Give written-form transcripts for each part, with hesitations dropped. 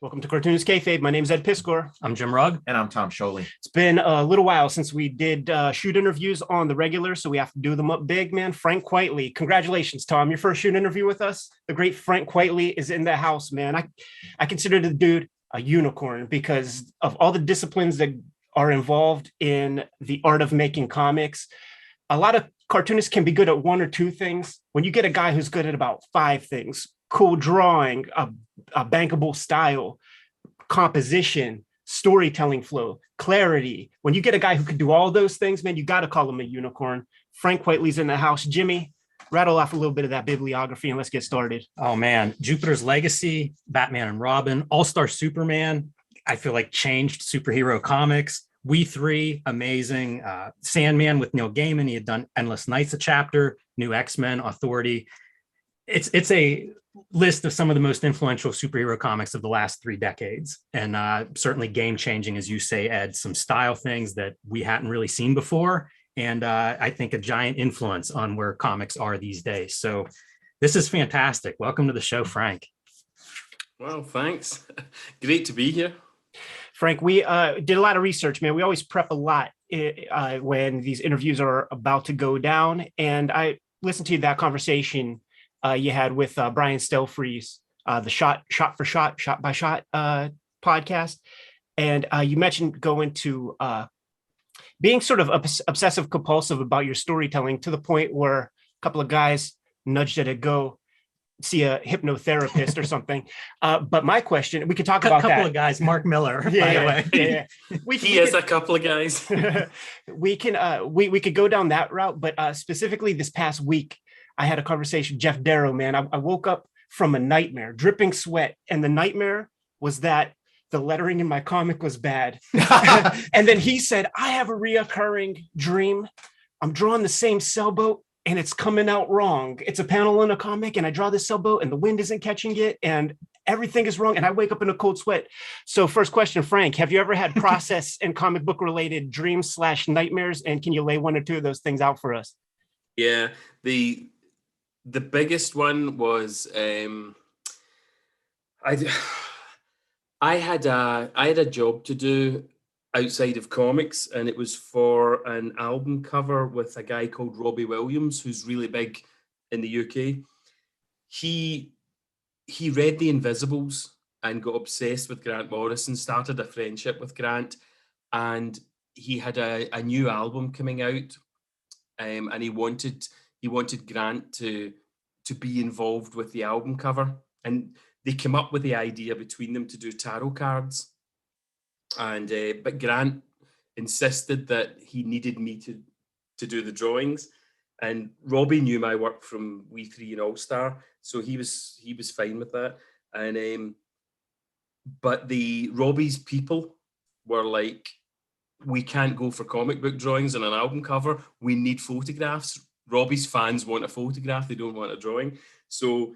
Welcome to Cartoonist Kayfabe. My name is Ed Piskor. I'm Jim Rugg. And I'm Tom Sholey. It's been a little while since we did shoot interviews on the regular, so we have to do them up big, man. Frank Quitely. Congratulations, Tom. Your first shoot interview with us. The great Frank Quitely is in the house, man. I consider the dude a unicorn because of all the disciplines that are involved in the art of making comics. A lot of cartoonists can be good at one or two things. When you get a guy who's good at about five things, cool drawing, a bankable style, composition, storytelling flow, clarity. When you get a guy who can do all those things, man, you got to call him a unicorn. Frank Quitely's in the house. Jimmy, rattle off a little bit of that bibliography and let's get started. Oh, man. Jupiter's Legacy, Batman and Robin, All-Star Superman, I feel like changed superhero comics. We Three, amazing. Sandman with Neil Gaiman. He had done Endless Nights a chapter, New X-Men, Authority. It's a list of some of the most influential superhero comics of the last 3 decades. And certainly game-changing, as you say, Ed, some style things that we hadn't really seen before. And I think a giant influence on where comics are these days. So this is fantastic. Welcome to the show, Frank. Well, thanks. Great to be here. Frank, we did a lot of research, man. We always prep a lot when these interviews are about to go down. And I listened to that conversation you had with Brian Stelfreeze, the shot by shot podcast. And you mentioned going to being sort of obsessive compulsive about your storytelling to the point where a couple of guys nudged it to go see a hypnotherapist or something. But my question, we could talk about that. A couple of guys, Mark Miller, by the way. Yeah. He has a couple of guys. we could go down that route, but specifically this past week, I had a conversation with Jeff Darrow, man. I woke up from a nightmare, dripping sweat. And the nightmare was that the lettering in my comic was bad. And then he said, I have a reoccurring dream. I'm drawing the same sailboat and it's coming out wrong. It's a panel in a comic and I draw this sailboat and the wind isn't catching it and everything is wrong. And I wake up in a cold sweat. So first question, Frank, have you ever had process and comic book related dreams/nightmares? And can you lay one or two of those things out for us? Yeah, the biggest one was I had a job to do outside of comics, and it was for an album cover with a guy called Robbie Williams, who's really big in the UK. He read The Invisibles and got obsessed with Grant Morrison, started a friendship with Grant, and he had a new album coming out, and he wanted Grant to be involved with the album cover, and they came up with the idea between them to do tarot cards, and but Grant insisted that he needed me to do the drawings, and Robbie knew my work from We Three and All Star, so he was fine with that, and but Robbie's people were like, we can't go for comic book drawings on an album cover. We need photographs. Robbie's fans want a photograph. They don't want a drawing. So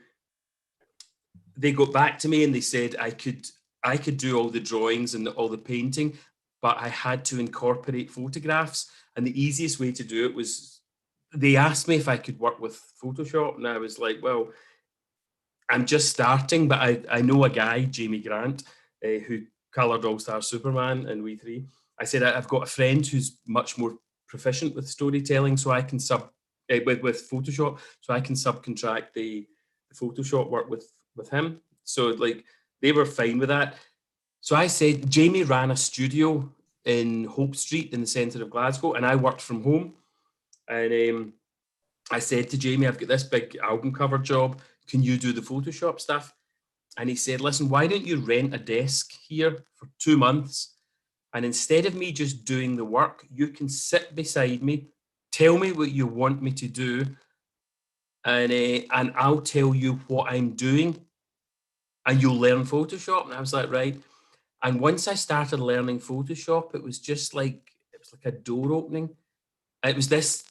they got back to me and they said I could do all the drawings and all the painting, but I had to incorporate photographs. And the easiest way to do it was, they asked me if I could work with Photoshop. And I was like, well, I'm just starting, but I know a guy, Jamie Grant, who colored All-Star Superman and We Three. I said, I've got a friend who's much more proficient with storytelling, so I can with Photoshop, so I can subcontract the Photoshop work with him. So like they were fine with that. So I said, Jamie ran a studio in Hope Street in the centre of Glasgow, and I worked from home. And I said to Jamie, I've got this big album cover job. Can you do the Photoshop stuff? And he said, listen, why don't you rent a desk here for 2 months? And instead of me just doing the work, you can sit beside me, tell me what you want me to do, and I'll tell you what I'm doing, and you'll learn Photoshop. And I was like, right. And once I started learning Photoshop, it was like a door opening. It was this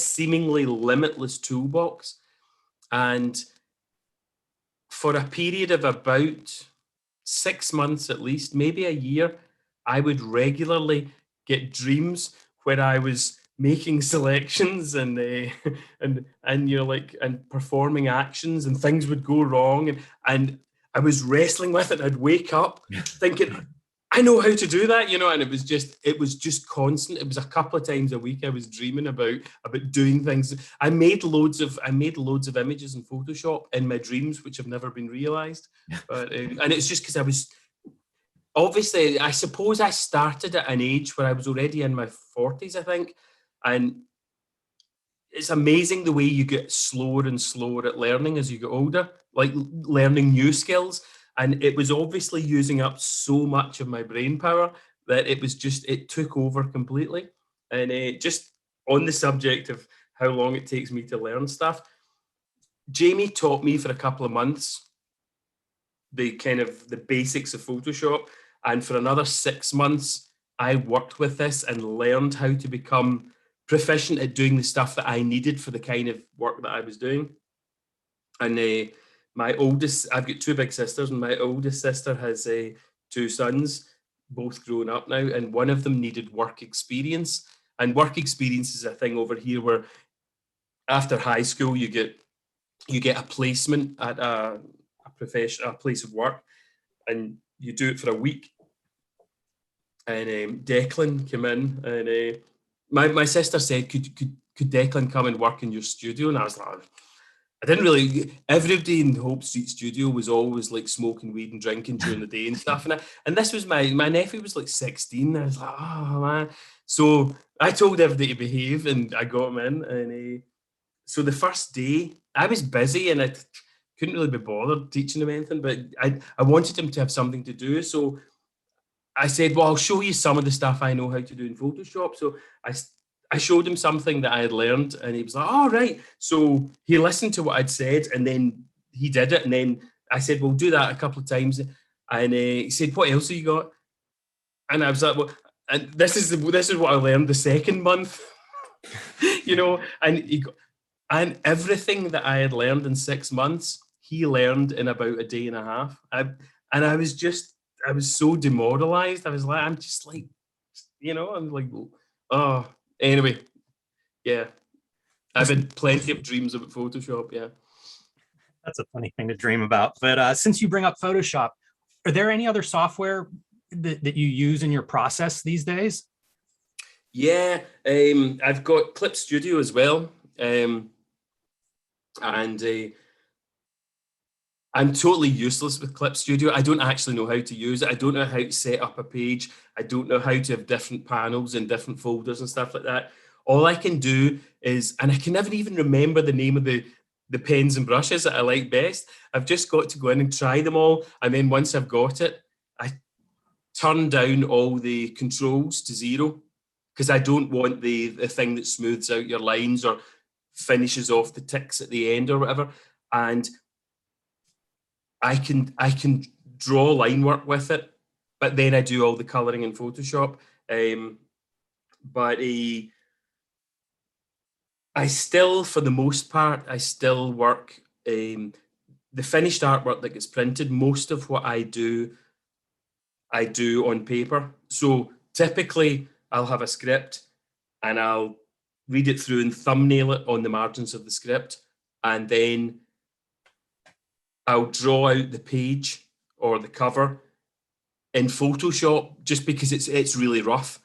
seemingly limitless toolbox. And for a period of about 6 months at least, maybe a year, I would regularly get dreams where I was making selections and and performing actions, and things would go wrong, and I was wrestling with it. I'd wake up thinking, I know how to do that, and it was just constant. It was a couple of times a week I was dreaming about doing things. I made loads of images in Photoshop in my dreams, which have never been realized. But and it's just because I was obviously, I suppose I started at an age where I was already in my 40s, I think, and it's amazing the way you get slower and slower at learning as you get older, like learning new skills. And it was obviously using up so much of my brain power that it took over completely. And just on the subject of how long it takes me to learn stuff, Jamie taught me for a couple of months the basics of Photoshop. And for another 6 months, I worked with this and learned how to become proficient at doing the stuff that I needed for the kind of work that I was doing. And I've got two big sisters, and my oldest sister has two sons, both grown up now, and one of them needed work experience. And work experience is a thing over here where after high school you get a placement at a place of work, and you do it for a week. And Declan came in, and my sister said, could Declan come and work in your studio? And I was like, I didn't really. Everybody in Hope Street studio was always like smoking weed and drinking during the day and stuff. And this was my nephew was like 16. I was like, oh man. So I told everybody to behave, and I got him in. And so the first day I was busy and I couldn't really be bothered teaching him anything, but I wanted him to have something to do. So I said, well, I'll show you some of the stuff I know how to do in Photoshop. So I showed him something that I had learned, and he was like, oh, right. So he listened to what I'd said, and then he did it. And then I said, we'll do that a couple of times. And he said, what else have you got? And I was like, well, and this is what I learned the second month, and everything that I had learned in 6 months, he learned in about a day and a half. I was so demoralized. I was like, I'm just like, I'm like, oh, anyway, yeah. I've had plenty of dreams about Photoshop, yeah. That's a funny thing to dream about. But since you bring up Photoshop, are there any other software that you use in your process these days? Yeah, I've got Clip Studio as well. I'm totally useless with Clip Studio. I don't actually know how to use it. I don't know how to set up a page. I don't know how to have different panels and different folders and stuff like that. All I can do is, and I can never even remember the name of the pens and brushes that I like best. I've just got to go in and try them all. And then once I've got it, I turn down all the controls to 0, because I don't want the thing that smooths out your lines or finishes off the ticks at the end or whatever. And I can draw line work with it, but then I do all the colouring in Photoshop. But I still, for the most part, I still work the finished artwork that gets printed. Most of what I do on paper. So typically I'll have a script and I'll read it through and thumbnail it on the margins of the script, and then I'll draw out the page or the cover in Photoshop just because it's really rough,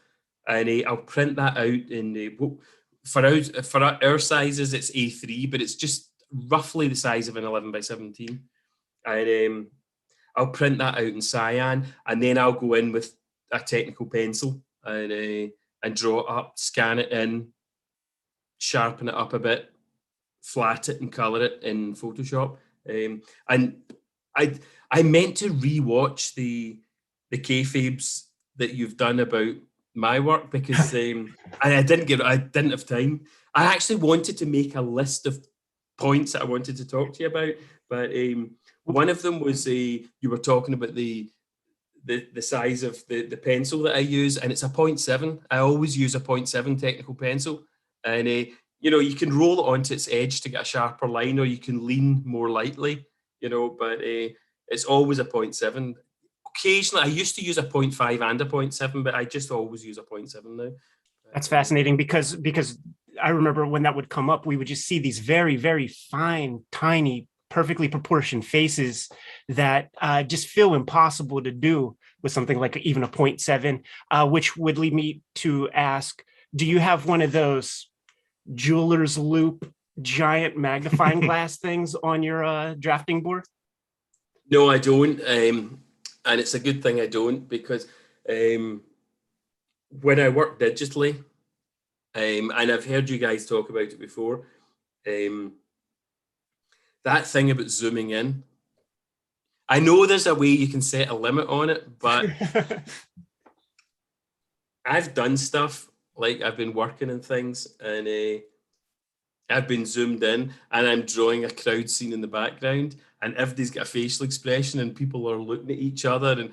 and I'll print that out in for our sizes it's A3, but it's just roughly the size of an 11 by 17, and I'll print that out in cyan, and then I'll go in with a technical pencil and draw it up, scan it in, sharpen it up a bit, flat it and colour it in Photoshop. And I meant to rewatch the Kayfabes that you've done about my work because I didn't have time. I actually wanted to make a list of points that I wanted to talk to you about, but one of them was you were talking about the size of the pencil that I use, and it's a 0.7. I always use a 0.7 technical pencil, and you can roll it onto its edge to get a sharper line, or you can lean more lightly, but it's always a 0.7. Occasionally, I used to use a 0.5 and a 0.7, but I just always use a 0.7 now. That's fascinating because I remember when that would come up, we would just see these very, very fine, tiny perfectly proportioned faces that just feel impossible to do with something like even a 0.7, which would lead me to ask, do you have one of those jeweler's loop giant magnifying glass things on your drafting board? No, I don't. And it's a good thing I don't, because when I work digitally, and I've heard you guys talk about it before, that thing about zooming in, I know there's a way you can set a limit on it, but I've done stuff, like I've been working on things, and I've been zoomed in and I'm drawing a crowd scene in the background, and everybody's got a facial expression and people are looking at each other, and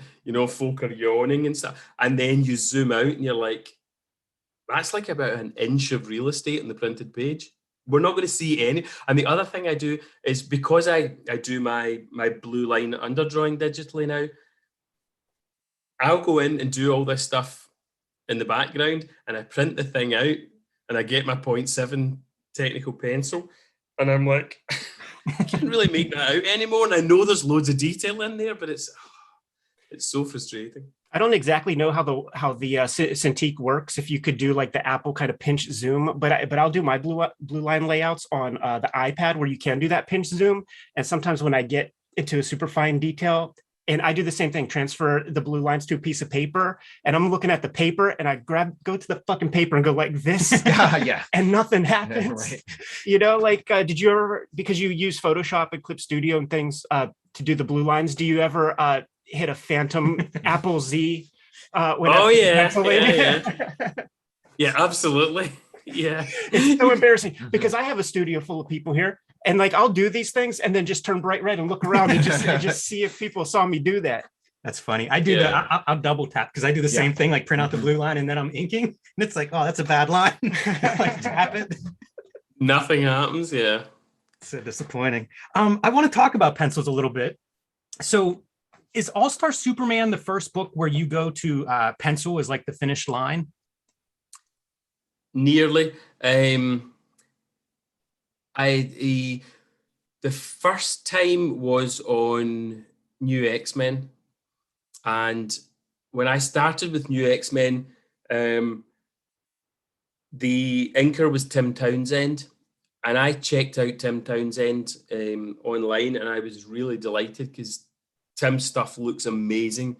folk are yawning and stuff. And then you zoom out and you're like, that's like about an inch of real estate on the printed page. We're not going to see any. And the other thing I do is, because I do my blue line underdrawing digitally now, I'll go in and do all this stuff in the background, and I print the thing out, and I get my 0.7 technical pencil, and I'm like, I can't really make that out anymore. And I know there's loads of detail in there, but it's so frustrating. I don't exactly know how the Cintiq works, if you could do like the Apple kind of pinch zoom, but I'll do my blue line layouts on the iPad where you can do that pinch zoom. And sometimes when I get into a super fine detail, and I do the same thing, transfer the blue lines to a piece of paper, and I'm looking at the paper, and I go to the fucking paper and go like this, Yeah, and nothing happens. right. Did you ever, because you use Photoshop and Clip Studio and things to do the blue lines, do you ever hit a phantom Apple Z? Yeah, absolutely. Yeah, it's so embarrassing, because I have a studio full of people here, and like I'll do these things and then just turn bright red and look around and just see if people saw me do that. That's funny. I do that. I'll double tap, because I do the same thing, like print out the blue line and then I'm inking, and it's like, oh, that's a bad line. Like, tap it. Nothing happens. Yeah. So disappointing. I want to talk about pencils a little bit. So is All-Star Superman the first book where you go to pencil as like the finished line? Nearly. The first time was on New X-Men, and when I started with New X-Men, the inker was Tim Townsend, and I checked out Tim Townsend online, and I was really delighted, because Tim's stuff looks amazing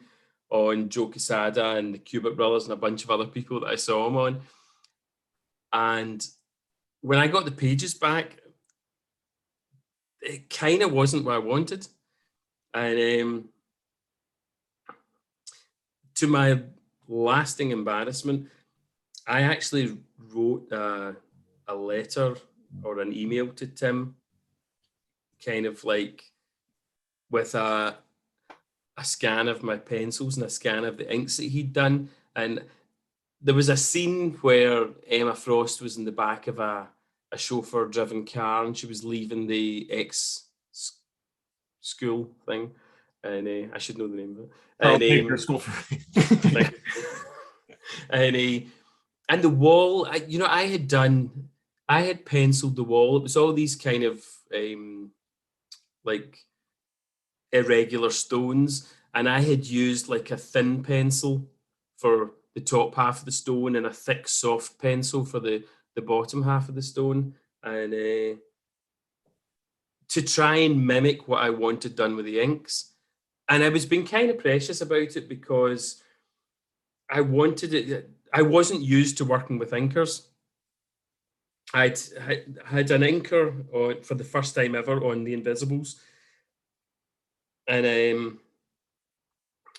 on Joe Quesada and the Cubic Brothers and a bunch of other people that I saw him on. And when I got the pages back, it kind of wasn't what I wanted. And to my lasting embarrassment, I actually wrote a letter or an email to Tim, kind of like with a scan of my pencils and a scan of the inks that he'd done. And there was a scene where Emma Frost was in the back of a chauffeur-driven car, and she was leaving the school thing, and I should know the name of it. School for and the wall, I had penciled the wall. It was all these kind of like irregular stones, and I had used like a thin pencil for the top half of the stone and a thick soft pencil for the bottom half of the stone, and to try and mimic what I wanted done with the inks. And I was being kind of precious about it, because I wanted it. I wasn't used to working with inkers. I had an inker for the first time ever on The Invisibles, and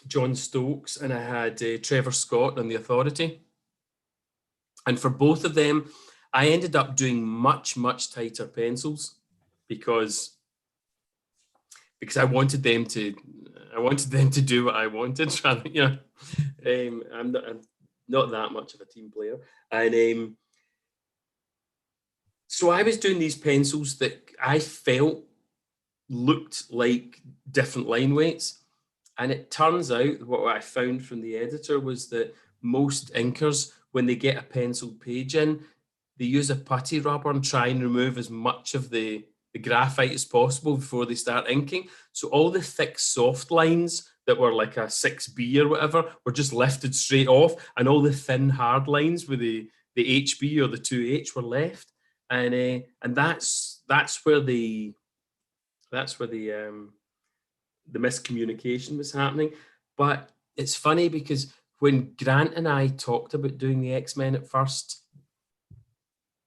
John Stokes, and I had Trevor Scott on The Authority. And for both of them, I ended up doing much, much tighter pencils, because I wanted them to do what I wanted. I'm not that much of a team player, and so I was doing these pencils that I felt looked like different line weights. And it turns out what I found from the editor was that most inkers, when they get a penciled page in, they use a putty rubber and try and remove as much of the the graphite as possible before they start inking. So all the thick soft lines that were like a 6B or whatever were just lifted straight off, and all the thin hard lines with the HB or the 2H were left. And that's where the miscommunication was happening. But it's funny because when Grant and I talked about doing the X-Men at first,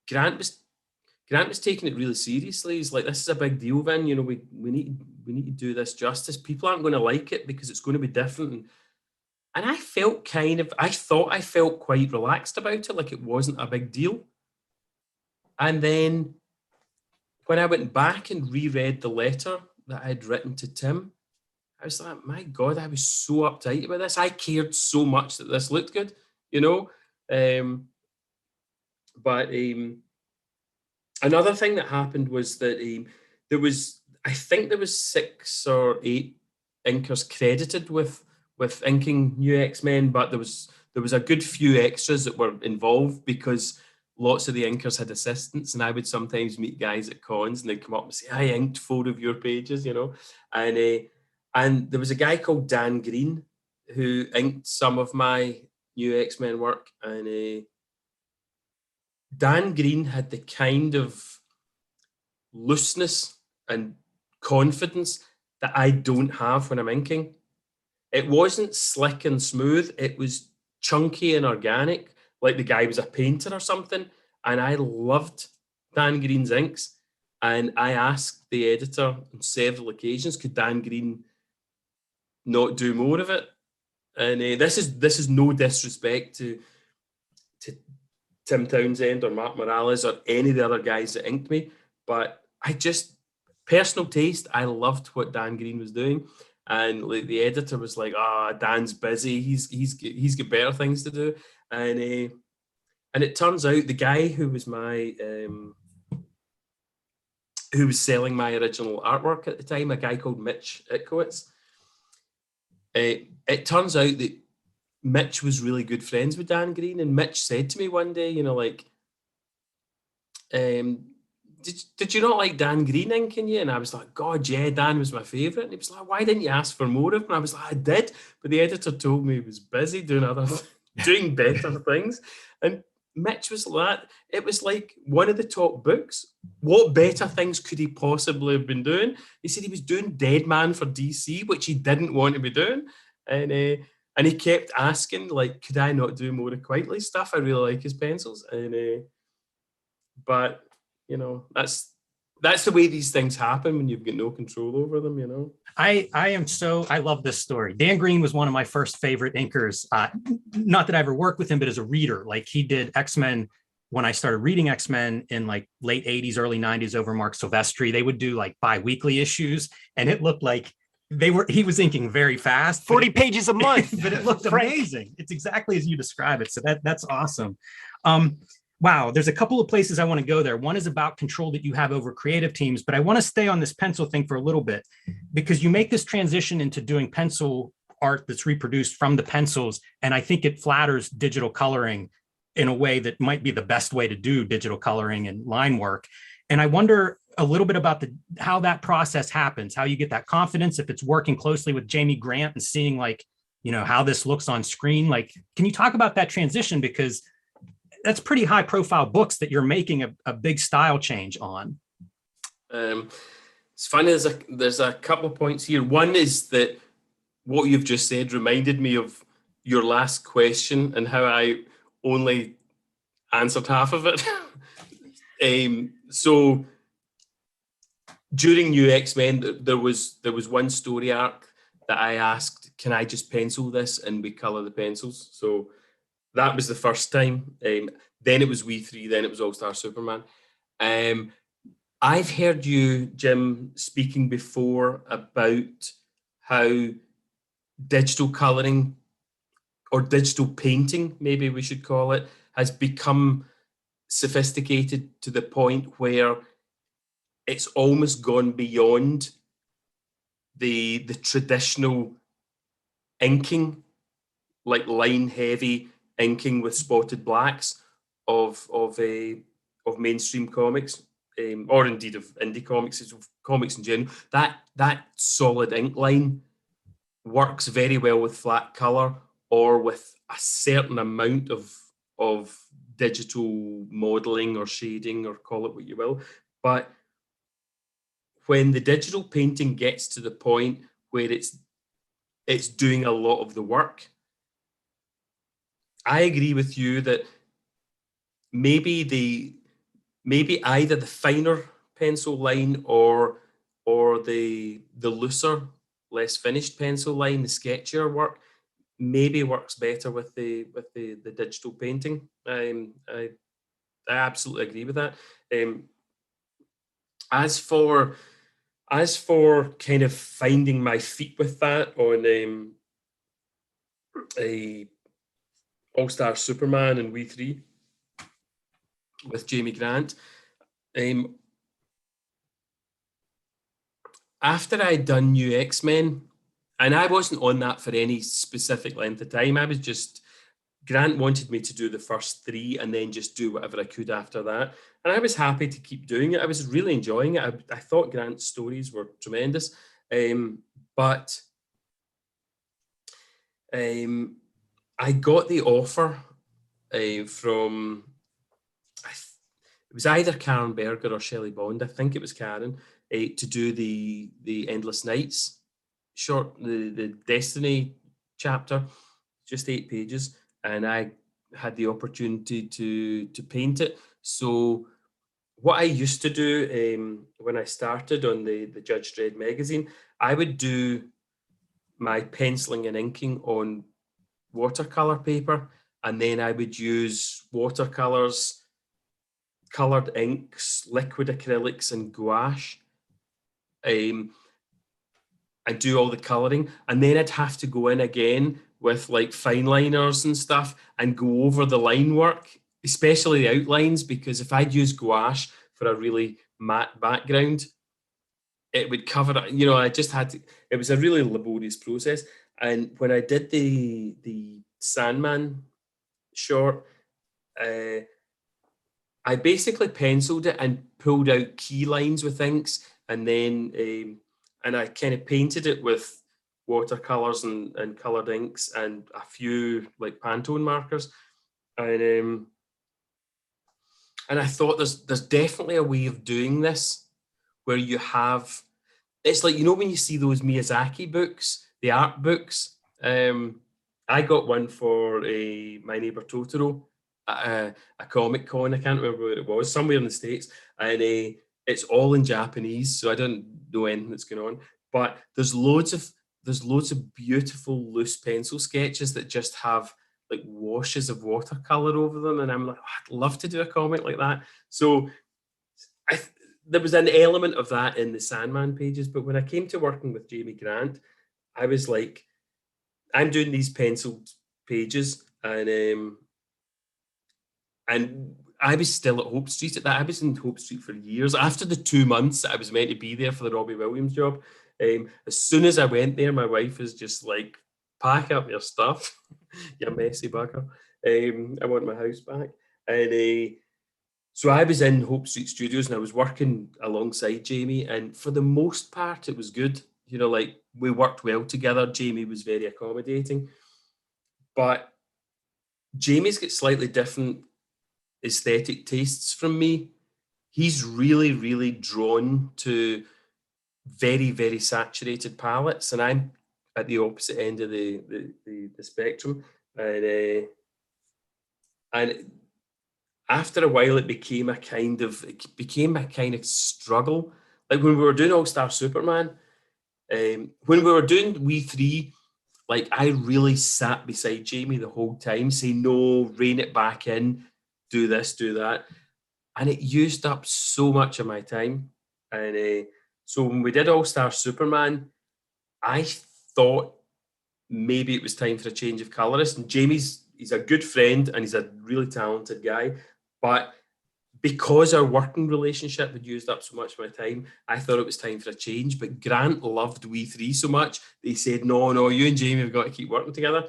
Grant was taking it really seriously. He's like, "This is a big deal, Vin. You know, we need to do this justice. People aren't going to like it because it's going to be different." And I thought I felt quite relaxed about it, like it wasn't a big deal. And then when I went back and reread the letter that I had written to Tim, I was like, my God, I was so uptight about this. I cared so much that this looked good, you know? But another thing that happened was that I think there was 6 or 8 inkers credited with inking New X-Men, but there was a good few extras that were involved because lots of the inkers had assistants, and I would sometimes meet guys at cons and they'd come up and say, "I inked 4 of your pages," you know. And there was a guy called Dan Green who inked some of my New X-Men work, and Dan Green had the kind of looseness and confidence that I don't have when I'm inking. It wasn't slick and smooth. It was chunky and organic, like the guy was a painter or something. And I loved Dan Green's inks. And I asked the editor on several occasions, could Dan Green not do more of it? And this is no disrespect to Tim Townsend or Mark Morales or any of the other guys that inked me, but I just, personal taste, I loved what Dan Green was doing. And like the editor was like, Dan's busy. He's got better things to do. And it turns out the guy who was who was selling my original artwork at the time, a guy called Mitch Itkowitz, it turns out that Mitch was really good friends with Dan Green, and Mitch said to me one day, you know, like, did you not like Dan Green inking you? And I was like, God, yeah, Dan was my favourite. And he was like, why didn't you ask for more of him? And I was like, I did, but the editor told me he was busy doing better things. And Mitch was like that. It was like one of the top books. What better things could he possibly have been doing? He said he was doing Dead Man for DC, which he didn't want to be doing. And he kept asking, like, could I not do more of Quitely's stuff? I really like his pencils. But you know, that's the way these things happen when you've got no control over them, you know. I love this story. Dan Green was one of my first favorite inkers. Not that I ever worked with him, but as a reader, like he did X-Men when I started reading X-Men in like late 80s, early 90s over Mark Silvestri. They would do like bi-weekly issues, and it looked like he was inking very fast. 40 pages a month. But it looked amazing. It's exactly as you describe it. So that's awesome. Wow, there's a couple of places I want to go there. One is about control that you have over creative teams, but I want to stay on this pencil thing for a little bit because you make this transition into doing pencil art that's reproduced from the pencils, and I think it flatters digital coloring in a way that might be the best way to do digital coloring and line work. And I wonder a little bit about how that process happens, how you get that confidence, if it's working closely with Jamie Grant and seeing like, you know, how this looks on screen. Like, can you talk about that transition? Because that's pretty high profile books that you're making a big style change on. It's funny, there's a couple of points here. One is that what you've just said reminded me of your last question and how I only answered half of it. So during New X-Men, there was one story arc that I asked, can I just pencil this and we color the pencils? So that was the first time. Then it was We Three, then it was All-Star Superman. I've heard you, Jim, speaking before about how digital colouring, or digital painting, maybe we should call it, has become sophisticated to the point where it's almost gone beyond the traditional inking, like line-heavy inking with spotted blacks of mainstream comics. or indeed of indie comics, of comics in general, that solid ink line works very well with flat color or with a certain amount of digital modeling or shading, or call it what you will. But when the digital painting gets to the point where it's doing a lot of the work, I agree with you that maybe either the finer pencil line or the looser, less finished pencil line, the sketchier work, maybe works better with the digital painting. I absolutely agree with that. As for kind of finding my feet with that on a All-Star Superman and We Three with Jamie Grant, after I'd done New X-Men, and I wasn't on that for any specific length of time, I was just, Grant wanted me to do the first 3 and then just do whatever I could after that. And I was happy to keep doing it. I was really enjoying it. I thought Grant's stories were tremendous. But I got the offer from, it was either Karen Berger or Shelley Bond, I think it was Karen, to do the Endless Nights short, the Destiny chapter, just 8 pages. And I had the opportunity to paint it. So what I used to do when I started on the Judge Dredd magazine, I would do my penciling and inking on watercolor paper, and then I would use watercolors, colored inks, liquid acrylics, and gouache, and do all the coloring. And then I'd have to go in again with like fine liners and stuff and go over the line work, especially the outlines, because if I'd use gouache for a really matte background, it would cover it. You know, I just had to, it was a really laborious process. And when I did the Sandman short, I basically penciled it and pulled out key lines with inks, and then and I kind of painted it with watercolors and colored inks and a few like Pantone markers, and I thought there's definitely a way of doing this where you have, it's like, you know, when you see those Miyazaki books, the art books. I got one for My Neighbor Totoro at a Comic Con. I can't remember where it was, somewhere in the States, and it's all in Japanese, so I don't know anything that's going on. But there's loads of beautiful loose pencil sketches that just have like washes of watercolor over them, and I'm like, oh, I'd love to do a comic like that. So there was an element of that in the Sandman pages, but when I came to working with Jamie Grant, I was like, I'm doing these penciled pages, and I was still at Hope Street at that. I was in Hope Street for years. After the 2 months that I was meant to be there for the Robbie Williams job, as soon as I went there, my wife was just like, pack up your stuff, you messy bugger. I want my house back. And so I was in Hope Street Studios and I was working alongside Jamie. And for the most part, it was good. You know, like, we worked well together. Jamie was very accommodating. But Jamie's got slightly different aesthetic tastes from me. He's really, really drawn to very, very saturated palettes, and I'm at the opposite end of the spectrum. And after a while, it became a kind of struggle. Like when we were doing All-Star Superman, when we were doing We Three, like, I really sat beside Jamie the whole time, saying, no, rein it back in, do this, do that. And it used up so much of my time. And so when we did All-Star Superman, I thought maybe it was time for a change of colorist. And he's a good friend and he's a really talented guy. But because our working relationship had used up so much of my time, I thought it was time for a change. But Grant loved We Three so much, they said, no, you and Jamie have got to keep working together.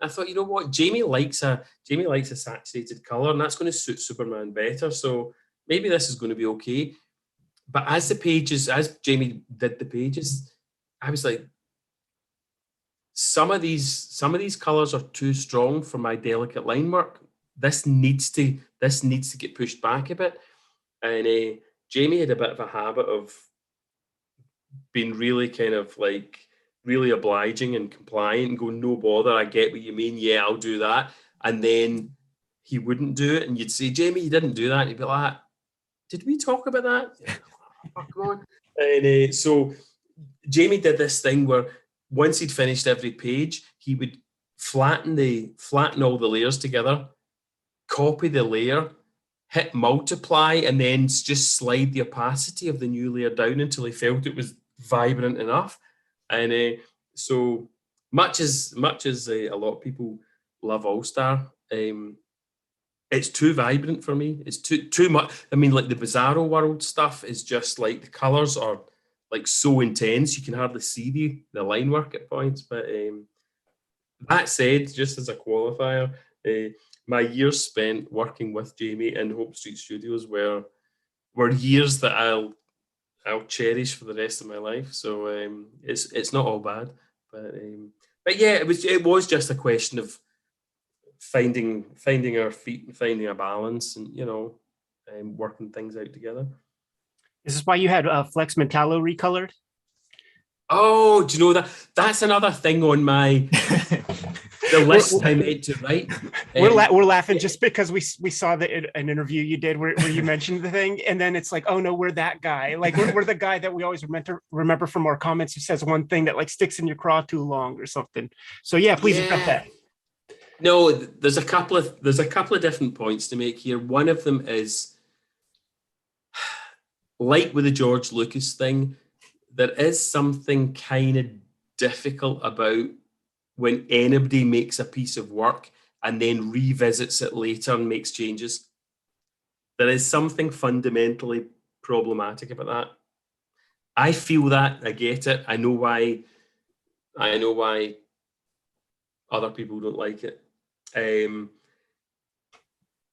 I thought, you know what, Jamie likes a saturated color, and that's going to suit Superman better. So maybe this is going to be okay. but as Jamie did the pages, I was like, some of these colors are too strong for my delicate line work. This needs to get pushed back a bit. And Jamie had a bit of a habit of being really kind of like really obliging and compliant and going, no bother, I get what you mean. Yeah, I'll do that. And then he wouldn't do it. And you'd say, Jamie, you didn't do that. And he'd be like, did we talk about that? Oh, come on. And so Jamie did this thing where once he'd finished every page, he would flatten all the layers together, copy the layer, hit multiply, and then just slide the opacity of the new layer down until he felt it was vibrant enough. And so much as a lot of people love All Star, it's too vibrant for me. It's too much. I mean, like the Bizarro World stuff is just like the colors are like so intense you can hardly see the line work at points. But that said, just as a qualifier, my years spent working with Jamie in Hope Street Studios were years that I'll cherish for the rest of my life. So it's not all bad, but yeah, it was just a question of finding our feet and finding a balance, and working things out together. Is this why you had Flex Metallo recolored? Oh, do you know that's another thing on my the list I meant to write. We're laughing just because we saw an interview you did where you mentioned the thing, and then it's like, oh no, we're that guy. Like we're the guy that we always remember from our comments who says one thing that like sticks in your craw too long or something. So yeah, please address that. No, there's a couple of different points to make here. One of them is, like with the George Lucas thing, there is something kind of difficult about when anybody makes a piece of work and then revisits it later and makes changes. There is something fundamentally problematic about that. I feel that. I get it. I know why other people don't like it.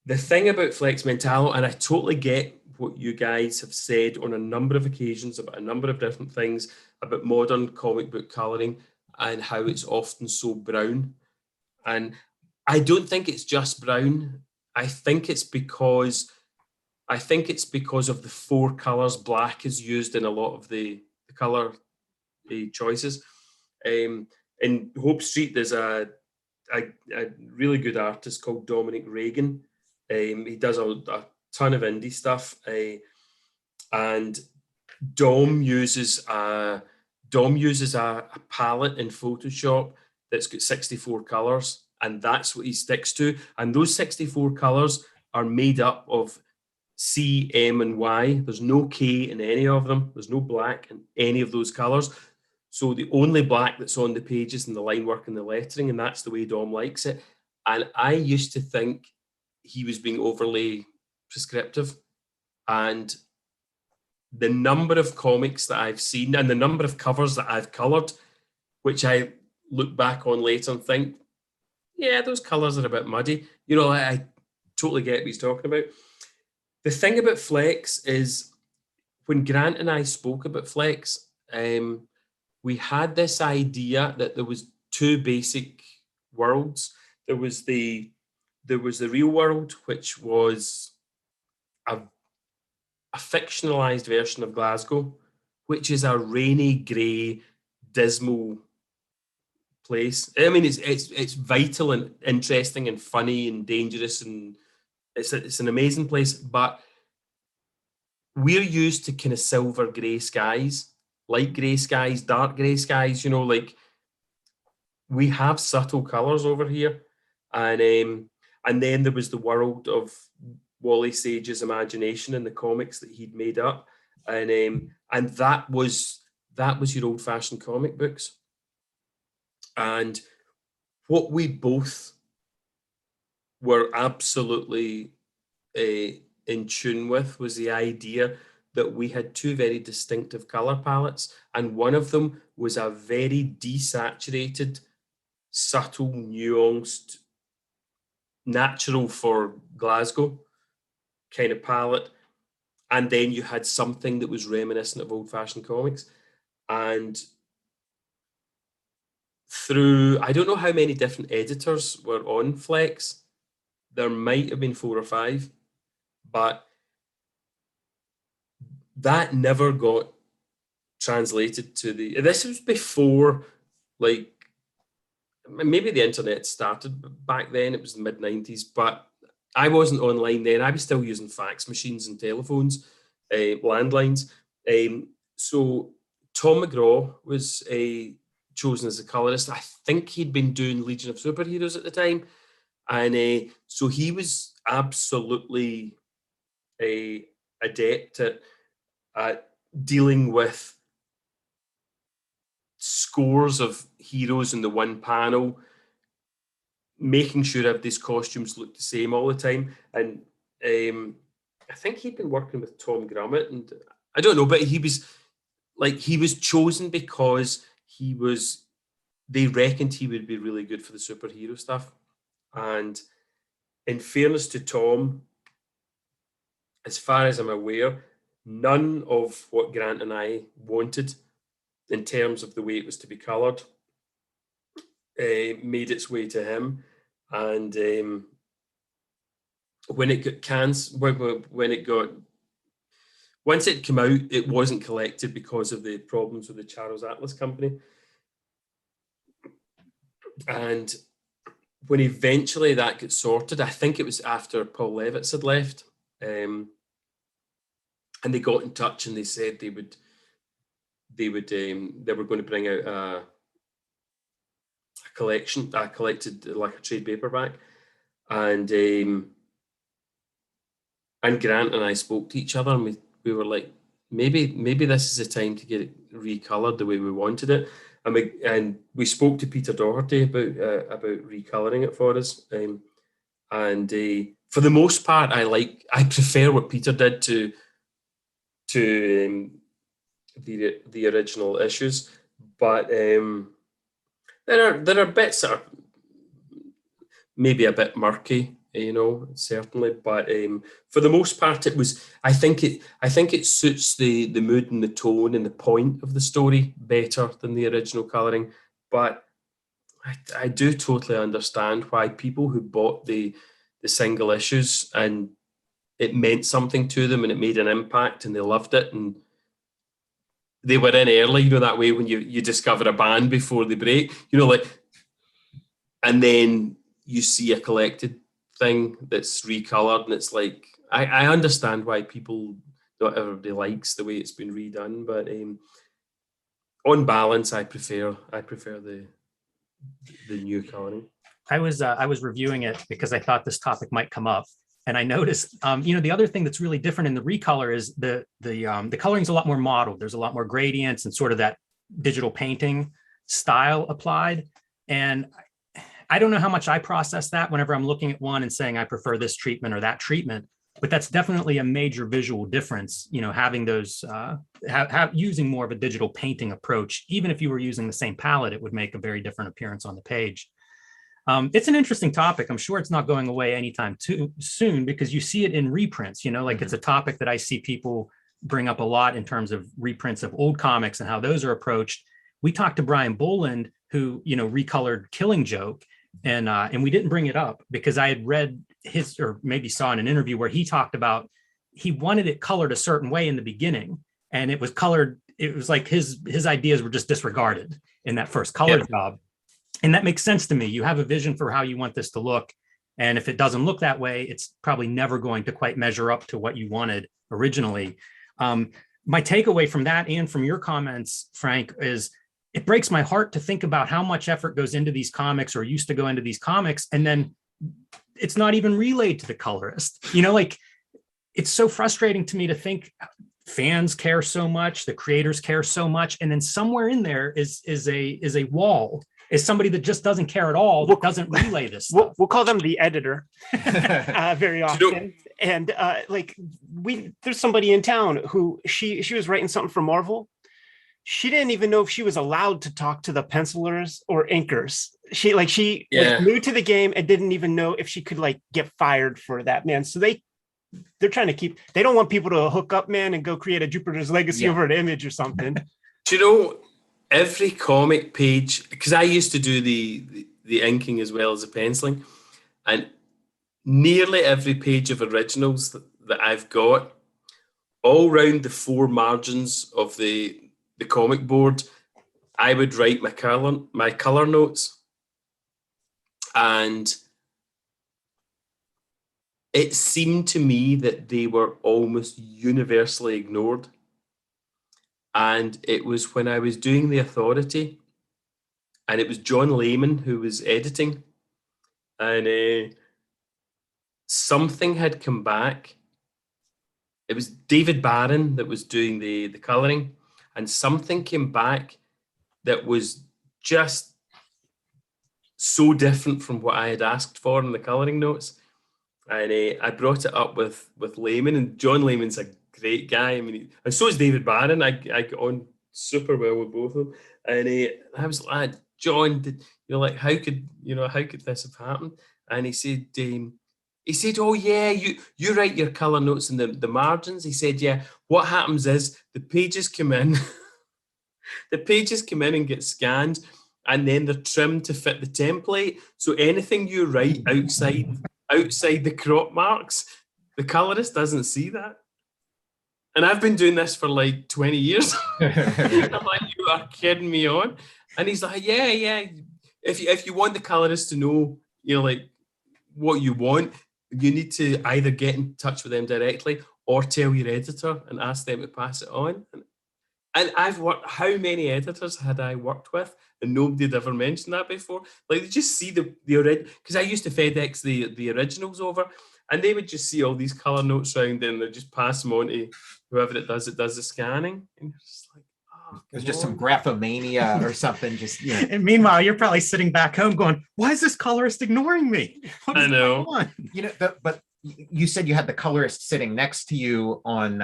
The thing about Flex Mentallo, and I totally get what you guys have said on a number of occasions about a number of different things about modern comic book coloring and how it's often so brown. And I don't think it's just brown. I think it's because of the four colors black is used in a lot of the color choices. In Hope Street, there's a really good artist called Dominic Reagan. He does a ton of indie stuff, and Dom uses a palette in Photoshop that's got 64 colors, and that's what he sticks to. And those 64 colors are made up of C, M, and Y. There's no K in any of them. There's no black in any of those colors. So the only black that's on the pages and the line work and the lettering, and that's the way Dom likes it. And I used to think he was being overly prescriptive. And the number of comics that I've seen and the number of covers that I've colored, which I look back on later and think, yeah, those colors are a bit muddy. I totally get what he's talking about. The thing about Flex is when Grant and I spoke about Flex, we had this idea that there was two basic worlds. There was the real world, which was a fictionalized version of Glasgow, which is a rainy, grey, dismal place. I mean, it's vital and interesting and funny and dangerous, and it's an amazing place. But we're used to kind of silver grey skies, light grey skies, dark grey skies. Like we have subtle colours over here, and then there was the world of Wally Sage's imagination in the comics that he'd made up, and that was your old-fashioned comic books. And what we both were absolutely in tune with was the idea that we had two very distinctive color palettes, and one of them was a very desaturated, subtle, nuanced, natural for Glasgow kind of palette, and then you had something that was reminiscent of old-fashioned comics. And through, I don't know how many different editors were on Flex. There might have been 4 or 5, but that never got translated to the. This was before, like, maybe the internet started back then. It was the mid-90s, but I wasn't online then. I was still using fax machines and telephones, landlines. So Tom McGraw was chosen as the colorist. I think he'd been doing Legion of Superheroes at the time. And so he was absolutely adept at dealing with scores of heroes in the one panel, making sure these costumes look the same all the time. And I think he'd been working with Tom Grummett, and I don't know, but he was chosen because they reckoned he would be really good for the superhero stuff. And in fairness to Tom, as far as I'm aware, none of what Grant and I wanted in terms of the way it was to be coloured made its way to him. And when it got once it came out, it wasn't collected because of the problems with the Charles Atlas Company. And when eventually that got sorted, I think it was after Paul Levitz had left, and they got in touch and they said they were going to bring out a collection, collected like a trade paperback, and Grant and I spoke to each other, and we were like, maybe this is the time to get it recolored the way we wanted it. And we spoke to Peter Doherty about recoloring it for us. And for the most part, I prefer what Peter did to the original issues. But there are bits that are maybe a bit murky, certainly. But for the most part, I think it suits the mood and the tone and the point of the story better than the original colouring. But I do totally understand why people who bought the single issues and it meant something to them and it made an impact and they loved it and they were in early, that way when you discover a band before they break, and then you see a collected thing that's recolored, and it's like I understand why not everybody likes the way it's been redone, but on balance, I prefer the new coloring. I was reviewing it because I thought this topic might come up, and I noticed the other thing that's really different in the recolor is the coloring is a lot more modeled. There's a lot more gradients and sort of that digital painting style applied, and I don't know how much I process that whenever I'm looking at one and saying I prefer this treatment or that treatment, but that's definitely a major visual difference, having those, using more of a digital painting approach. Even if you were using the same palette, it would make a very different appearance on the page. It's an interesting topic. I'm sure it's not going away anytime too soon because you see it in reprints, It's a topic that I see people bring up a lot in terms of reprints of old comics and how those are approached. We talked to Brian Boland, who, recolored Killing Joke. And we didn't bring it up because I had read or maybe saw in an interview where he talked about he wanted it colored a certain way in the beginning, and it was colored. It was like his ideas were just disregarded in that first color job, and that makes sense to me. You have a vision for how you want this to look, and if it doesn't look that way, it's probably never going to quite measure up to what you wanted originally. My takeaway from that and from your comments, Frank, is it breaks my heart to think about how much effort goes into these comics or used to go into these comics. And then it's not even relayed to the colorist, it's so frustrating to me to think fans care so much, the creators care so much. And then somewhere in there is a wall, is somebody that just doesn't care at all, that doesn't relay this stuff. We'll call them the editor very often. And there's somebody in town who she was writing something for Marvel. She didn't even know if she was allowed to talk to the pencilers or inkers. She was new to the game and didn't even know if she could get fired for that, man. So they they're trying to keep, they don't want people to hook up, man, and go create a Jupiter's Legacy over an Image or something. Do you know, every comic page, because I used to do the inking as well as the penciling, and nearly every page of originals that I've got, all round the four margins of the comic board, I would write my color notes, and it seemed to me that they were almost universally ignored. And it was when I was doing The Authority, and it was John Layman who was editing, and something had come back. It was David Barron that was doing the colouring, and something came back that was just so different from what I had asked for in the colouring notes. And I brought it up with Layman, and John Layman's a great guy. I mean, and so is David Barron. I got on super well with both of them. And I was like, John, how could this have happened? And he said, oh yeah, you write your colour notes in the margins. He said, yeah, what happens is the pages come in, and get scanned, and then they're trimmed to fit the template. So anything you write outside the crop marks, the colorist doesn't see that. And I've been doing this for like 20 years. I'm like, you are kidding me on? And he's like, yeah. If you want the colorist to know, like what you want, you need to either get in touch with them directly or tell your editor and ask them to pass it on. And I've worked, how many editors had I worked with? And nobody had ever mentioned that before. Like, they just see the original, because I used to FedEx the originals over, and they would just see all these color notes around, and they just pass them on to whoever it does the scanning. And you're just like, oh, it was just some graphomania or something. Just And meanwhile, you're probably sitting back home going, "Why is this colorist ignoring me?" I know. But you said you had the colorist sitting next to you on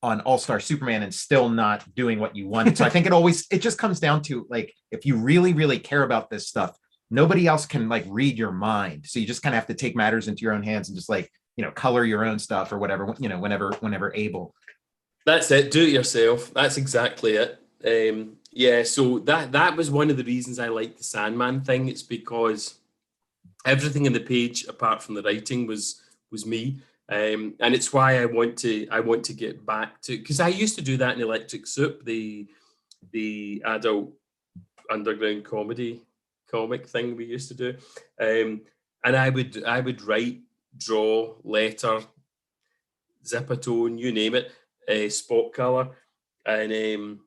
All-Star Superman and still not doing what you wanted. So I think it just comes down to, like, if you really, really care about this stuff, nobody else can like read your mind. So you just kind of have to take matters into your own hands and just like, color your own stuff or whatever, whenever able. That's it. Do it yourself. That's exactly it. So that was one of the reasons I liked the Sandman thing. It's because everything in the page, apart from the writing, was me. And it's why I want to get back to, because I used to do that in Electric Soup, the adult underground comic thing we used to do, and I would write, draw, letter, zip-a-tone, you name it, spot color, and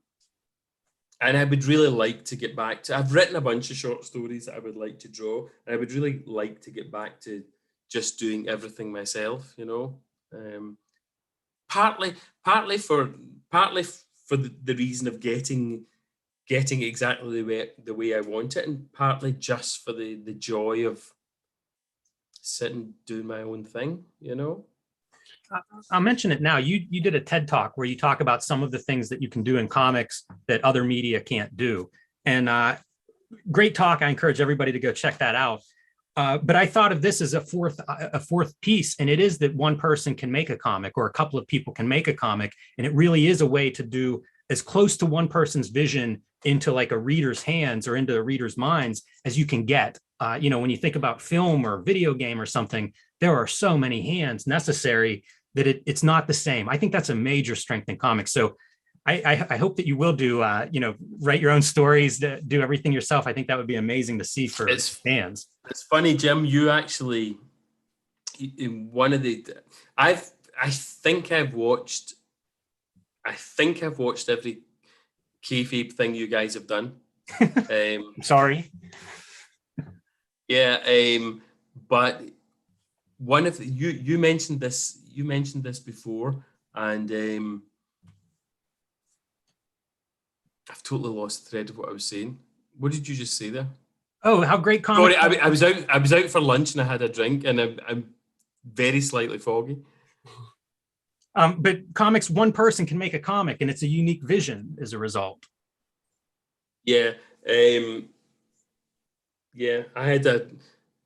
I would really like to get back to. I've written a bunch of short stories that I would like to draw, and I would really like to get back to just doing everything myself, partly for the reason of getting exactly the way I want it, and partly just for the joy of sitting doing my own thing, I'll mention it now. You did a TED Talk where you talk about some of the things that you can do in comics that other media can't do, and great talk. I encourage everybody to go check that out. But I thought of this as a fourth piece, and it is that one person can make a comic, or a couple of people can make a comic, and it really is a way to do as close to one person's vision into like a reader's hands or into a reader's minds as you can get. When you think about film or video game or something, there are so many hands necessary that it's not the same. I think that's a major strength in comics. So I hope that you will do, write your own stories, do everything yourself. I think that would be amazing to see for fans. It's funny, Jim, you actually, in one of the, I think I've watched every Kayfabe thing you guys have done. Sorry. Yeah, but one of you mentioned this before, and I've totally lost the thread of what I was saying. What did you just say there? Oh, how great comics! Sorry, I was out for lunch and I had a drink, and I'm very slightly foggy. But comics, one person can make a comic, and it's a unique vision as a result. Yeah, I had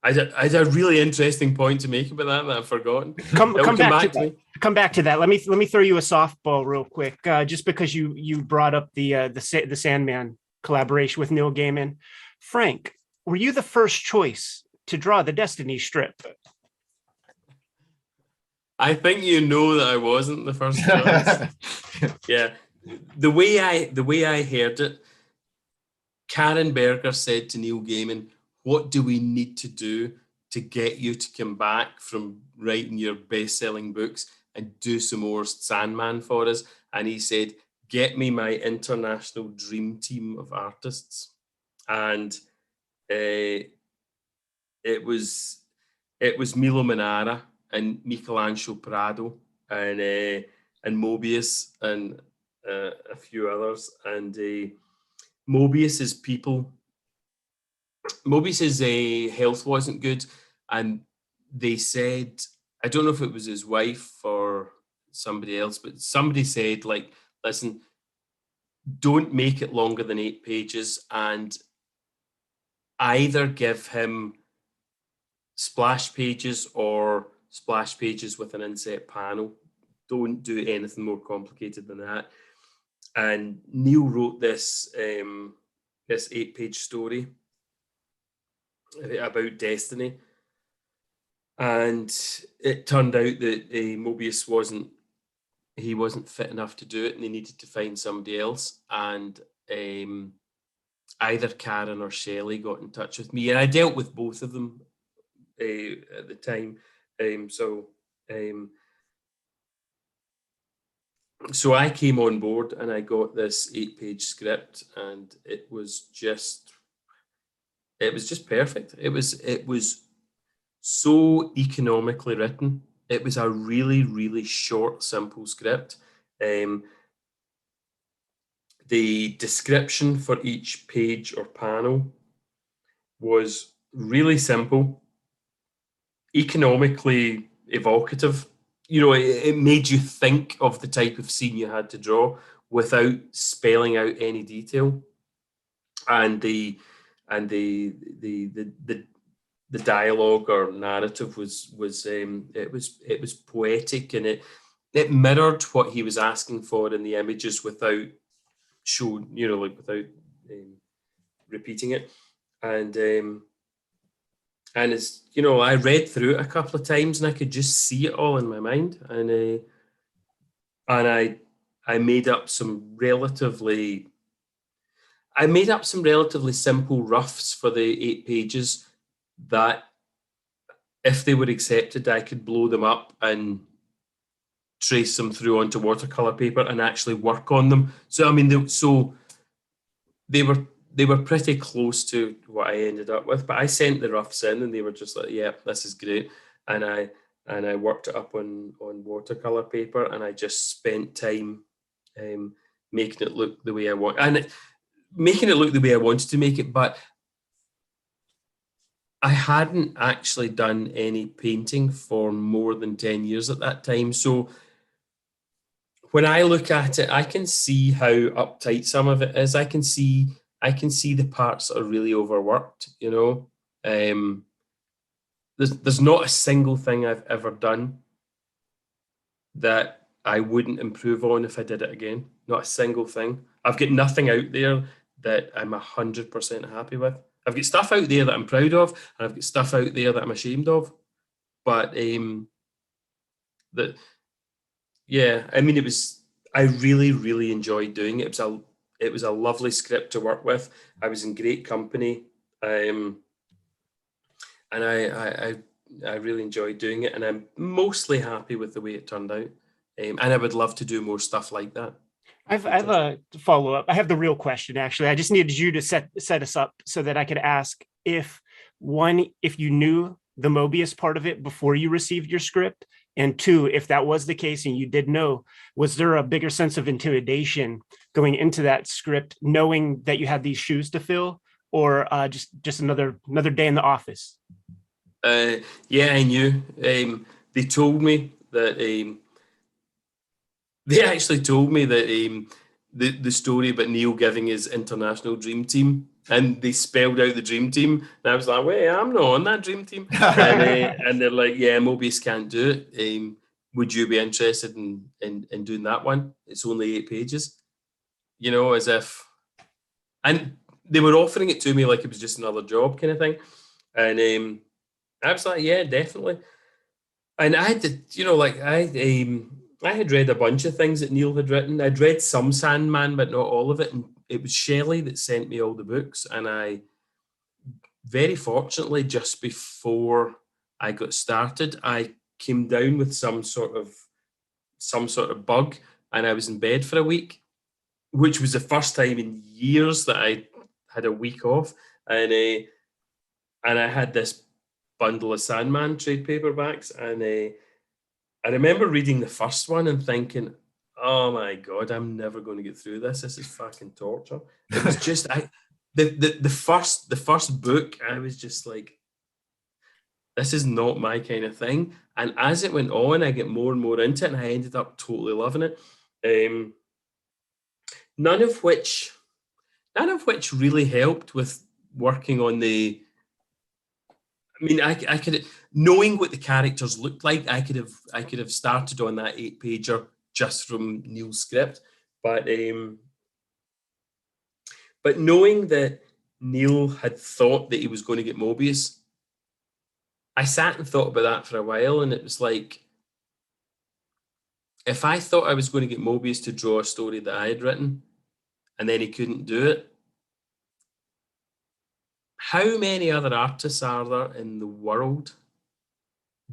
I had a really interesting point to make about that I've forgotten. Come It'll back to me. that. Come back to that. Let me throw you a softball real quick, just because you brought up the Sandman collaboration with Neil Gaiman. Frank, were you the first choice to draw the Destiny strip? I think you know that I wasn't the first choice. Yeah, the way I heard it, Karen Berger said to Neil Gaiman, "What do we need to do to get you to come back from writing your best-selling books and do some more Sandman for us?" And he said, "Get me my international dream team of artists." And it was Milo Manara and Michelangelo Prado and Mobius and a few others. And Mobius's health wasn't good, and they said, I don't know if it was his wife or somebody else, but somebody said, like, listen, don't make it longer than 8 pages, and either give him splash pages or splash pages with an inset panel. Don't do anything more complicated than that. And Neil wrote this 8-page story about Destiny, and it turned out that Mobius wasn't fit enough to do it, and they needed to find somebody else. And either Karen or Shelley got in touch with me, and I dealt with both of them at the time. So I came on board and I got this 8-page script, and it was just perfect. It was so economically written. It was a really, really short, simple script. The description for each page or panel was really simple, economically evocative. You know, it made you think of the type of scene you had to draw without spelling out any detail. And the dialogue or narrative was poetic, and it mirrored what he was asking for in the images without without repeating it. And it's, I read through it a couple of times and I could just see it all in my mind. And I made up some relatively simple roughs for the 8 pages that, if they were accepted, I could blow them up and trace them through onto watercolor paper and actually work on them. So I mean, they were pretty close to what I ended up with. But I sent the roughs in, and they were just like, "Yeah, this is great." And I worked it up on watercolor paper, and I just spent time making it look the way I want, and making it look the way I wanted to make it. But I hadn't actually done any painting for more than 10 years at that time. So when I look at it, I can see how uptight some of it is. I can see the parts that are really overworked, There's not a single thing I've ever done that I wouldn't improve on if I did it again. Not a single thing. I've got nothing out there that I'm 100% happy with. I've got stuff out there that I'm proud of, and I've got stuff out there that I'm ashamed of. But I really, really enjoyed doing it. It was a lovely script to work with. I was in great company, and I really enjoyed doing it. And I'm mostly happy with the way it turned out. And I would love to do more stuff like that. I have a follow-up. I have the real question, actually. I just needed you to set us up so that I could ask if you knew the Mobius part of it before you received your script, and 2, if that was the case and you did know, was there a bigger sense of intimidation going into that script, knowing that you had these shoes to fill, or just another day in the office? Yeah, I knew. They told me that. They actually told me that the story about Neil giving his international dream team And they spelled out the dream team. And I was like, wait, I'm not on that dream team. And they're like, yeah, Mobius can't do it. Would you be interested in doing that one? It's only 8 pages. You know, as if... And they were offering it to me like it was just another job kind of thing. And I was like, yeah, definitely. And I had to, you know, like I had read a bunch of things that Neil had written. I'd read some Sandman, but not all of it. And it was Shelley that sent me all the books. And I, very fortunately, just before I got started, I came down with some sort of bug, and I was in bed for a week, which was the first time in years that I had a week off. And I had this bundle of Sandman trade paperbacks, and I remember reading the first one and thinking, oh my God, I'm never going to get through this. This is fucking torture. It was just, the first book, I was just like, this is not my kind of thing. And as it went on, I get more and more into it, and I ended up totally loving it. None of which really helped with working on the... I mean, I could, knowing what the characters looked like, I could have started on that 8-pager just from Neil's script, but knowing that Neil had thought that he was going to get Mobius, I sat and thought about that for a while, and it was like, if I thought I was going to get Mobius to draw a story that I had written, and then he couldn't do it, how many other artists are there in the world,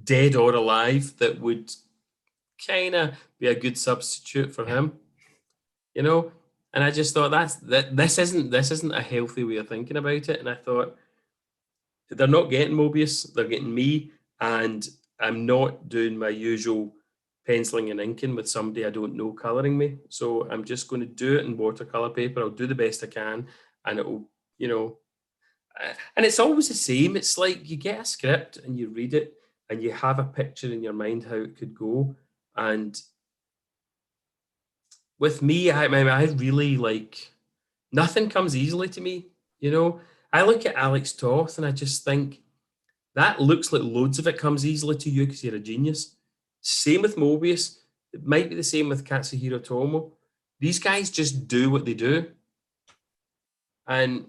dead or alive, that would kind of be a good substitute for him? You know? And I just thought this isn't a healthy way of thinking about it. And I thought, they're not getting Mobius, they're getting me, and I'm not doing my usual penciling and inking with somebody I don't know coloring me. So I'm just going to do it in watercolor paper. I'll do the best I can, and it'll, you know... And it's always the same. It's like you get a script and you read it and you have a picture in your mind how it could go. And with me, I really like, nothing comes easily to me. You know, I look at Alex Toth and I just think that looks like loads of it comes easily to you because you're a genius. Same with Mobius. It might be the same with Katsuhiro Tomo. These guys just do what they do. And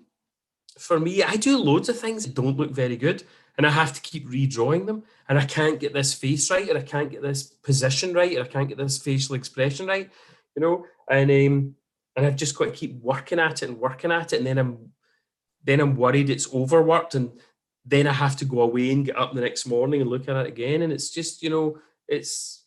for me, I do loads of things that don't look very good, and I have to keep redrawing them, and I can't get this face right, or I can't get this position right, or I can't get this facial expression right, you know, and I've just got to keep working at it, and then I'm worried it's overworked, and then I have to go away and get up the next morning and look at it again, and it's just, you know, it's...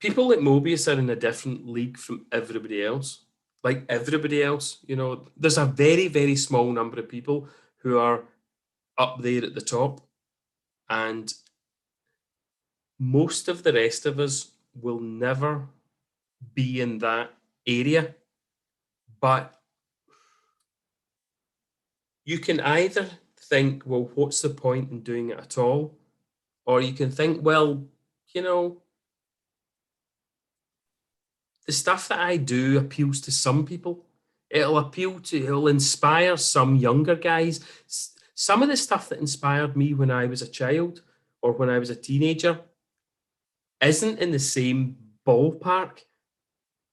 People like Mobius are in a different league from everybody else. Like everybody else, you know, there's a very, very small number of people who are up there at the top, and most of the rest of us will never be in that area. But you can either think, well, what's the point in doing it at all? Or you can think, well, you know, the stuff that I do appeals to some people. It'll inspire some younger guys. Some of the stuff that inspired me when I was a child or when I was a teenager isn't in the same ballpark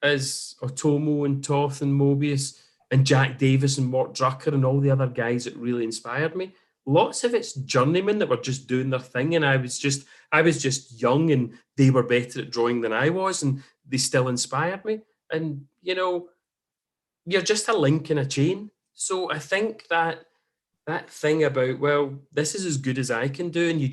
as Otomo and Toth and Mobius and Jack Davis and Mort Drucker and all the other guys that really inspired me. Lots of it's journeymen that were just doing their thing, and I was just young, and they were better at drawing than I was, and they still inspired me. And, you know, you're just a link in a chain. So I think that thing about, well, this is as good as I can do, and you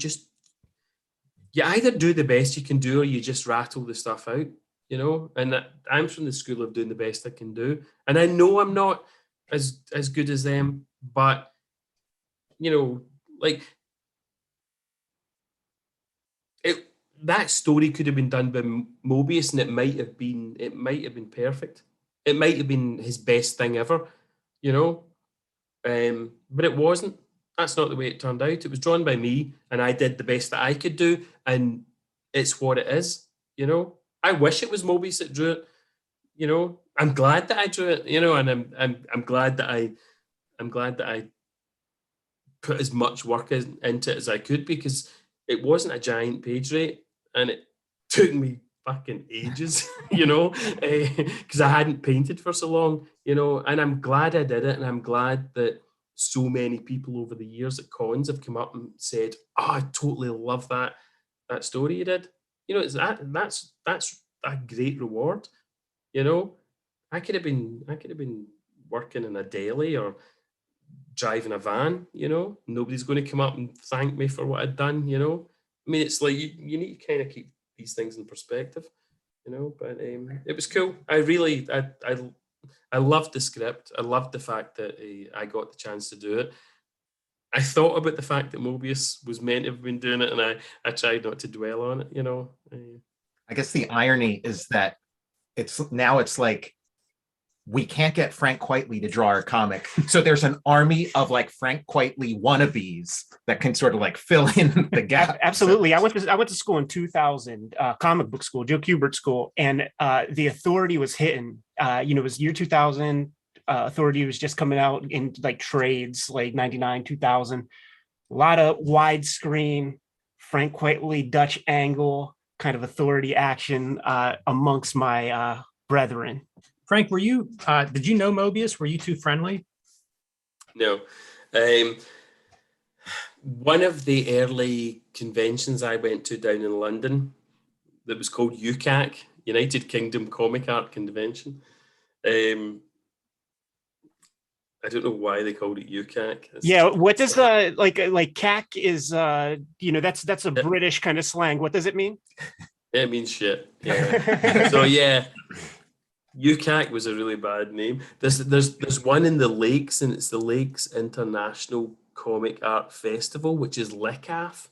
either do the best you can do or you just rattle the stuff out, you know. And I'm from the school of doing the best I can do, and I know I'm not as good as them, but, you know, like, that story could have been done by Mobius, and it might have been perfect. It might have been his best thing ever, you know, but it wasn't. That's not the way it turned out. It was drawn by me, and I did the best that I could do, and it's what it is, you know. I wish it was Mobius that drew it, you know, I'm glad that I drew it, you know, and I'm glad that I put as much work into it as I could, because it wasn't a giant page rate, and it took me fucking ages, you know, because I hadn't painted for so long, you know, and I'm glad I did it, and I'm glad that so many people over the years at cons have come up and said, "Oh, I totally love that story you did." You know, that's a great reward. You know, I could have been working in a deli or driving a van, you know, nobody's going to come up and thank me for what I'd done, you know. I mean, it's like you need to kind of keep these things in perspective, you know. But it was cool. I loved the script. I loved the fact that I got the chance to do it. I thought about the fact that Mobius was meant to have been doing it, and I tried not to dwell on it, you know. I guess the irony is that it's like we can't get Frank Quitely to draw our comic. So there's an army of like Frank Quitely wannabes that can sort of like fill in the gap. Absolutely. I went to school in 2000, comic book school, Joe Kubert School, and the Authority was hitting. It was year 2000. Authority was just coming out in like trades, like 99, 2000. A lot of widescreen, Frank Quitely, Dutch angle, kind of Authority action amongst my brethren. Frank, did you know Mobius? Were you two friendly? No. One of the early conventions I went to down in London that was called UCAC, United Kingdom Comic Art Convention. I don't know why they called it UCAC. What does like CAC is that's a British kind of slang. What does it mean? It means shit. Yeah. So yeah. UCAC was a really bad name. There's one in the Lakes, and it's the Lakes International Comic Art Festival, which is LICAF.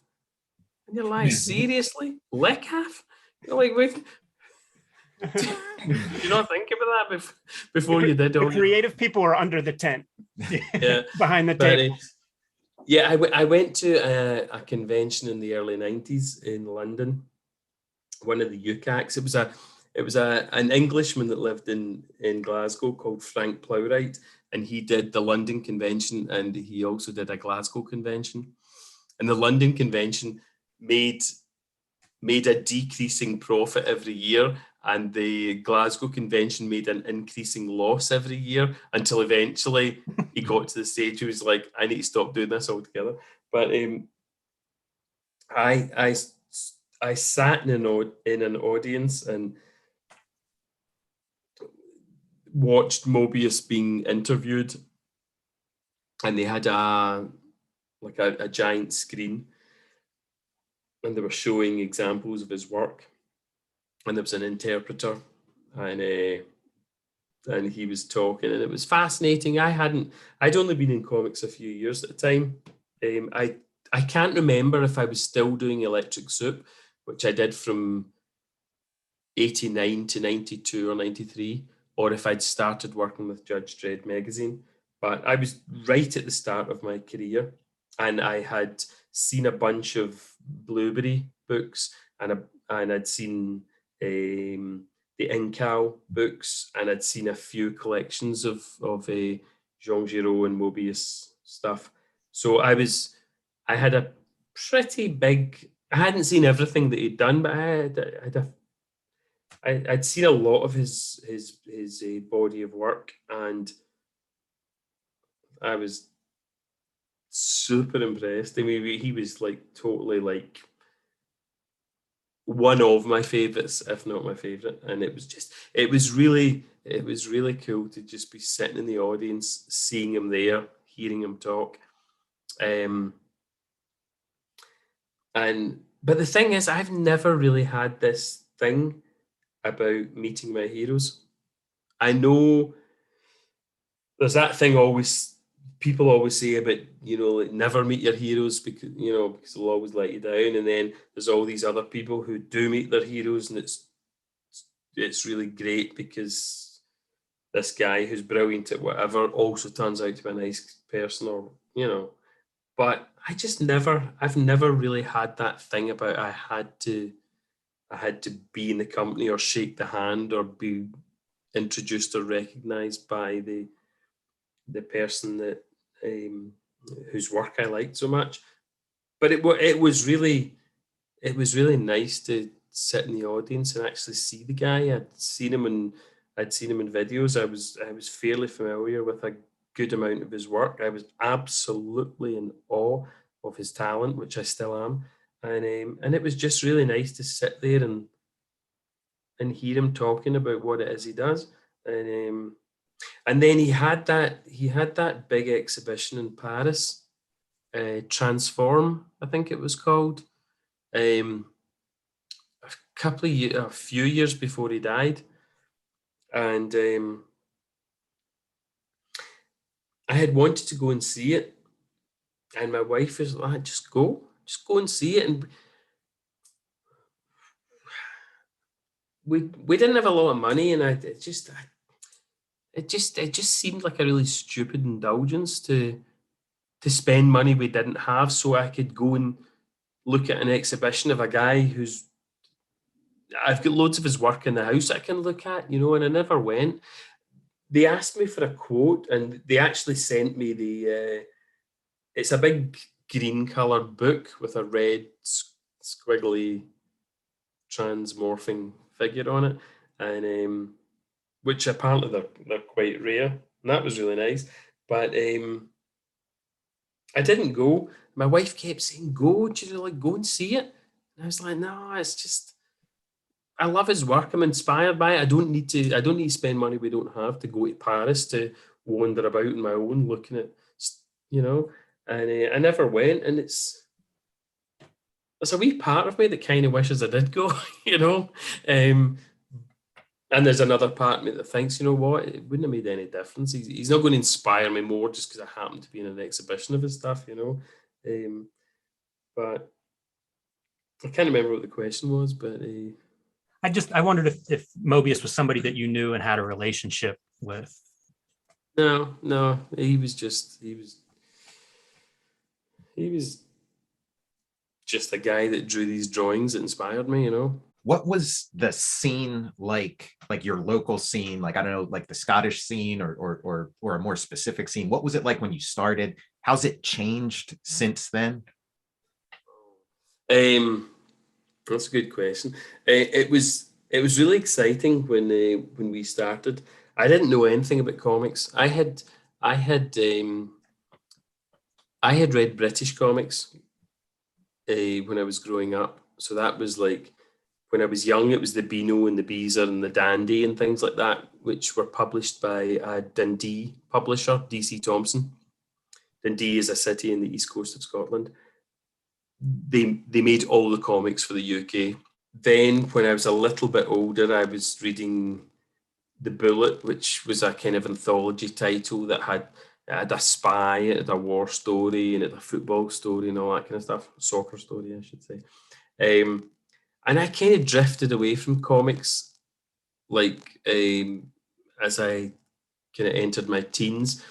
And you're like, seriously? LICAF? You're like, wait. Did you not think about that before you did all the creative people are under the tent. Yeah. Behind the table. Yeah, I went to a convention in the early 90s in London, one of the UCACs. It was an Englishman that lived in Glasgow called Frank Plowright, and he did the London convention, and he also did a Glasgow convention. And the London convention made a decreasing profit every year, and the Glasgow convention made an increasing loss every year, until eventually he got to the stage he was like, I need to stop doing this altogether. But I sat in an audience and watched Mobius being interviewed, and they had a giant screen, and they were showing examples of his work, and there was an interpreter, and he was talking, and it was fascinating. I'd only been in comics a few years at the time. I can't remember if I was still doing Electric Soup, which I did from 89 to 92 or 93, or if I'd started working with Judge Dredd magazine. But I was right at the start of my career, and I had seen a bunch of Blueberry books, and I'd seen the Incal books, and I'd seen a few collections of Jean Giraud and Mobius stuff. So I had a pretty big. I hadn't seen everything that he'd done, but I'd seen a lot of his body of work, and I was super impressed. I mean, he was like totally like one of my favorites, if not my favorite. And it was really cool to just be sitting in the audience, seeing him there, hearing him talk. But the thing is, I've never really had this thing about meeting my heroes. I know there's that thing people always say about, like, never meet your heroes because they'll always let you down. And then there's all these other people who do meet their heroes, and it's really great because this guy who's brilliant at whatever also turns out to be a nice person, or, but I've never really had that thing about I had to be in the company or shake the hand or be introduced or recognized by the person that whose work I liked so much. But it was really nice to sit in the audience and actually see the guy. I'd seen him in videos. I was fairly familiar with a good amount of his work. I was absolutely in awe of his talent, which I still am. And it was just really nice to sit there and hear him talking about what it is he does. And then he had that big exhibition in Paris, Transform, I think it was called, a few years before he died, and I had wanted to go and see it, and my wife was like, just go and see it. And we didn't have a lot of money, and it just seemed like a really stupid indulgence to spend money we didn't have, so I could go and look at an exhibition of a guy who's, I've got loads of his work in the house I can look at, and I never went. They asked me for a quote, and they actually sent me it's a big green coloured book with a red squiggly transmorphing figure on it, and which apparently they're quite rare, and that was really nice. But I didn't go. My wife kept saying, "Go, go and see it." And I was like, "No, it's just, I love his work. I'm inspired by it. I don't need to spend money we don't have to go to Paris to wander about on my own looking at, And I never went, and there's a wee part of me that kind of wishes I did go, And there's another part of me that thinks, what, it wouldn't have made any difference. He's not going to inspire me more just because I happen to be in an exhibition of his stuff, But I can't remember what the question was, but I wondered if Mobius was somebody that you knew and had a relationship with. No, he was just a guy that drew these drawings that inspired me, What was the scene like your local scene, like, I don't know, like the Scottish scene or a more specific scene? What was it like when you started? How's it changed since then? That's a good question. It was really exciting when we started. I didn't know anything about comics. I had read British comics when I was growing up. So that was like, when I was young, it was the Beano and the Beezer and the Dandy and things like that, which were published by a Dundee publisher, DC Thompson. Dundee is a city in the east coast of Scotland. They made all the comics for the UK. Then when I was a little bit older, I was reading The Bullet, which was a kind of anthology title that had a spy, it had a war story, and it had a football story and all that kind of stuff. Soccer story, I should say. And I kind of drifted away from comics, as I kind of entered my teens.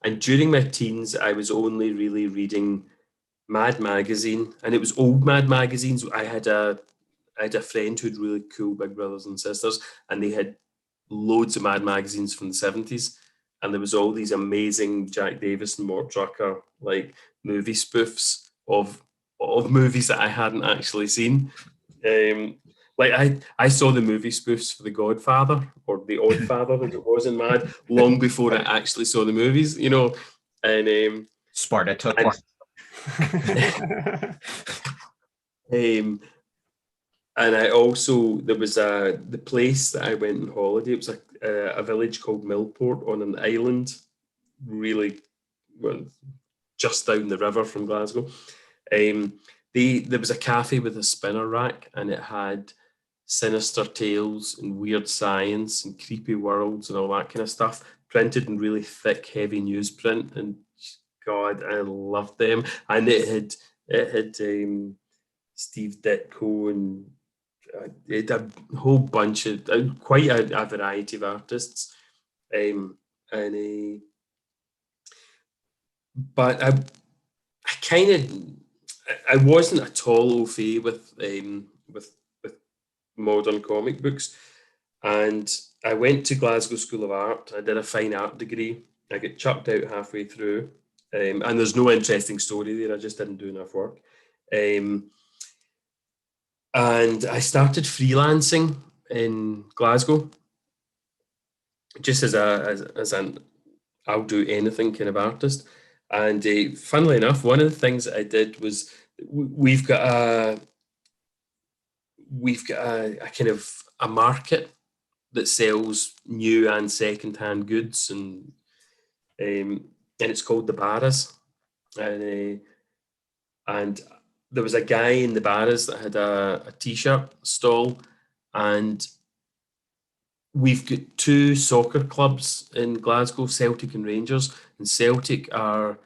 And during my teens, I was only really reading Mad Magazine, and it was old Mad magazines. I had a friend who had really cool big brothers and sisters, and they had loads of Mad magazines from the 70s. And there was all these amazing Jack Davis and Mort Drucker movie spoofs of movies that I hadn't actually seen. I saw the movie spoofs for The Godfather or The Oddfather, as it was in Mad, long before I actually saw the movies, and Sparta took it. And I also, there was the place that I went on holiday. It was a village called Millport on an island, really, well, just down the river from Glasgow. There was a cafe with a spinner rack, and it had sinister tales and weird science and creepy worlds and all that kind of stuff, printed in really thick, heavy newsprint. And God, I loved them. And it had Steve Ditko, and it had a whole bunch of quite a variety of artists. But I wasn't at all au fait with modern comic books, and I went to Glasgow School of Art. I did a fine art degree. I got chucked out halfway through, and there's no interesting story there. I just didn't do enough work. And I started freelancing in Glasgow, just as an I'll do anything kind of artist. And funnily enough, one of the things that I did was we've got a kind of a market that sells new and second-hand goods, and it's called the Barras, and there was a guy in the Barras that had a t-shirt stall, and we've got two soccer clubs in Glasgow, Celtic and Rangers, and Celtic are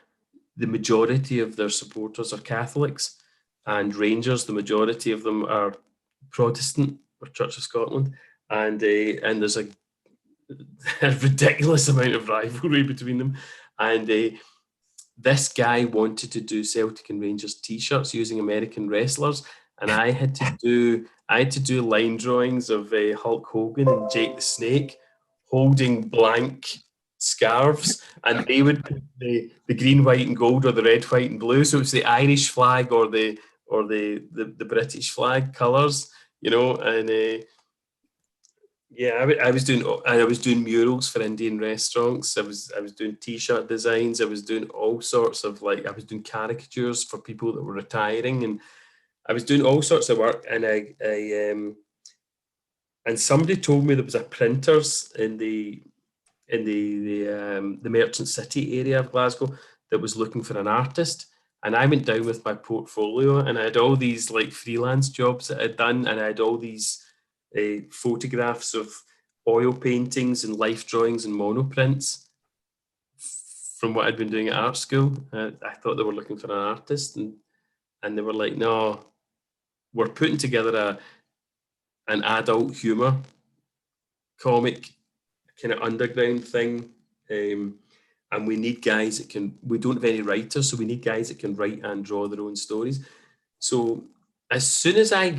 the majority of their supporters are Catholics, and Rangers, the majority of them are Protestant or Church of Scotland, and there's a ridiculous amount of rivalry between them. And this guy wanted to do Celtic and Rangers t-shirts using American wrestlers, and I had to do line drawings of Hulk Hogan and Jake the Snake holding blank scarves, and they would put the green, white, and gold, or the red, white, and blue. So it's the Irish flag or the British flag colours, and yeah, I was doing murals for Indian restaurants. I was doing t-shirt designs. I was doing all sorts of I was doing caricatures for people that were retiring, and I was doing all sorts of work. And and somebody told me there was a printers in the Merchant City area of Glasgow that was looking for an artist. And I went down with my portfolio, and I had all these freelance jobs that I'd done, and I had all these photographs of oil paintings and life drawings and monoprints from what I'd been doing at art school. I thought they were looking for an artist, and they were like, no, we're putting together an adult humor comic kind of underground thing, and we need guys that we don't have any writers, so we need guys that can write and draw their own stories. So as soon as I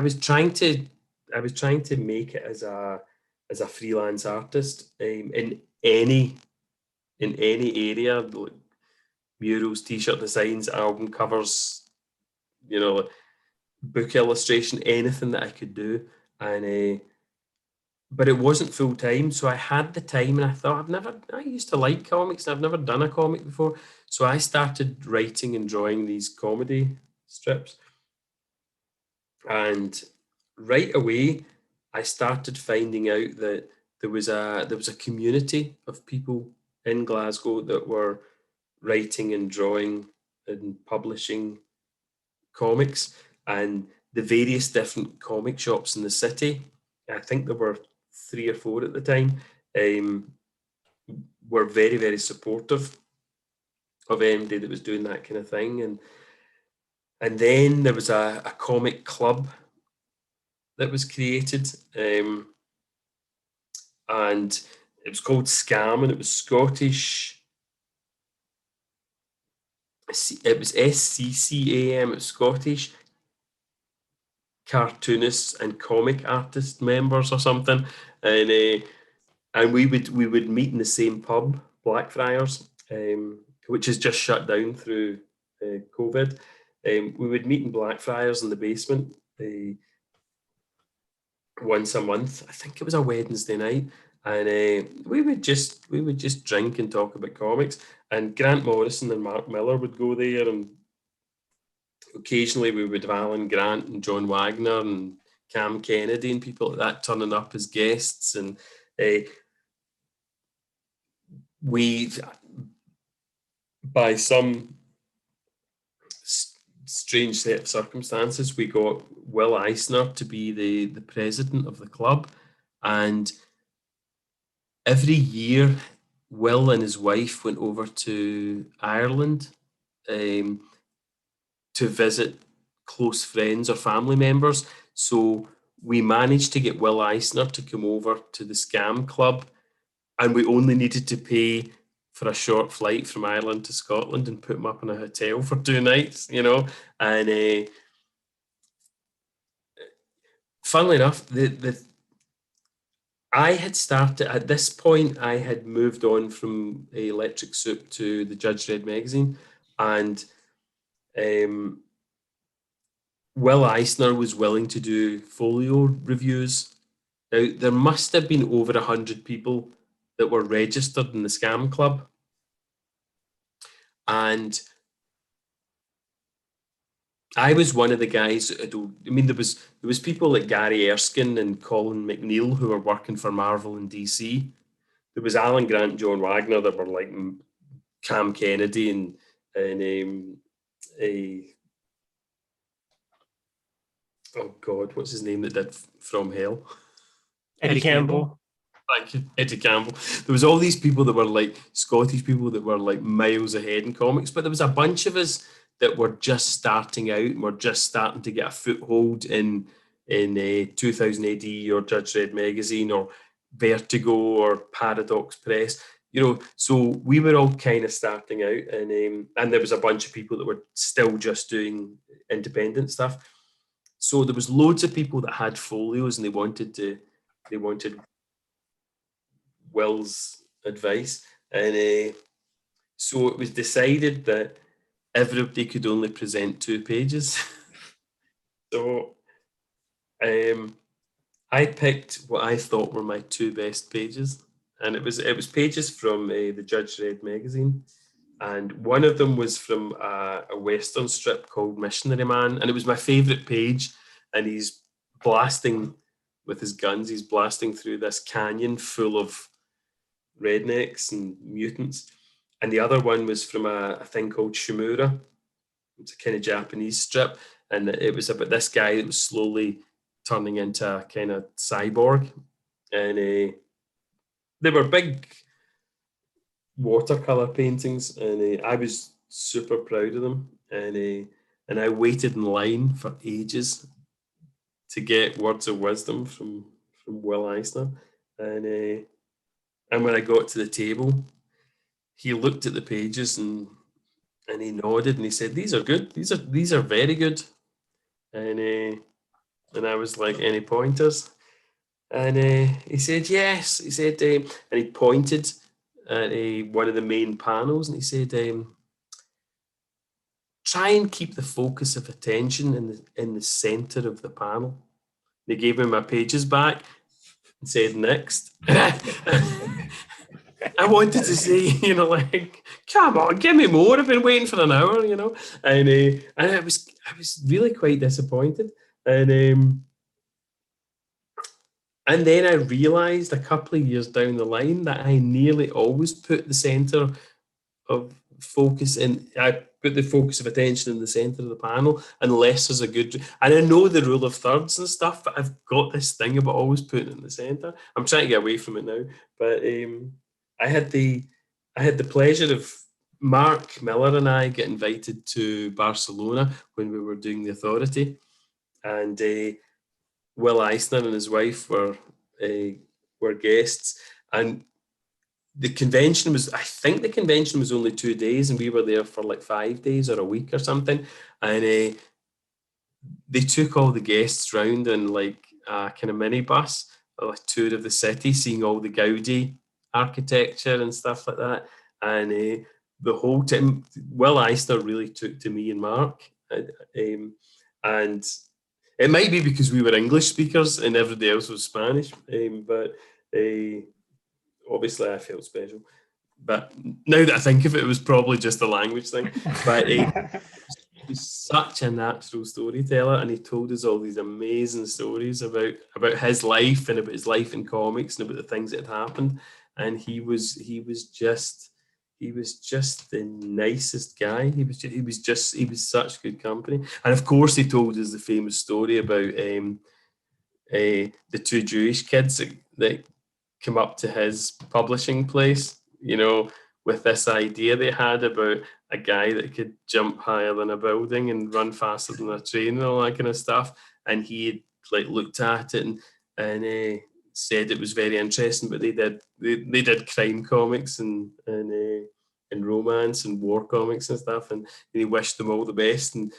was trying to make it as a freelance artist, in any area, like murals, t-shirt designs, album covers, book illustration, anything that I could do. And but it wasn't full time, so I had the time, and I thought I used to like comics, and I've never done a comic before, so I started writing and drawing these comedy strips. And right away, I started finding out that there was a community of people in Glasgow that were writing and drawing and publishing comics, and the various different comic shops in the city. I think there were 3 or 4 at the time. Were very, very supportive of anybody that was doing that kind of thing, and then there was a comic club that was created, and it was called Scam, and it was Scottish. It was SCCAM. It was Scottish Cartoonists and Comic Artist Members or something, and we would meet in the same pub, Blackfriars, which is just shut down through COVID. We would meet in Blackfriars in the basement once a month. I think it was a Wednesday night, and we would just drink and talk about comics. And Grant Morrison and Mark Miller would go there, and occasionally we would have Alan Grant and John Wagner and Cam Kennedy and people like that turning up as guests. And we, by some strange set of circumstances, we got Will Eisner to be the president of the club. And every year, Will and his wife went over to Ireland to visit close friends or family members. So we managed to get Will Eisner to come over to the Scam Club, and we only needed to pay for a short flight from Ireland to Scotland and put him up in a hotel for 2 nights, and funnily enough, I had started at this point. I had moved on from Electric Soup to the Judge Red magazine, and Will Eisner was willing to do folio reviews. Now there must have been over 100 people that were registered in the Scam Club, and I was one of the guys. I mean, there was people like Gary Erskine and Colin McNeil who were working for Marvel and DC. There was Alan Grant and John Wagner that were like Cam Kennedy and a oh God, what's his name that did From Hell? Eddie Campbell. Thank you, Eddie Campbell. There was all these people that were like Scottish people that were like miles ahead in comics, but there was a bunch of us that were just starting out and were just starting to get a foothold in 2000 AD or Judge Red magazine or Vertigo or Paradox Press. You know, so we were all kind of starting out, and there was a bunch of people that were still just doing independent stuff. So there was loads of people that had folios and they wanted Will's advice, and so it was decided that everybody could only present 2 pages. So I picked what I thought were my 2 best pages, and it was pages from the Judge Red magazine, and one of them was from a Western strip called Missionary Man, and it was my favourite page, and he's blasting with his guns, he's blasting through this canyon full of rednecks and mutants. And the other one was from a thing called Shimura. It's a kind of Japanese strip, and it was about this guy that was slowly turning into a kind of cyborg, and they were big watercolor paintings, and I was super proud of them, and I waited in line for ages to get words of wisdom from Will Eisner, and when I got to the table, he looked at the pages and he nodded and he said, "These are good. These are very good." And I was like, "Any pointers?" And he said, "Yes." He said, and he pointed at one of the main panels, and he said, "Try and keep the focus of attention in the center of the panel." They gave me my pages back and said, "Next." I wanted to say, you know, like, come on, give me more. I've been waiting for an hour, you know, and I was really quite disappointed, and then I realised a couple of years down the line that I nearly always put the centre of focus in. I put the focus of attention in the centre of the panel, unless there's a good. And I know the rule of thirds and stuff, but I've got this thing about always putting it in the centre. I'm trying to get away from it now, but I had the pleasure of Mark Miller and I get invited to Barcelona when we were doing The Authority, and Will Eisner and his wife were guests, and I think the convention was only 2 days, and we were there for like 5 days or a week or something, and they took all the guests round in like a kind of minibus, a tour of the city, seeing all the Gaudi architecture and stuff like that, and the whole time Will Eisner really took to me and Mark, and it might be because we were English speakers and everybody else was Spanish, but obviously I felt special. But now that I think of it, it was probably just a language thing. But he was such a natural storyteller, and he told us all these amazing stories about his life and about his life in comics and about the things that had happened. And he was just the nicest guy. He was such good company. And of course, he told us the famous story about the 2 Jewish kids that come up to his publishing place, you know, with this idea they had about a guy that could jump higher than a building and run faster than a train and all that kind of stuff. And he had like looked at it and said it was very interesting, but they did crime comics and romance and war comics and stuff, and he wished them all the best. And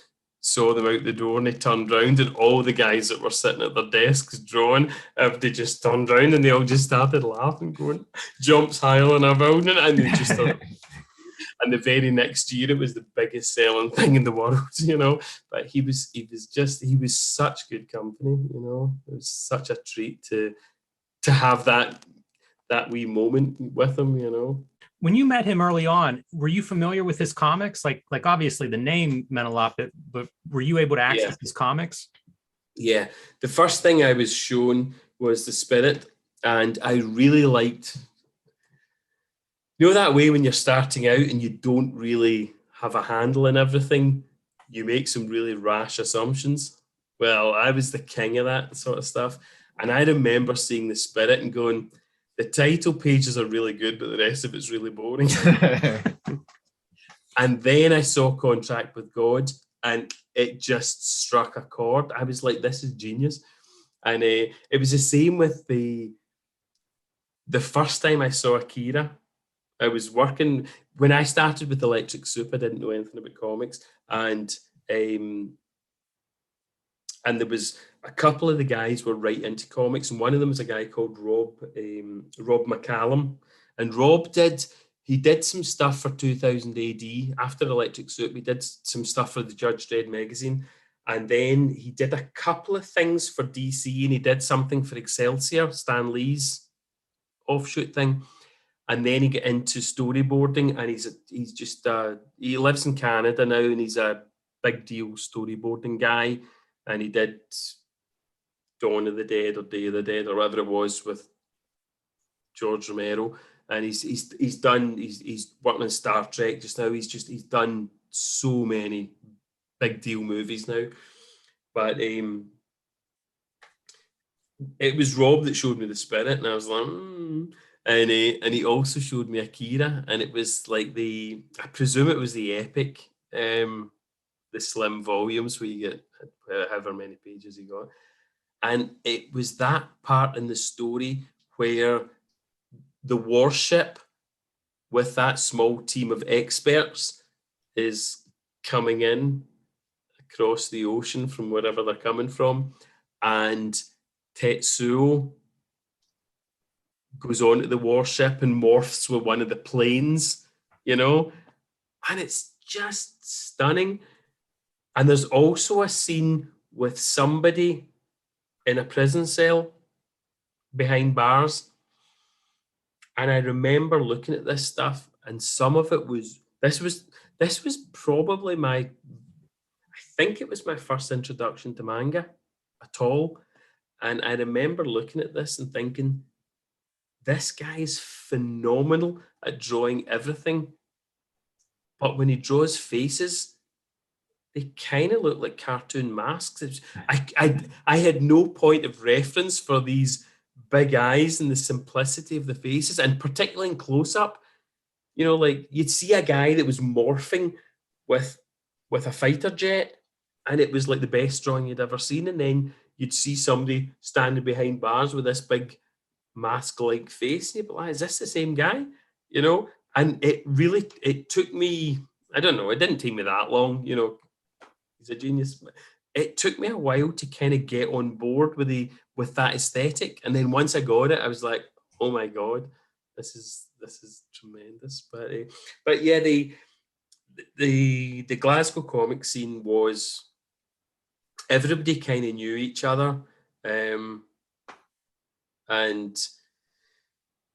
saw them out the door and they turned round and all the guys that were sitting at their desks drawing, they just turned round and they all just started laughing, going, jumps higher than a building, and they just started. And the very next year, it was the biggest selling thing in the world, you know. But he was such good company, you know. It was such a treat to have that wee moment with him, you know. When you met him early on, were you familiar with his comics? Like obviously the name meant a lot, but were you able to access his comics? Yeah, the first thing I was shown was The Spirit, and I really liked. You know that way when you're starting out and you don't really have a handle on everything, you make some really rash assumptions. Well, I was the king of that sort of stuff. And I remember seeing The Spirit and going, the title pages are really good, but the rest of it's really boring. And then I saw Contract with God and it just struck a chord. I was like, this is genius. And it was the same with the first time I saw Akira. I was working when I started with Electric Soup. I didn't know anything about comics, and there was a couple of the guys were right into comics, and one of them was a guy called Rob McCallum, and Rob did some stuff for 2000 AD after Electric Soup. He did some stuff for the Judge Dredd magazine, and then he did a couple of things for DC, and he did something for Excelsior, Stan Lee's offshoot thing. And then he got into storyboarding, and he lives in Canada now, and he's a big deal storyboarding guy. And he did Dawn of the Dead or Day of the Dead or whatever it was with George Romero. And he's working on Star Trek just now. He's done so many big deal movies now. But it was Rob that showed me The Spirit, and I was like, And he also showed me Akira, and it was like I presume it was the epic, the slim volumes where you get however many pages you got. And it was that part in the story where the warship with that small team of experts is coming in across the ocean from wherever they're coming from, and Tetsuo goes onto the warship and morphs with one of the planes, you know, and it's just stunning. And there's also a scene with somebody in a prison cell behind bars. And I remember looking at this stuff, and some of it was, this was probably I think it was my first introduction to manga at all. And I remember looking at this and thinking, this guy is phenomenal at drawing everything. But when he draws faces, they kind of look like cartoon masks. I had no point of reference for these big eyes and the simplicity of the faces, and particularly in close-up. You know, like you'd see a guy that was morphing with a fighter jet, and it was like the best drawing you'd ever seen. And then you'd see somebody standing behind bars with this big mask-like face, and you'd be like, is this the same guy? You know? And it took me, I don't know, it didn't take me that long, you know, he's a genius. It took me a while to kind of get on board with that aesthetic. And then once I got it, I was like, oh my God, this is tremendous. But yeah, the Glasgow comic scene was, everybody kind of knew each other. And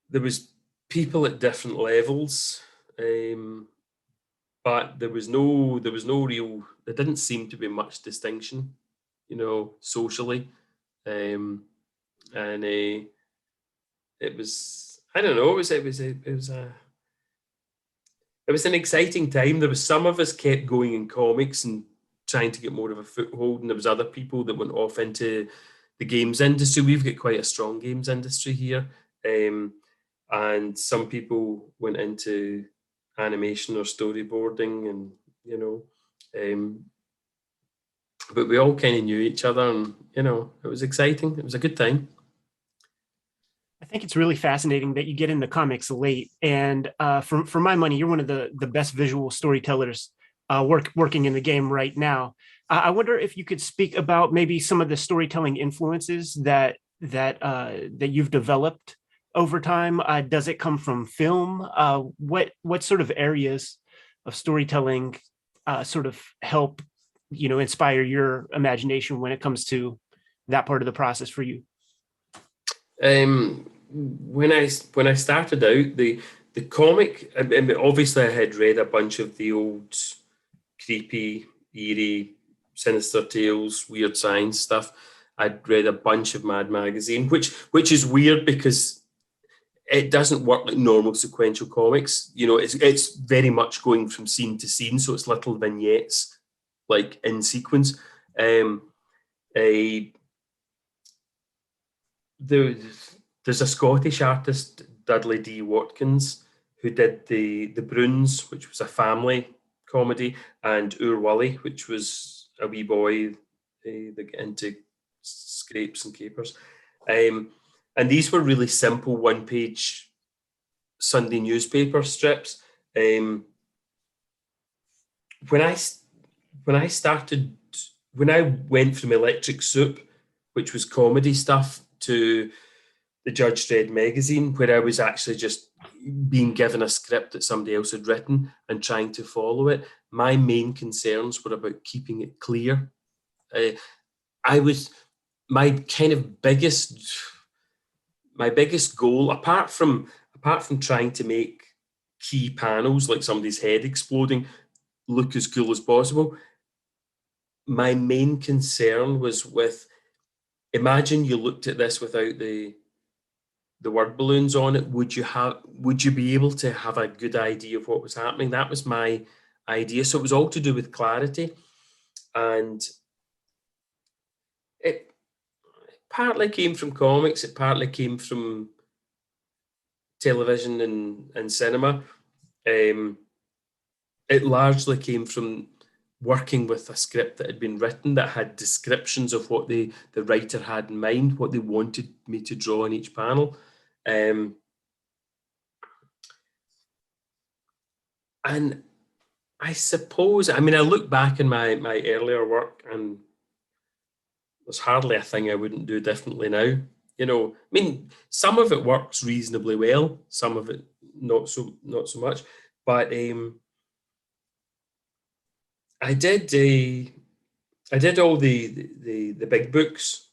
there was people at different levels, but there didn't seem to be much distinction, you know, socially. And it was, I don't know, it was an exciting time. There was some of us kept going in comics and trying to get more of a foothold, and there was other people that went off into the games industry. We've got quite a strong games industry here. And some people went into animation or storyboarding, and, you know, but we all kind of knew each other, and, you know, it was exciting. It was a good time. I think it's really fascinating that you get into comics late. And for my money, you're one of the best visual storytellers working in the game right now. I wonder if you could speak about maybe some of the storytelling influences that you've developed over time. Does it come from film? What sort of areas of storytelling sort of help, inspire your imagination when it comes to that part of the process for you? When I started out, the comic, I mean, obviously I had read a bunch of the old creepy, eerie, sinister tales, weird science stuff. I'd read a bunch of Mad Magazine, which is weird because it doesn't work like normal sequential comics. It's very much going from scene to scene, so it's little vignettes, like in sequence. A There's a Scottish artist, Dudley D. Watkins, who did the Bruins, which was a family comedy, and Oor Wullie, which was a wee boy that get into scrapes and capers. And these were really simple one-page Sunday newspaper strips. When I went from Electric Soup, which was comedy stuff, to the Judge Dredd magazine, where I was actually just being given a script that somebody else had written and trying to follow it, my main concerns were about keeping it clear. My biggest goal, apart from trying to make key panels like somebody's head exploding look as cool as possible, my main concern was with, imagine you looked at this without the word balloons on it. Would you be able to have a good idea of what was happening? That was my idea. So it was all to do with clarity, and it partly came from comics. It partly came from television and cinema. It largely came from working with a script that had been written that had descriptions of what the writer had in mind, what they wanted me to draw in each panel. And I suppose, I mean, I look back in my earlier work, and there's hardly a thing I wouldn't do differently now. I mean, some of it works reasonably well, some of it not so much. But I did all the big books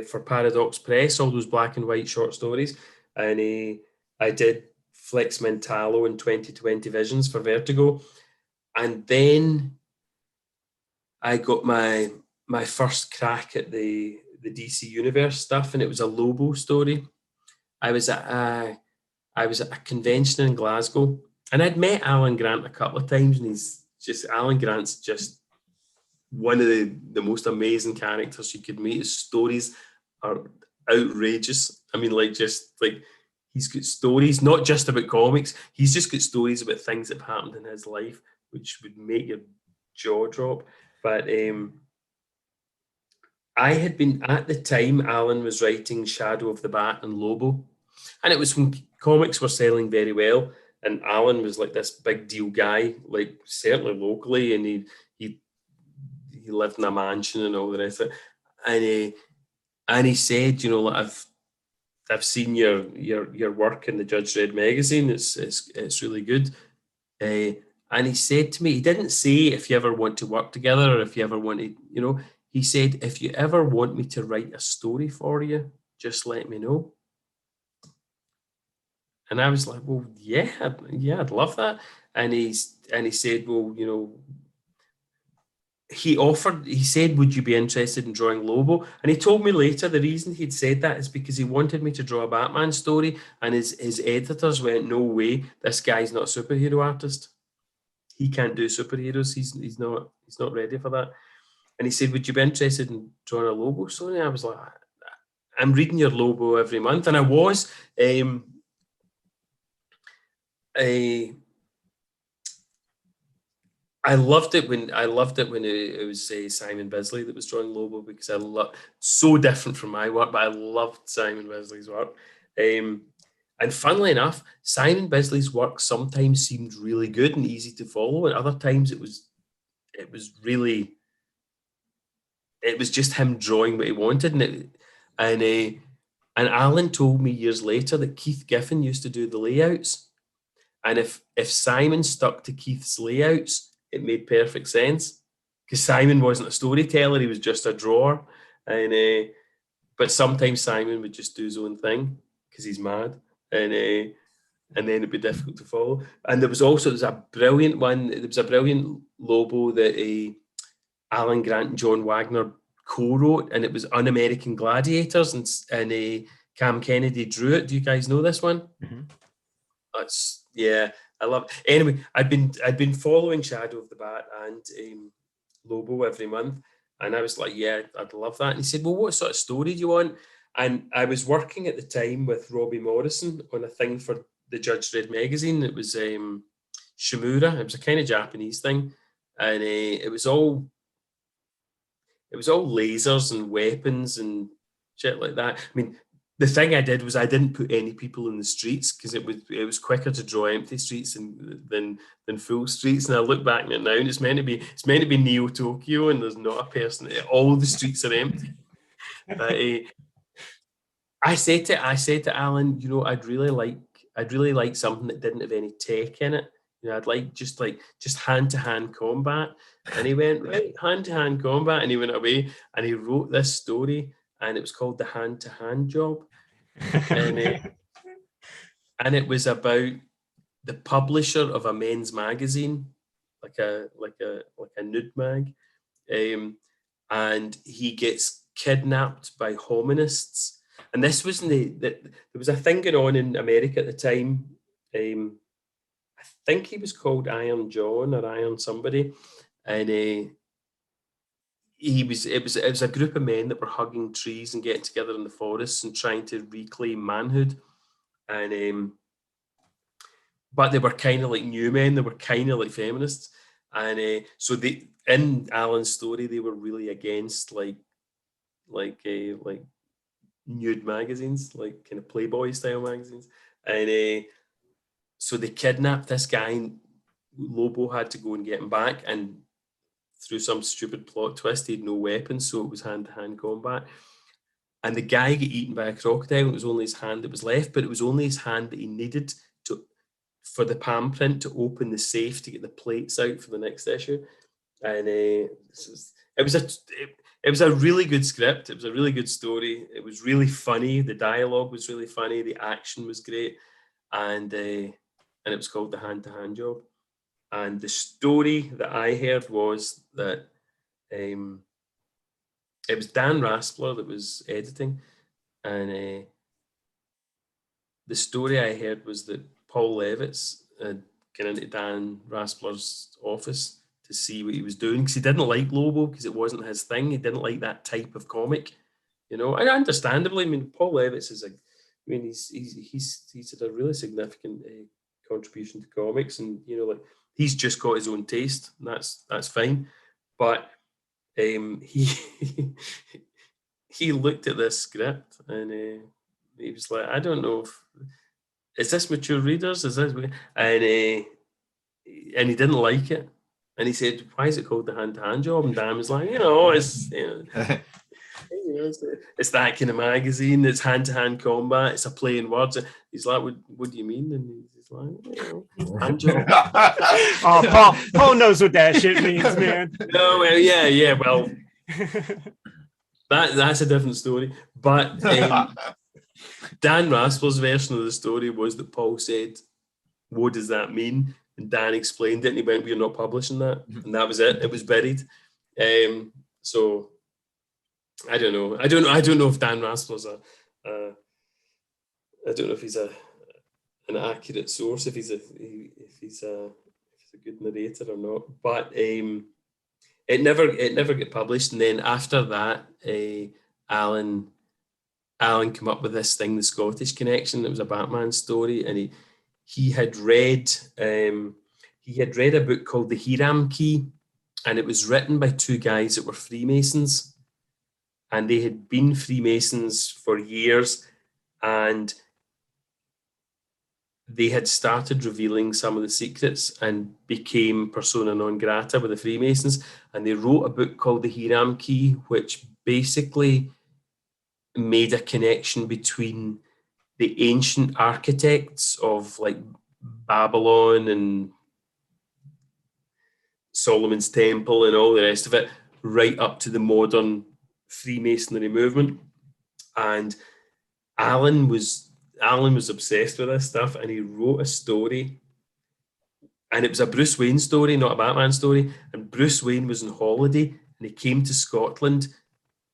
for Paradox Press, all those black and white short stories, and I did Flex Mentalo and 2020 Visions for Vertigo, and then I got my first crack at the DC Universe stuff, and it was a Lobo story. I was at a convention in Glasgow, and I'd met Alan Grant a couple of times, and Alan Grant's just one of the most amazing characters you could meet. His stories are outrageous. I mean, he's got stories not just about comics. He's just got stories about things that have happened in his life, which would make your jaw drop. But I had been, at the time, Alan was writing Shadow of the Bat and Lobo, and it was when comics were selling very well, and Alan was like this big deal guy, like certainly locally, and he lived in a mansion and all the rest of it. And he said, I've seen your work in the Judge Dredd magazine. It's really good. And he said to me, he didn't say if you ever want to work together or if you ever want to, he said, if you ever want me to write a story for you, just let me know. And I was like, well, yeah, I'd love that. And he said, well, he said, would you be interested in drawing Lobo? And he told me later the reason he'd said that is because he wanted me to draw a Batman story, and his editors went, no way, this guy's not a superhero artist. He can't do superheroes. He's not ready for that. And he said, would you be interested in drawing a Lobo story? I was like, I'm reading your Lobo every month. And I was. I loved it when it was Simon Bisley that was drawing Lobo, because so different from my work, but I loved Simon Bisley's work. And funnily enough, Simon Bisley's work sometimes seemed really good and easy to follow, and other times it was really it was just him drawing what he wanted, and Alan told me years later that Keith Giffen used to do the layouts, and if Simon stuck to Keith's layouts, it made perfect sense, because Simon wasn't a storyteller; he was just a drawer, and but sometimes Simon would just do his own thing because he's mad, and then it'd be difficult to follow. And there was a brilliant one. There was a brilliant Lobo that Alan Grant and John Wagner co-wrote, and it was Un-American Gladiators, and Cam Kennedy drew it. Do you guys know this one? Mm-hmm. Yeah, I love it. Anyway, I'd been following Shadow of the Bat and Lobo every month, and I was like, yeah, I'd love that. And he said, well, what sort of story do you want? And I was working at the time with Robbie Morrison on a thing for the Judge Dredd magazine. It was Shimura. It was a kind of Japanese thing, and it was all lasers and weapons and shit like that. I mean, the thing I did was I didn't put any people in the streets, because it was quicker to draw empty streets than full streets. And I look back at it now, and it's meant to be Neo Tokyo, and there's not a person. All the streets are empty. But I said to Alan, you know, I'd really like something that didn't have any tech in it. You know, I'd like just hand-to-hand combat. And he went, right, hand-to-hand combat, and he went away and he wrote this story, and it was called The Hand-to-Hand Job. And it was about the publisher of a men's magazine, like a nude mag. And he gets kidnapped by hominists. And this was there was a thing going on in America at the time. I think he was called Iron John or Iron somebody, and it was a group of men that were hugging trees and getting together in the forests and trying to reclaim manhood, and but they were kind of like new men. They were kind of like feminists, and so in Alan's story they were really against like nude magazines, like kind of Playboy style magazines, and so they kidnapped this guy, and Lobo had to go and get him back, and through some stupid plot twist, he had no weapons, so it was hand-to-hand combat. And the guy got eaten by a crocodile. It was only his hand that was left, but it was only his hand that he needed for the palm print to open the safe to get the plates out for the next issue. And it was a really good script. It was a really good story. It was really funny. The dialogue was really funny. The action was great, and it was called The Hand-to-Hand Job. And the story that I heard was that it was Dan Raspler that was editing, and the story I heard was that Paul Levitz had gone into Dan Raspler's office to see what he was doing, because he didn't like Lobo, because it wasn't his thing. He didn't like that type of comic, you know. And understandably, I mean, Paul Levitz is he's had a really significant contribution to comics, and you know, like, he's just got his own taste, and that's fine. But he looked at this script, and he was like, I don't know is this mature readers? Is this, and he didn't like it, and he said, why is it called The Hand-to-Hand Job? And Dan was like, it's it's that kind of magazine. It's hand-to-hand combat. It's a play in words. He's like, what do you mean? And he's like, hand job. Oh, Paul knows what that shit means, man. No, well, yeah. Well, that's a different story. But Dan Raspler's version of the story was that Paul said, what does that mean? And Dan explained it, and he went, we're not publishing that. And that was it. It was buried. So I don't know. I don't know if Dan Raspler's I don't know if he's an accurate source, if he's a good narrator or not. But it never got published. And then after that, Alan came up with this thing, The Scottish Connection. It was a Batman story, and he had read a book called The Hiram Key, and it was written by two guys that were Freemasons, and they had been Freemasons for years, and they had started revealing some of the secrets and became persona non grata with the Freemasons. And they wrote a book called The Hiram Key, which basically made a connection between the ancient architects of like Babylon and Solomon's Temple and all the rest of it, right up to the modern Freemasonry movement. And Alan was obsessed with this stuff, and he wrote a story, and it was a Bruce Wayne story, not a Batman story. And Bruce Wayne was on holiday, and he came to Scotland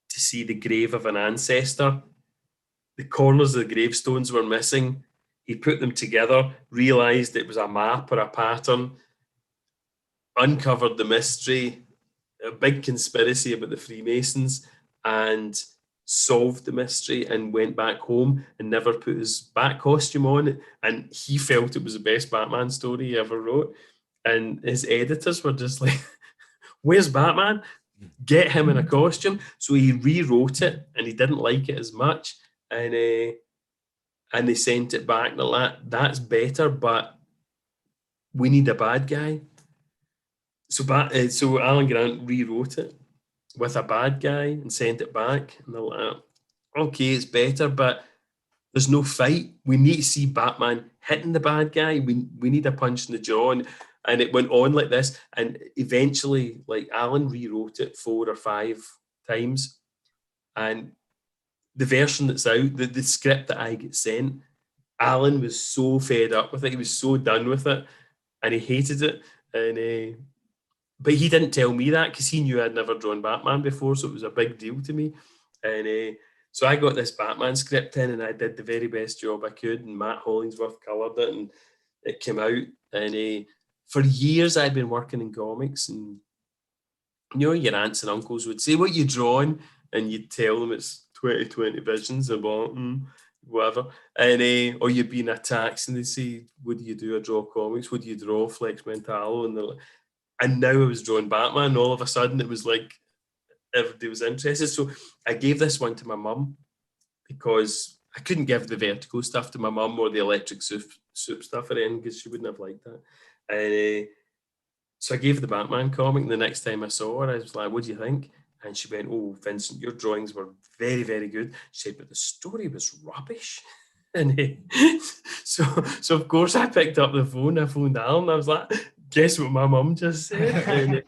to see the grave of an ancestor. The corners of the gravestones were missing. He put them together, realized it was a map or a pattern, uncovered the mystery, a big conspiracy about the Freemasons, and solved the mystery, and went back home and never put his bat costume on. And he felt it was the best Batman story he ever wrote. And his editors were just like, where's Batman? Get him in a costume. So he rewrote it, and he didn't like it as much. And they sent it back. That's better, but we need a bad guy. So Alan Grant rewrote it with a bad guy and sent it back. And they're like, okay, it's better, but there's no fight. We need to see Batman hitting the bad guy. We need a punch in the jaw. And it went on like this. And eventually, like, Alan rewrote it 4 or 5 times. And the version that's out, the script that I get sent, Alan was so fed up with it. He was so done with it, and he hated it. And but he didn't tell me that, because he knew I'd never drawn Batman before, so it was a big deal to me. And so I got this Batman script in, and I did the very best job I could, and Matt Hollingsworth coloured it, and it came out. And for years I'd been working in comics, and your aunts and uncles would say, what you drawing? And you'd tell them it's 2020 visions, and whatever. And or you'd be in a taxi, and they'd say, what do you do? I draw comics. What do you draw? Flex Mentalo. And they're like, and now I was drawing Batman, and all of a sudden it was like everybody was interested. So I gave this one to my mum, because I couldn't give the Vertigo stuff to my mum, or the Electric Soup stuff or anything, because she wouldn't have liked that. And so I gave her the Batman comic, and the next time I saw her, I was like, what do you think? And she went, oh, Vincent, your drawings were very, very good. She said, but the story was rubbish. And so of course I picked up the phone, I phoned Alan, I was like, guess what my mum just said?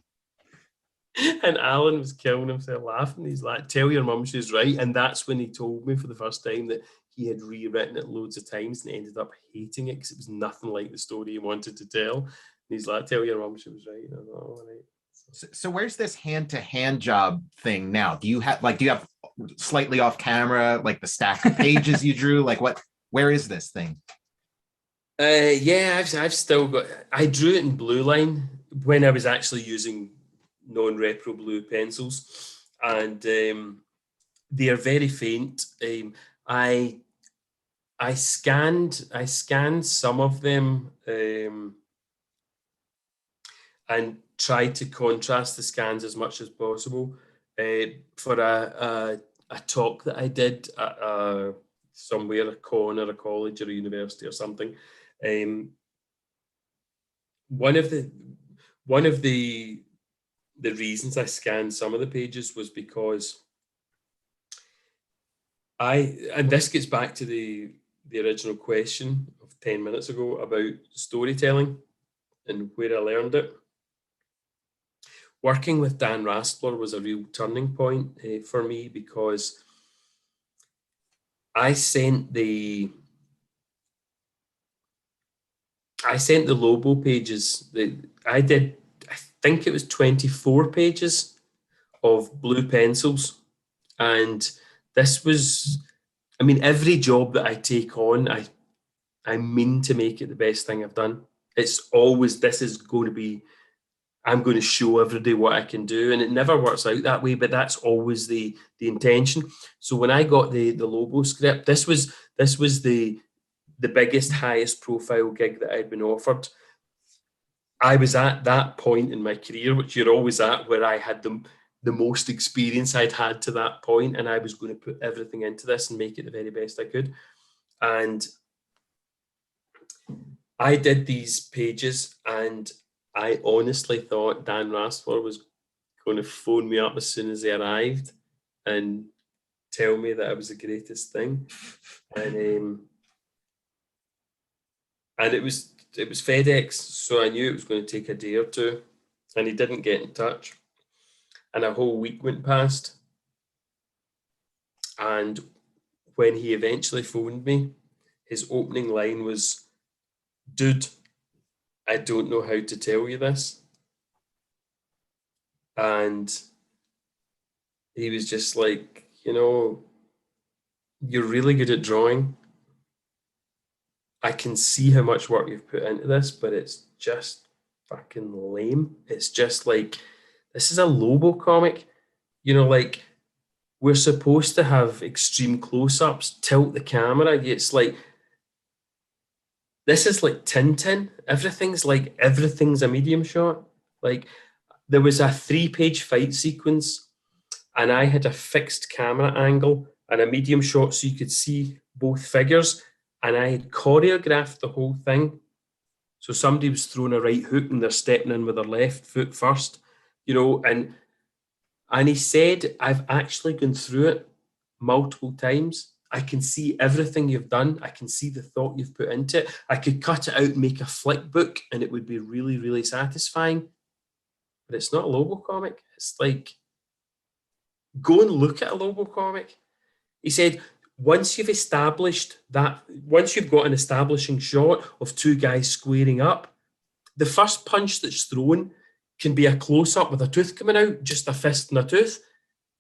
And Alan was killing himself laughing. He's like, tell your mum she's right. And that's when he told me for the first time that he had rewritten it loads of times and ended up hating it, because it was nothing like the story he wanted to tell. And he's like, tell your mum she was right. And I thought, all right. So where's this hand-to-hand job thing now? Do you have slightly off camera, like the stack of pages you drew? Like where is this thing? Yeah, I've still got, I drew it in blue line when I was actually using non-repro blue pencils, and they are very faint. I scanned some of them and tried to contrast the scans as much as possible for a talk that I did at somewhere, a con or a college or a university or something. One of the reasons I scanned some of the pages was because and this gets back to the original question of 10 minutes ago about storytelling and where I learned it. Working with Dan Raspler was a real turning point for me, because I sent the Lobo pages. I think it was 24 pages of blue pencils. And this was, I mean, every job that I take on, I mean to make it the best thing I've done. It's always, this is going to be, I'm going to show everybody what I can do. And it never works out that way, but that's always the intention. So when I got the Lobo script, this was the biggest, highest profile gig that I'd been offered. I was at that point in my career, which you're always at, where I had the most experience I'd had to that point, and I was going to put everything into this and make it the very best I could. And I did these pages, and I honestly thought Dan Raspler was going to phone me up as soon as he arrived and tell me that I was the greatest thing. And it was FedEx, so I knew it was going to take a day or two, and he didn't get in touch. And a whole week went past, and when he eventually phoned me, his opening line was, "Dude, I don't know how to tell you this." And he was just like, you're really good at drawing. I can see how much work you've put into this, but it's just fucking lame. It's just like, this is a Lobo comic. Like, we're supposed to have extreme close-ups, tilt the camera. It's like, this is like Tintin. Everything's a medium shot. Like, there was a 3-page fight sequence, and I had a fixed camera angle and a medium shot so you could see both figures, and I had choreographed the whole thing. So somebody was throwing a right hook and they're stepping in with their left foot first, and he said, "I've actually gone through it multiple times. I can see everything you've done. I can see the thought you've put into it. I could cut it out and make a flick book, and it would be really, really satisfying. But it's not a Lobo comic. It's like, go and look at a Lobo comic." He said, once you've got an establishing shot of two guys squaring up, the first punch that's thrown can be a close-up with a tooth coming out, just a fist and a tooth.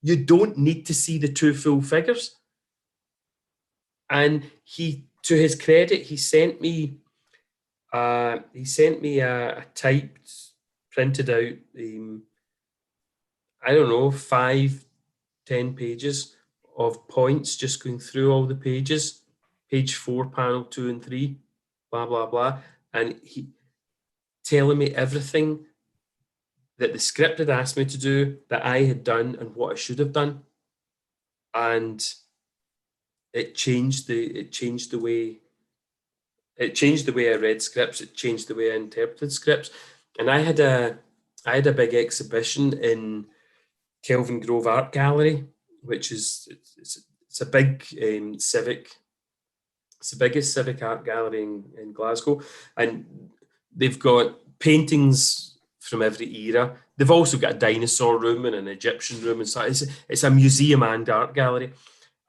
You don't need to see the two full figures. And to his credit, he sent me a typed, printed out, I don't know, 5-10 pages of points, just going through all the pages, page 4, panel 2 and 3, blah, blah, blah. And he telling me everything that the script had asked me to do, that I had done, and what I should have done. And it changed the way I read scripts. It changed the way I interpreted scripts. And I had a big exhibition in Kelvin Grove Art Gallery, which is it's a big civic. It's the biggest civic art gallery in Glasgow, and they've got paintings from every era. They've also got a dinosaur room and an Egyptian room and so it's a museum and art gallery,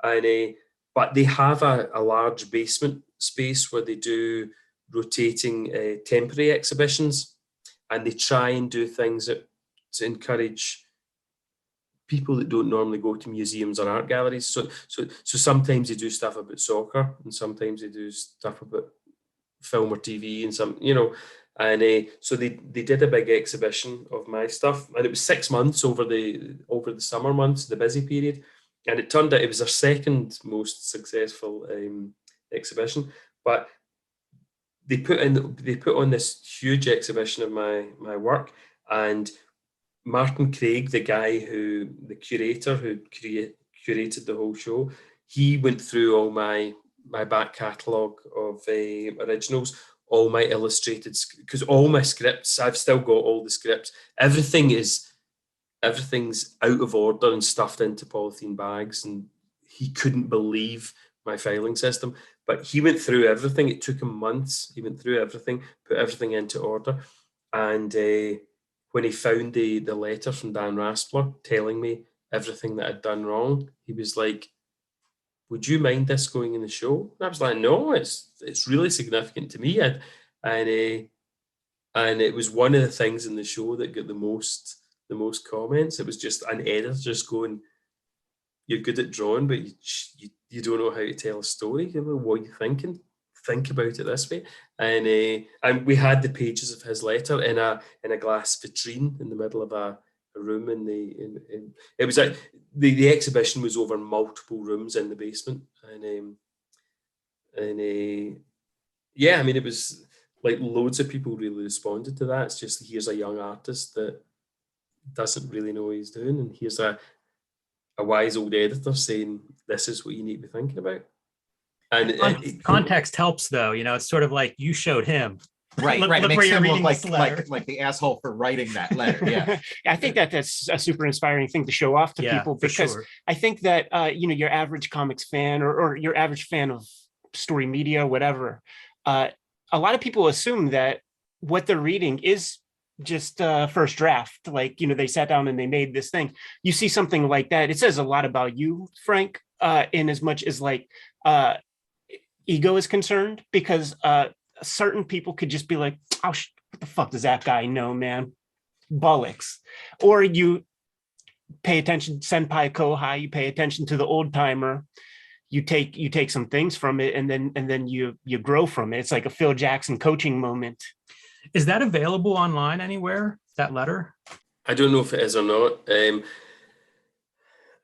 and but they have a large basement space where they do rotating temporary exhibitions, and they try and do things to encourage people that don't normally go to museums or art galleries. So sometimes they do stuff about soccer, and sometimes they do stuff about film or TV, and and so they did a big exhibition of my stuff, and it was 6 months over the summer months, the busy period, and it turned out it was their second most successful exhibition. But they put on this huge exhibition of my work, and Martin Craig, the curator who curated the whole show, he went through all my back catalogue of originals, all my illustrated, because all my scripts, I've still got all the scripts. Everything's out of order and stuffed into polythene bags, and he couldn't believe my filing system. But he went through everything. It took him months. He went through everything, put everything into order, and when he found the letter from Dan Raspler telling me everything that I'd done wrong, he was like, "Would you mind this going in the show?" And I was like, "No, it's really significant to me." And it was one of the things in the show that got the most comments. It was just an editor just going, "You're good at drawing, but you don't know how to tell a story. What are you thinking? Think about it this way." And we had the pages of his letter in a glass vitrine in the middle of a room it was like the exhibition was over multiple rooms in the basement, yeah, I mean, it was like loads of people really responded to that. It's just, here's a young artist that doesn't really know what he's doing, and here's a wise old editor saying, this is what you need to be thinking about. And Context helps, though. It's sort of like you showed him. Right, Look right. where Makes you're him look reading like, this letter. like the asshole for writing that letter. Yeah. I think that's a super inspiring thing to show off to people, for because sure. I think that your average comics fan or your average fan of story media, whatever, a lot of people assume that what they're reading is just first draft. Like, they sat down and they made this thing. You see something like that, it says a lot about you, Frank, in as much as like ego is concerned, because certain people could just be like, oh, what the fuck does that guy know, man? Bollocks. Or you pay attention, senpai kohai, you pay attention to the old timer, you take some things from it, and then you grow from it. It's like a Phil Jackson coaching moment. Is that available online anywhere, that letter? I don't know if it is or not.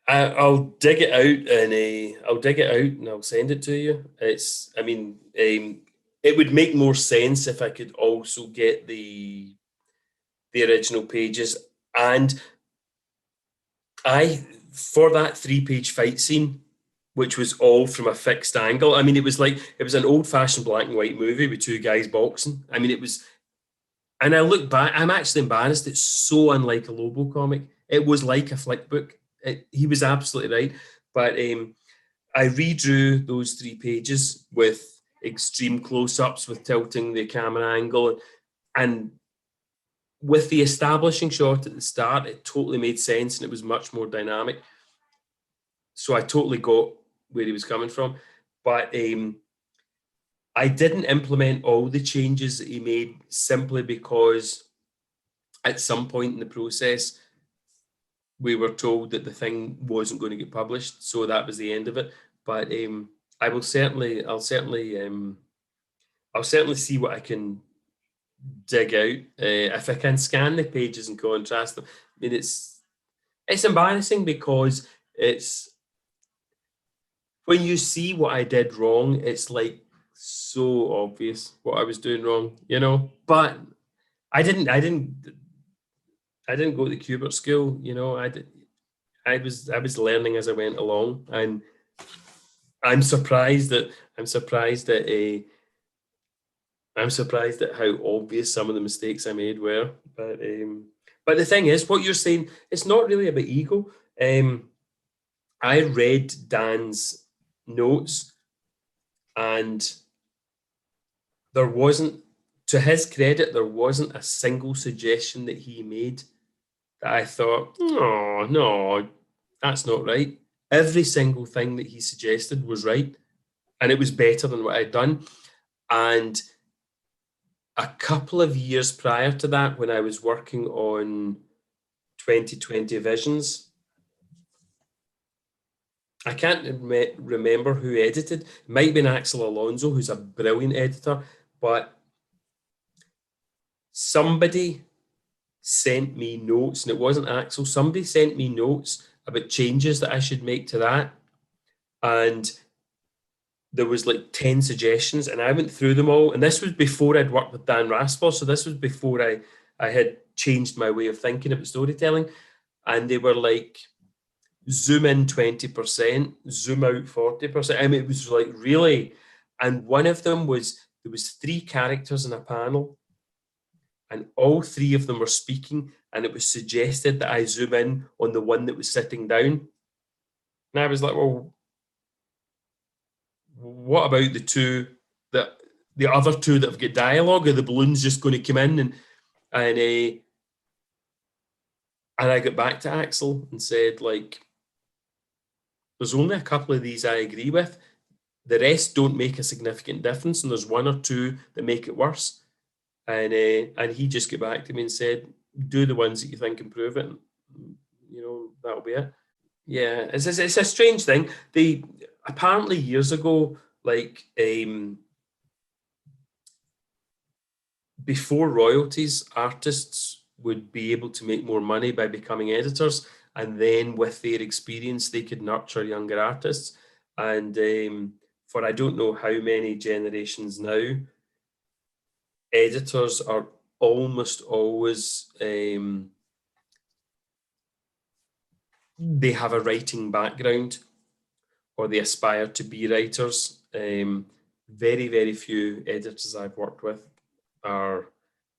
I'll dig it out and I'll send it to you. It would make more sense if I could also get the original pages. And for that 3-page fight scene, which was all from a fixed angle. I mean, it was an old-fashioned black and white movie with two guys boxing. I mean, it was, and I look back, I'm actually embarrassed. It's so unlike a Lobo comic. It was like a flick book. He was absolutely right. But I redrew those 3 pages with extreme close-ups, with tilting the camera angle, and with the establishing shot at the start, it totally made sense and it was much more dynamic. So I totally got where he was coming from. But I didn't implement all the changes that he made simply because at some point in the process, we were told that the thing wasn't going to get published. So that was the end of it. But I'll certainly see what I can dig out. If I can scan the pages and contrast them. I mean, it's embarrassing because it's, when you see what I did wrong, it's like so obvious what I was doing wrong, But I didn't go to the Kubert school, I was learning as I went along, and I'm surprised at how obvious some of the mistakes I made were. But the thing is, what you're saying, it's not really about ego. I read Dan's notes, and there wasn't, to his credit, there wasn't a single suggestion that he made that I thought, oh, no, that's not right. Every single thing that he suggested was right, and it was better than what I'd done. And a couple of years prior to that, when I was working on 2020 Visions, I can't remember who edited. It might have been Axel Alonso, who's a brilliant editor, but somebody sent me notes, and it wasn't Axel. Somebody sent me notes about changes that I should make to that. And there was like 10 suggestions, and I went through them all. And this was before I'd worked with Dan Rasper. So this was before I had changed my way of thinking about storytelling. And they were like, zoom in 20%, zoom out 40%. I mean, it was like really, and one of them was, there was 3 characters in a panel, and all 3 of them were speaking, and it was suggested that I zoom in on the one that was sitting down. And I was like, well, what about the other 2 that have got dialogue? Are the balloons just going to come in? And I got back to Axel and said, like, there's only a couple of these I agree with. The rest don't make a significant difference, and there's 1 or 2 that make it worse. And he just got back to me and said, do the ones that you think improve it. And, that'll be it. Yeah, it's a strange thing. They apparently years ago, like before royalties, artists would be able to make more money by becoming editors, and then with their experience, they could nurture younger artists. And for I don't know how many generations now, editors are almost always, they have a writing background, or they aspire to be writers. Very, very few editors I've worked with are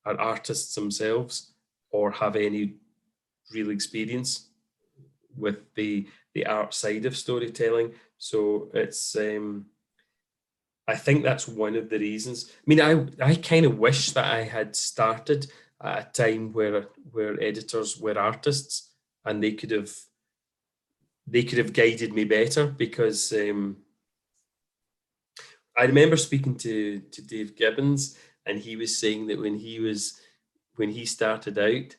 artists themselves or have any real experience with the art side of storytelling. So it's I think that's one of the reasons. I mean, I kind of wish that I had started at a time where editors were artists and they could have guided me better, because I remember speaking to Dave Gibbons, and he was saying that when he started out,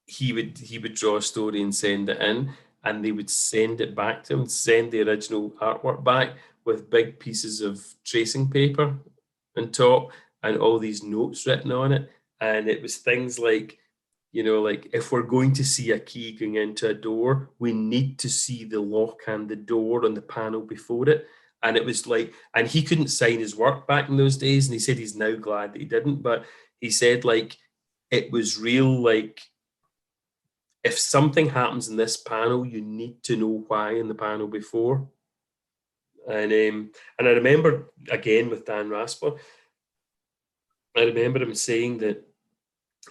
he would draw a story and send it in, and they would send it back to him, send the original artwork back with big pieces of tracing paper on top and all these notes written on it. And it was things like, like, if we're going to see a key going into a door, we need to see the lock and the door on the panel before it. And it was like, and he couldn't sign his work back in those days. And he said he's now glad that he didn't. But he said, like, it was real, like, if something happens in this panel, you need to know why in the panel before. And I remember, again, with Dan Rasper, I remember him saying that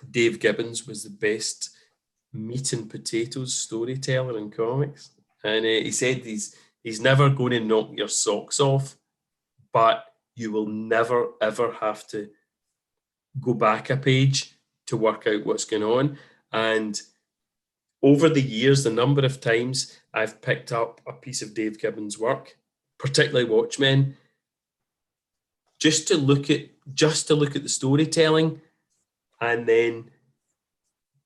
Dave Gibbons was the best meat and potatoes storyteller in comics. And he said he's never going to knock your socks off, but you will never, ever have to go back a page to work out what's going on. And over the years, the number of times I've picked up a piece of Dave Gibbons' work, particularly Watchmen, just to look at the storytelling, and then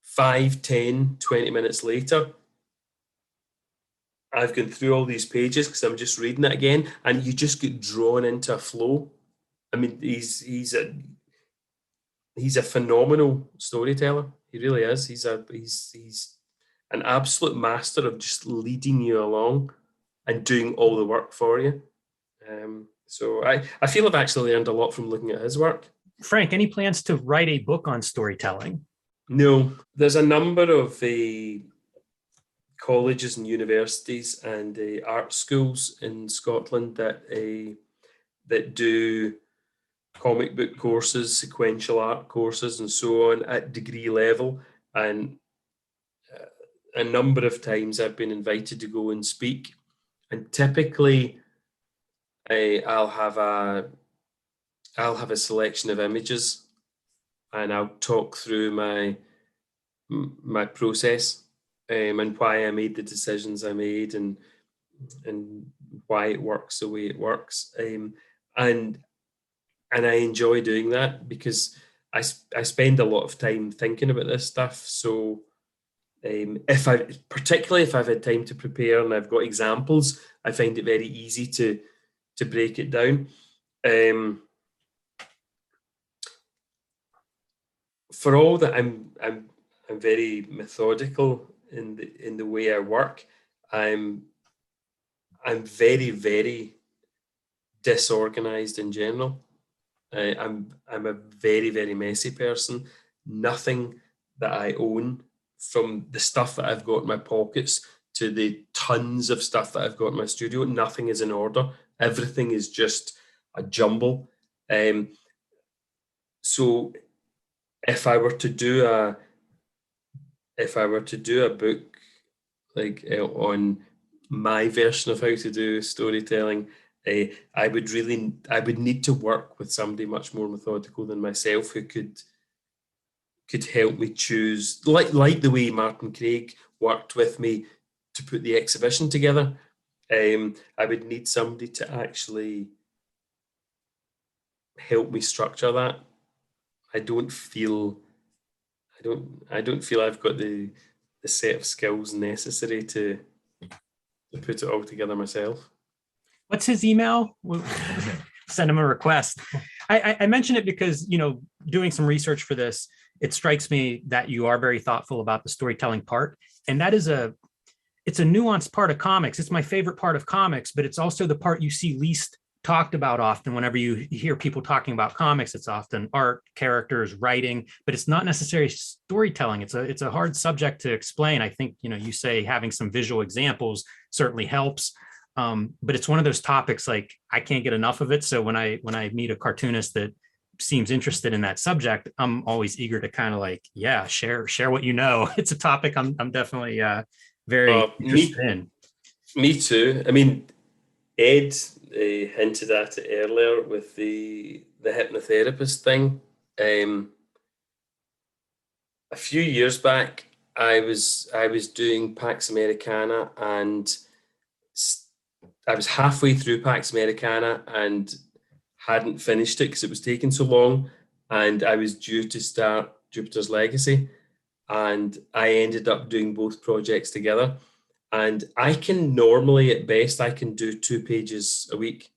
5, 10, 20 minutes later, I've gone through all these pages because I'm just reading it again, and you just get drawn into a flow. I mean, he's a phenomenal storyteller. He really is. He's an absolute master of just leading you along and doing all the work for you. So I feel I've actually learned a lot from looking at his work. Frank, any plans to write a book on storytelling? No, there's a number of colleges and universities and art schools in Scotland that do comic book courses, sequential art courses, and so on at degree level. And a number of times I've been invited to go and speak, and typically I'll have a selection of images, and I'll talk through my process and why I made the decisions I made, and why it works the way it works, and I enjoy doing that because I spend a lot of time thinking about this stuff. So particularly if I've had time to prepare and I've got examples, I find it very easy to break it down. For all that, I'm very methodical in the way I work. I'm very, very disorganized in general. I'm a very, very messy person. Nothing that I own, from the stuff that I've got in my pockets to the tons of stuff that I've got in my studio, nothing is in order. Everything is just a jumble. So if I were to do a book like on my version of how to do storytelling, I would need to work with somebody much more methodical than myself, who could help me choose, like the way Martin Craig worked with me to put the exhibition together. I would need somebody to actually help me structure that. I don't feel I've got the set of skills necessary to put it all together myself. What's his email? We'll send him a request. I mention it because, doing some research for this, it strikes me that you are very thoughtful about the storytelling part. And that is it's a nuanced part of comics. It's my favorite part of comics, but it's also the part you see least talked about often. Whenever you hear people talking about comics, it's often art, characters, writing, but it's not necessarily storytelling. It's a hard subject to explain. I think, you say having some visual examples certainly helps. But it's one of those topics like I can't get enough of it. So when I meet a cartoonist that seems interested in that subject, I'm always eager to kind of like, yeah, share what you know. It's a topic I'm definitely very interested in. Me too. I mean, Ed hinted at it earlier with the hypnotherapist thing. A few years back, I was doing Pax Americana, and I was halfway through Pax Americana and hadn't finished it because it was taking so long, and I was due to start Jupiter's Legacy, and I ended up doing both projects together. And I can normally, at best, I can do 2 pages a week.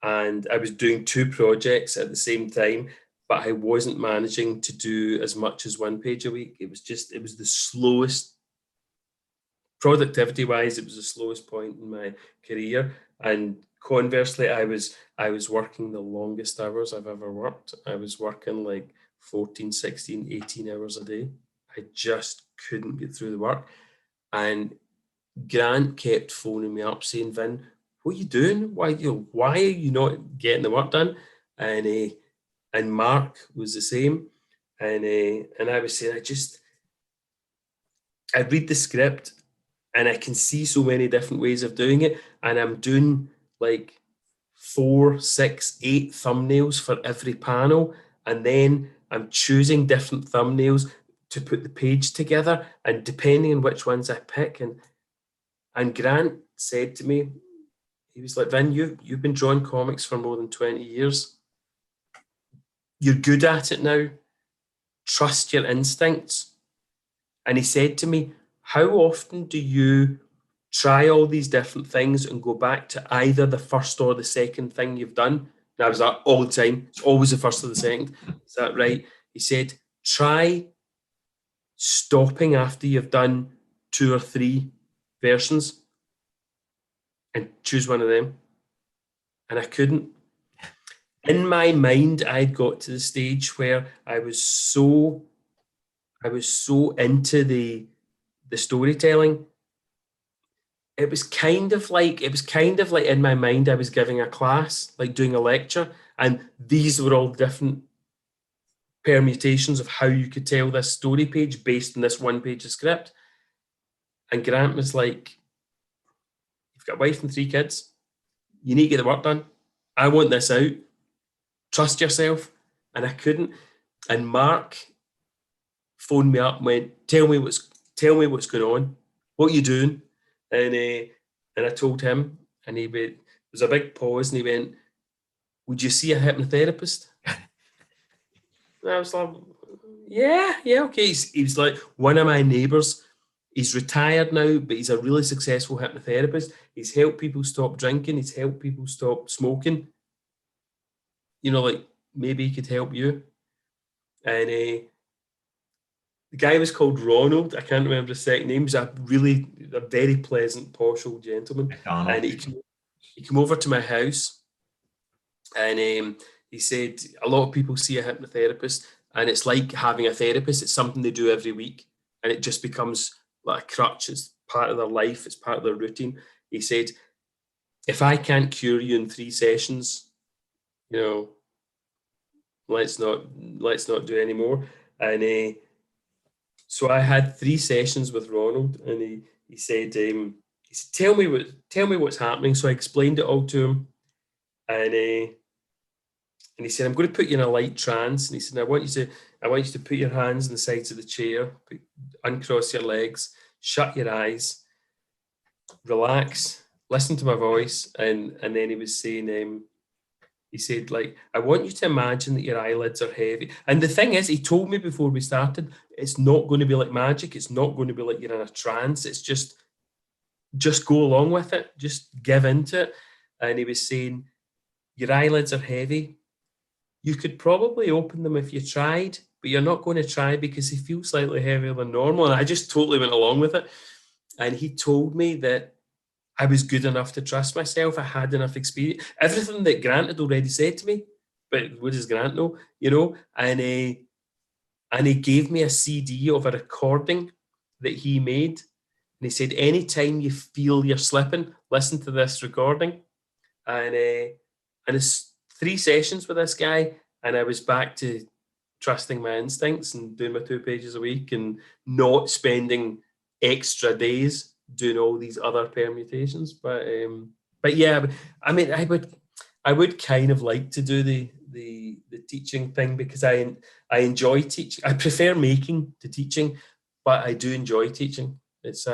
And I was doing 2 projects at the same time, but I wasn't managing to do as much as 1 page a week. It was the slowest, productivity wise, it was the slowest point in my career. And conversely, I was working the longest hours I've ever worked. I was working like 14, 16, 18 hours a day. I just couldn't get through the work. And Grant kept phoning me up saying, Vin, what are you doing? Why are you not getting the work done? And Mark was the same. And I was saying, I read the script and I can see so many different ways of doing it. And I'm doing like 4, 6, 8 thumbnails for every panel. And then I'm choosing different thumbnails to put the page together. And depending on which ones I pick, and Grant said to me, he was like, Vin, you've been drawing comics for more than 20 years. You're good at it now. Trust your instincts. And he said to me, how often do you try all these different things and go back to either the first or the second thing you've done? And I was like, all the time. It's always the first or the second. Is that right? He said, try stopping after you've done 2 or 3 versions and choose one of them. And I couldn't. In my mind, I'd got to the stage where I was so into the storytelling. It was kind of like in my mind I was giving a class, like doing a lecture, and these were all different permutations of how you could tell this story page based on this 1 page of script. And Grant was like, you've got a wife and 3 kids. You need to get the work done. I want this out. Trust yourself. And I couldn't. And Mark phoned me up and went, tell me what's going on. What are you doing? And I told him, and he went, there was a big pause, and he went, would you see a hypnotherapist? And I was like, yeah, okay. He was like, one of my neighbours, he's retired now, but he's a really successful hypnotherapist. He's helped people stop drinking. He's helped people stop smoking. You know, like, maybe he could help you. And the guy was called Ronald. I can't remember his second name. He was a very pleasant, posh old gentleman. McDonald. And he came over to my house, and he said, a lot of people see a hypnotherapist, and it's like having a therapist. It's something they do every week, and it just becomes like a crutch. It's part of their life. It's part of their routine. He said, if I can't cure you in 3 sessions, you know, let's not do any more. And so I had 3 sessions with Ronald, and he said, tell me what's happening. So I explained it all to him, and he said, I'm going to put you in a light trance. And he said, I want you to put your hands on the sides of the chair, uncross your legs, shut your eyes, relax, listen to my voice. And then he was saying, he said, like, I want you to imagine that your eyelids are heavy. And the thing is, he told me before we started, it's not going to be like magic. It's not going to be like you're in a trance. It's just go along with it. Just give into it. And he was saying, your eyelids are heavy. You could probably open them if you tried, but you're not going to try because they feel slightly heavier than normal. And I just totally went along with it. And he told me that I was good enough to trust myself. I had enough experience. Everything that Grant had already said to me, but what does Grant know? You know, and he gave me a CD of a recording that he made, he said, anytime you feel you're slipping, listen to this recording. And it's 3 sessions with this guy, and I was back to trusting my instincts and doing my 2 pages a week and not spending extra days doing all these other permutations. But yeah, I mean, I would kind of like to do the teaching thing, because I enjoy teaching. I prefer making to teaching, but I do enjoy teaching. It's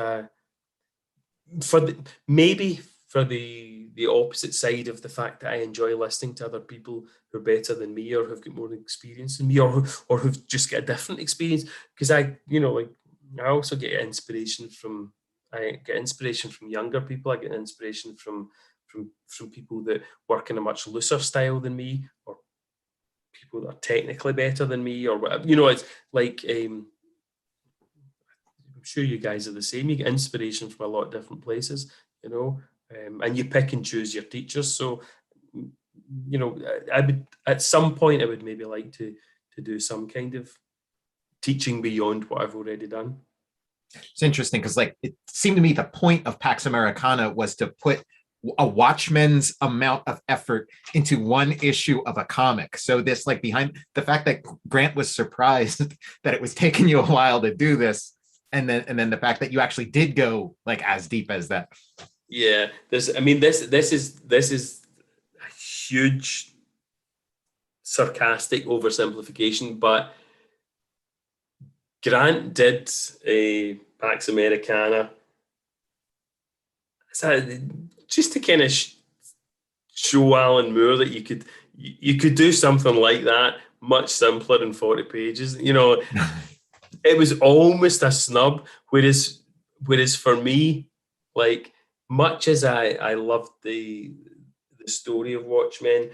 maybe for the opposite side of the fact that I enjoy listening to other people who are better than me, or who've got more experience than me, or who've just got a different experience. Because I also get inspiration from younger people. I get inspiration from people that work in a much looser style than me, or people that are technically better than me, or whatever. It's like I'm sure you guys are the same. You get inspiration from a lot of different places, and you pick and choose your teachers. So, I would, at some point, I would maybe like to do some kind of teaching beyond what I've already done. It's interesting because, like, it seemed to me the point of Pax Americana was to put a Watchmen's amount of effort into one issue of a comic. So this, like, behind the fact that Grant was surprised that it was taking you a while to do this, and then the fact that you actually did go like as deep as that. Yeah, this is a huge sarcastic oversimplification, but Grant did a Pax Americana just to kind of show Alan Moore that you could do something like that much simpler in 40 pages. It was almost a snub, whereas for me, like, much as I loved the story of Watchmen,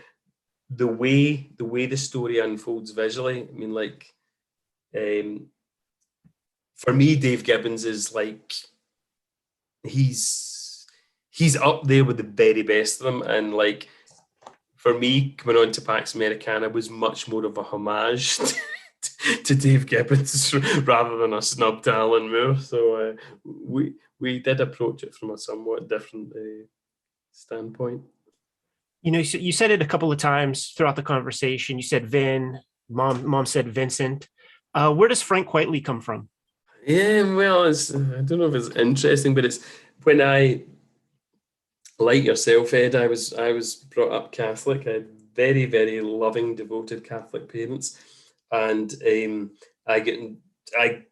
the way the story unfolds visually, I mean, like, for me, Dave Gibbons is like, he's up there with the very best of them. And, like, for me, coming on to Pax Americana was much more of a homage to Dave Gibbons rather than a snub to Alan Moore. So we did approach it from a somewhat different standpoint. You said it a couple of times throughout the conversation. You said Vin, mom said Vincent. Where does Frank Quitely come from? Yeah, well, I don't know if it's interesting, but it's when I, like yourself, Ed, I was brought up Catholic. I had very, very loving, devoted Catholic parents, and I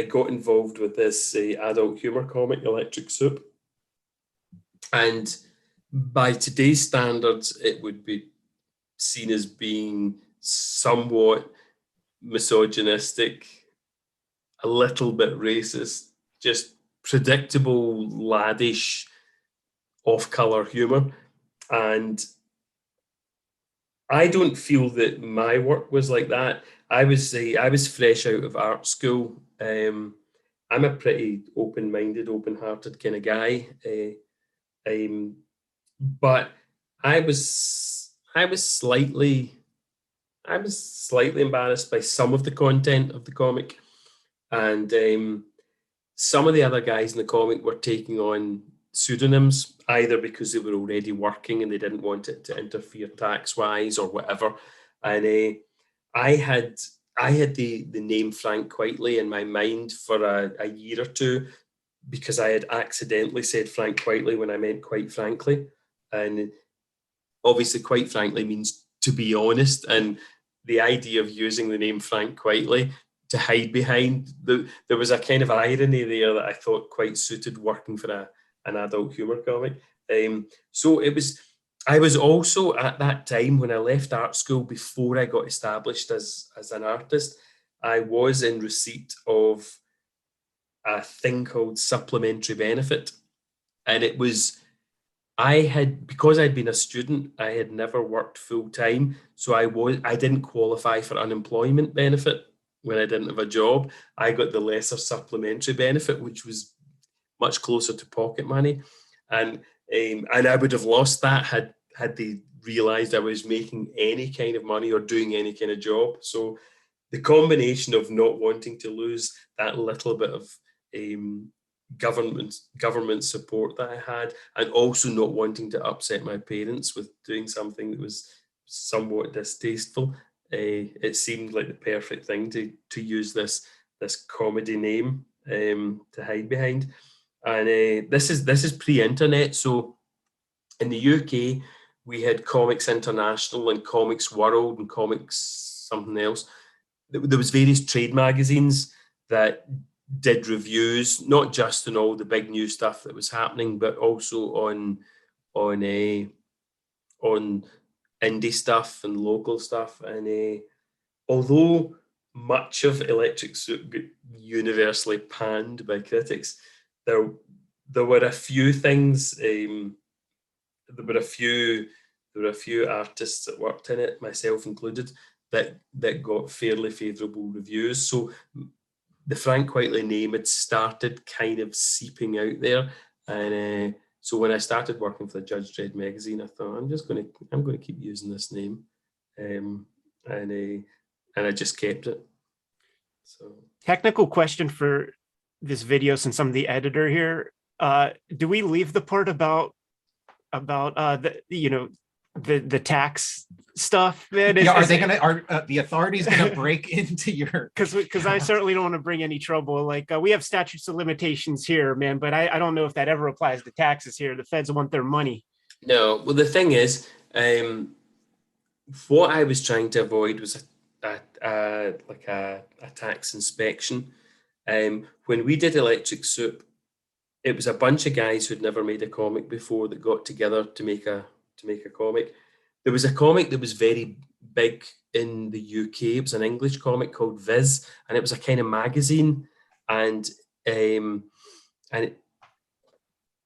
got involved with this adult humor comic, Electric Soup, and by today's standards, it would be seen as being somewhat misogynistic, a little bit racist, just predictable, laddish, off-color humor. And I don't feel that my work was like that. I was fresh out of art school. I'm a pretty open-minded, open-hearted kind of guy. But I was slightly embarrassed by some of the content of the comic, and some of the other guys in the comic were taking on pseudonyms, either because they were already working and they didn't want it to interfere tax-wise or whatever. And I had the name Frank Quitely in my mind for a year or two, because I had accidentally said Frank Quitely when I meant quite frankly. And obviously, quite frankly means to be honest. And the idea of using the name Frank Quitely to hide behind, there was a kind of irony there that I thought quite suited working for an adult humor comic. So I was also, at that time when I left art school, before I got established as an artist, I was in receipt of a thing called supplementary benefit. And it was, because I'd been a student, I had never worked full time. So I didn't qualify for unemployment benefit when I didn't have a job. I got the lesser supplementary benefit, which was much closer to pocket money. And I would have lost that had they realized I was making any kind of money or doing any kind of job. So the combination of not wanting to lose that little bit of government support that I had, and also not wanting to upset my parents with doing something that was somewhat distasteful. It seemed like the perfect thing to use this comedy name to hide behind. And this is pre-internet, so in the UK we had Comics International and Comics World and Comics something else. There was various trade magazines that did reviews, not just on all the big new stuff that was happening, but also on indie stuff and local stuff. And although much of Electric Soup got universally panned by critics, there were a few things. There were a few artists that worked in it, myself included, that got fairly favourable reviews. So the Frank Whiteley name had started kind of seeping out there, and so when I started working for the Judge Dredd magazine, I thought I'm going to keep using this name, and I just kept it. So, technical question for this video, since I'm the editor here, do we leave the part about the tax stuff, man? Are the authorities gonna break into your? Because I certainly don't want to bring any trouble. Like we have statutes of limitations here, man, but I don't know if that ever applies to taxes here. The feds want their money. No, well, the thing is, what I was trying to avoid was a tax inspection. When we did Electric Soup, it was a bunch of guys who'd never made a comic before that got together to make a comic. There was a comic that was very big in the UK. It was an English comic called Viz, and it was a kind of magazine.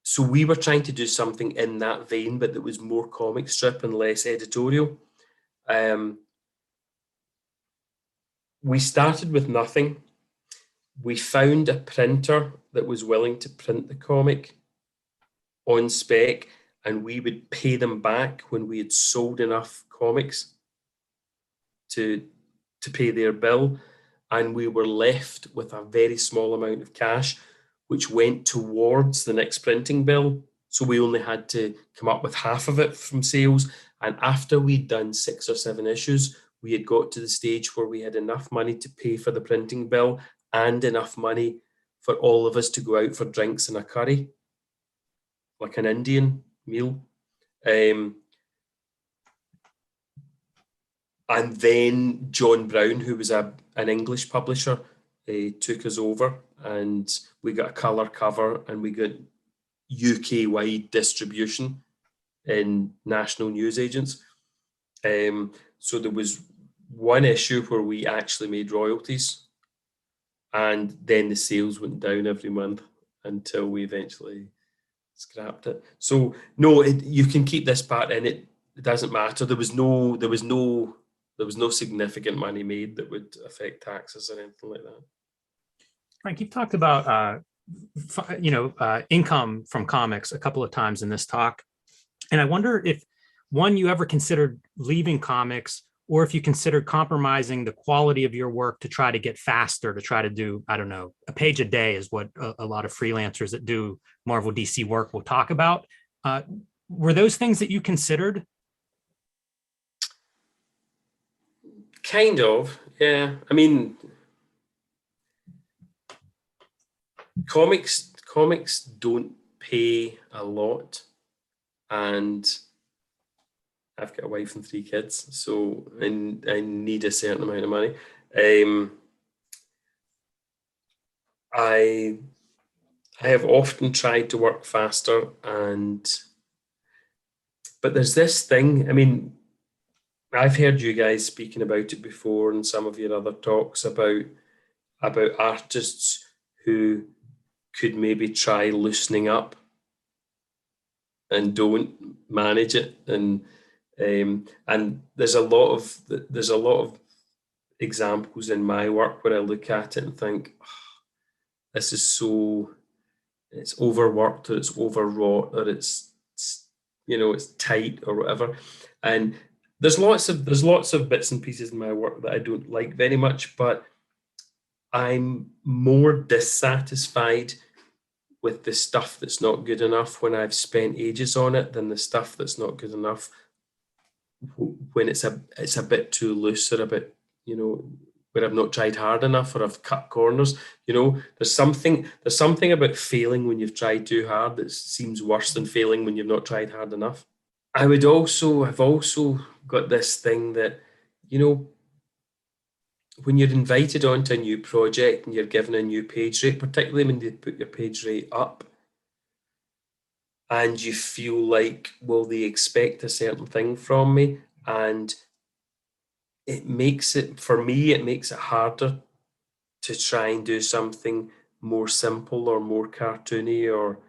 So we were trying to do something in that vein, but that was more comic strip and less editorial. We started with nothing. We found a printer that was willing to print the comic on spec, and we would pay them back when we had sold enough comics to pay their bill. And we were left with a very small amount of cash, which went towards the next printing bill. So we only had to come up with half of it from sales. And after we'd done 6 or 7 issues, we had got to the stage where we had enough money to pay for the printing bill and enough money for all of us to go out for drinks and a curry, like an Indian meal. And then John Brown, who was an English publisher, took us over, and we got a colour cover, and we got UK-wide distribution in national newsagents. So there was one issue where we actually made royalties, and then the sales went down every month until we eventually scrapped it. So no, you can keep this part in. It doesn't matter. There was no significant money made that would affect taxes or anything like that. Frank, you've talked about income from comics a couple of times in this talk, and I wonder if you ever considered leaving comics, or if you considered compromising the quality of your work to try to get faster, to try to do, I don't know, a page a day is what a lot of freelancers that do Marvel DC work will talk about. Were those things that you considered? Kind of, yeah. I mean, comics don't pay a lot, and I've got a wife and 3 kids, so I need a certain amount of money. I have often tried to work faster, but there's this thing. I mean, I've heard you guys speaking about it before in some of your other talks about artists who could maybe try loosening up and don't manage it, and there's a lot of examples in my work where I look at it and think, oh, this is it's overworked, or it's overwrought, or it's tight or whatever. And there's lots of bits and pieces in my work that I don't like very much, but I'm more dissatisfied with the stuff that's not good enough when I've spent ages on it than the stuff that's not good enough when it's a bit too loose or a bit, where I've not tried hard enough or I've cut corners. There's something about failing when you've tried too hard that seems worse than failing when you've not tried hard enough. I've also got this thing that, when you're invited onto a new project and you're given a new page rate, particularly when they put your page rate up, and you feel like, well, they expect a certain thing from me, and it makes it harder to try and do something more simple or more cartoony, or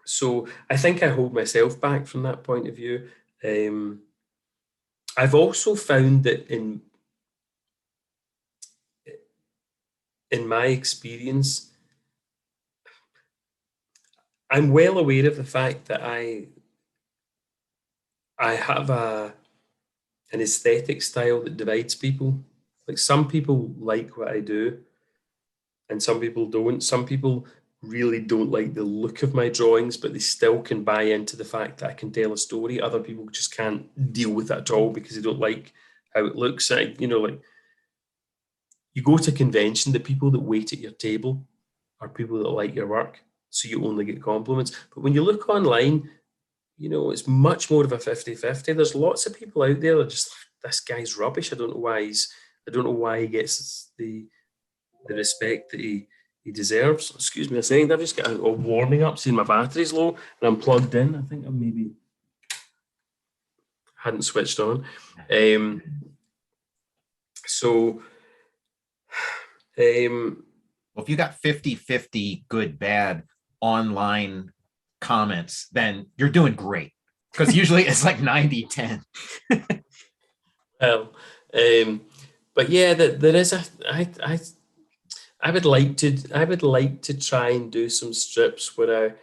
so I think I hold myself back from that point of view. I've also found that in my experience, I'm well aware of the fact that I have an aesthetic style that divides people. Like, some people like what I do and some people don't. Some people really don't like the look of my drawings, but they still can buy into the fact that I can tell a story. Other people just can't deal with it at all because they don't like how it looks. Like, you go to a convention, the people that wait at your table are people that like your work, so you only get compliments. But when you look online, it's much more of a 50-50. There's lots of people out there that are just, this guy's rubbish. I don't know why he gets the respect that he deserves. Excuse me a second, I've just got a warning up saying my battery's low and I'm plugged in. I think I maybe hadn't switched on. Well, if you got 50-50 good, bad online comments, then you're doing great. Because usually it's like 90-10. Well, but yeah, there is I would like to try and do some strips where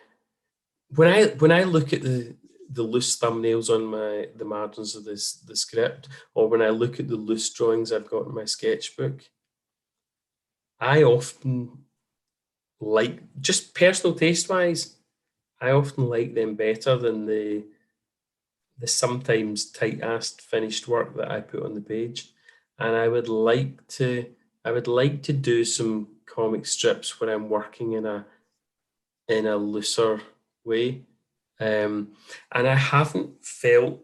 when I look at the loose thumbnails on the margins of the script, or when I look at the loose drawings I've got in my sketchbook, I often like, just personal taste wise, I often like them better than the sometimes tight-assed finished work that I put on the page. And I would like to do some comic strips where I'm working in a looser way. And I haven't felt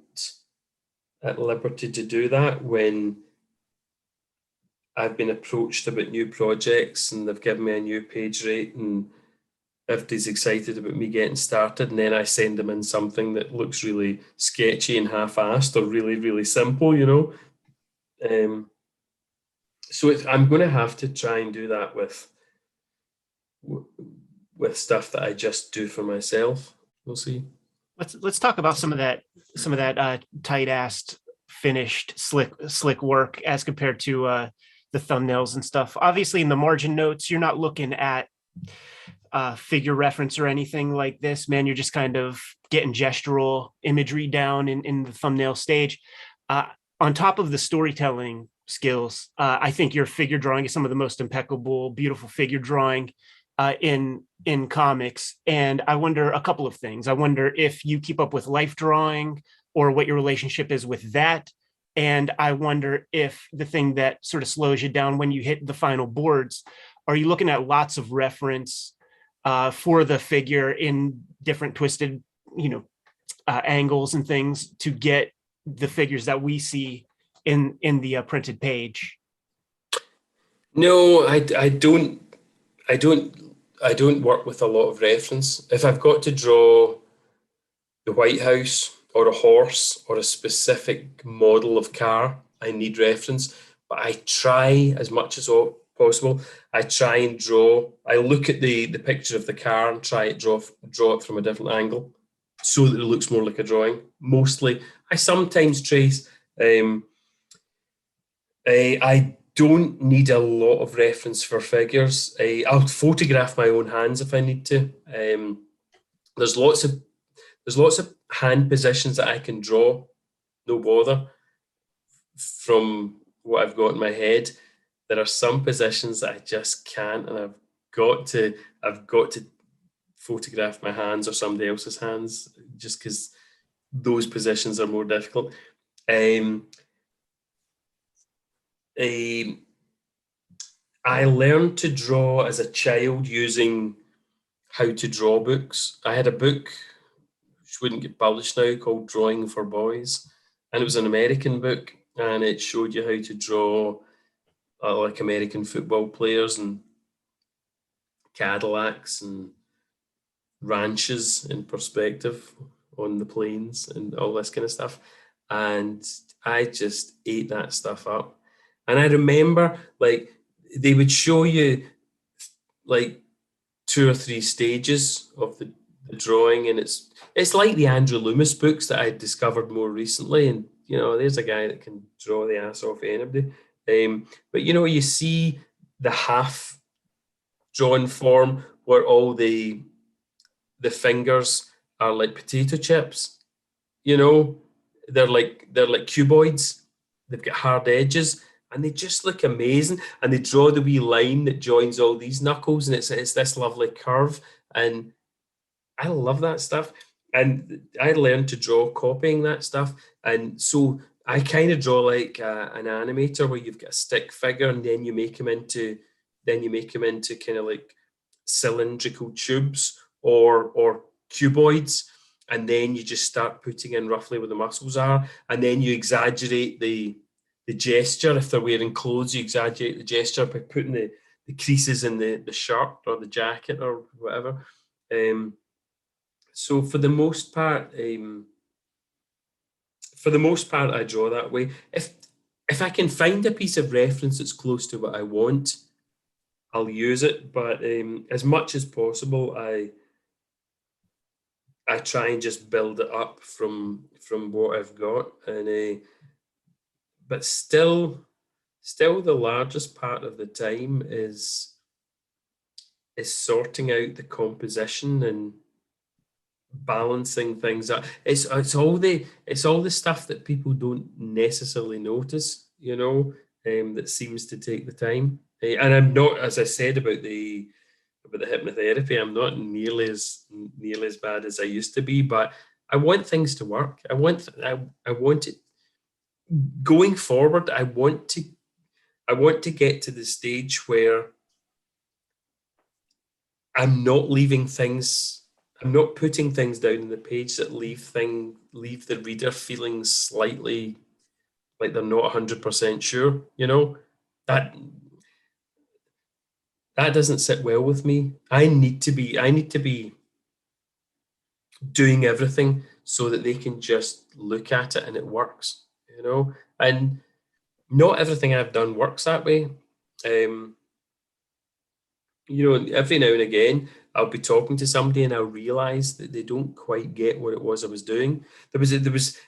at liberty to do that when I've been approached about new projects and they've given me a new page rate and everybody's excited about me getting started, and then I send them in something that looks really sketchy and half-assed or really, really simple, So I'm going to have to try and do that with stuff that I just do for myself. We'll see. Let's talk about some of that tight-assed, finished, slick work as compared to the thumbnails and stuff. Obviously, in the margin notes, you're not looking at figure reference or anything like this, man. You're just kind of getting gestural imagery down in the thumbnail stage. On top of the storytelling skills, I think your figure drawing is some of the most impeccable, beautiful figure drawing in comics. And I wonder a couple of things. I wonder if you keep up with life drawing or what your relationship is with that. And I wonder if the thing that sort of slows you down when you hit the final boards, are you looking at lots of reference for the figure in different twisted, angles and things to get the figures that we see in the printed page? No, I don't work with a lot of reference. If I've got to draw the White House or a horse or a specific model of car, I need reference. But I try as much as possible. I try and draw. I look at the picture of the car and try to draw it from a different angle so that it looks more like a drawing. Mostly, I sometimes trace. I don't need a lot of reference for figures. I'll photograph my own hands if I need to. There's lots of hand positions that I can draw, no bother, from what I've got in my head. there are some positions that I just can't, and I've got to photograph my hands or somebody else's hands just because those positions are more difficult. Um, I learned to draw as a child using how to draw books. I had a book which wouldn't get published now called Drawing for Boys, and it was an American book, and it showed you how to draw like American football players and Cadillacs and ranches in perspective on the plains and all this kind of stuff. And I just ate that stuff up. And I remember like they would show you like 2 or 3 stages of the drawing, and it's like the Andrew Loomis books that I discovered more recently. And you know, there's a guy that can draw the ass off anybody. But you know, you see the half drawn form where all the fingers are like potato chips. You know, they're like cuboids. They've got hard edges, and they just look amazing. And they draw the wee line that joins all these knuckles, and it's this lovely curve. And I love that stuff. And I learned to draw copying that stuff. And so I kind of draw like an animator where you've got a stick figure, and then you make them into kind of like cylindrical tubes or cuboids, and then you just start putting in roughly where the muscles are, and then you exaggerate the gesture. If they're wearing clothes, you exaggerate the gesture by putting the creases in the shirt or the jacket or whatever. So for the most part, I draw that way. If I can find a piece of reference that's close to what I want, I'll use it. But as much as possible, I try and just build it up from what I've got. And but still the largest part of the time is sorting out the composition and balancing things up. It's all the stuff that people don't necessarily notice, you know, that seems to take the time. And I'm not, as I said about the hypnotherapy, I'm not nearly as bad as I used to be, but I want things to work. I want it going forward. I want to get to the stage where I'm not putting things down in the page that leave the reader feeling slightly like they're not 100% sure. You know, that doesn't sit well with me. I need to be doing everything so that they can just look at it and it works, you know. And not everything I've done works that way. You know, every now and again, I'll be talking to somebody and I'll realize that they don't quite get what it was I was doing. There was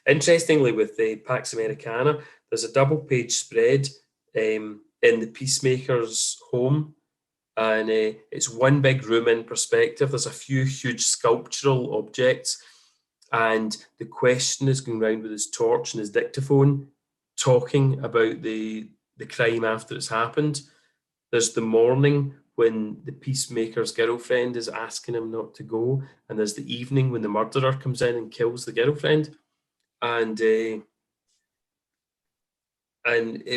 interestingly with the Pax Americana, there's a double page spread in the Peacemaker's home, and it's one big room in perspective. There's a few huge sculptural objects, and the question is going around with his torch and his dictaphone, talking about the crime after it's happened. There's the morning when the peacemaker's girlfriend is asking him not to go, and there's the evening when the murderer comes in and kills the girlfriend. And it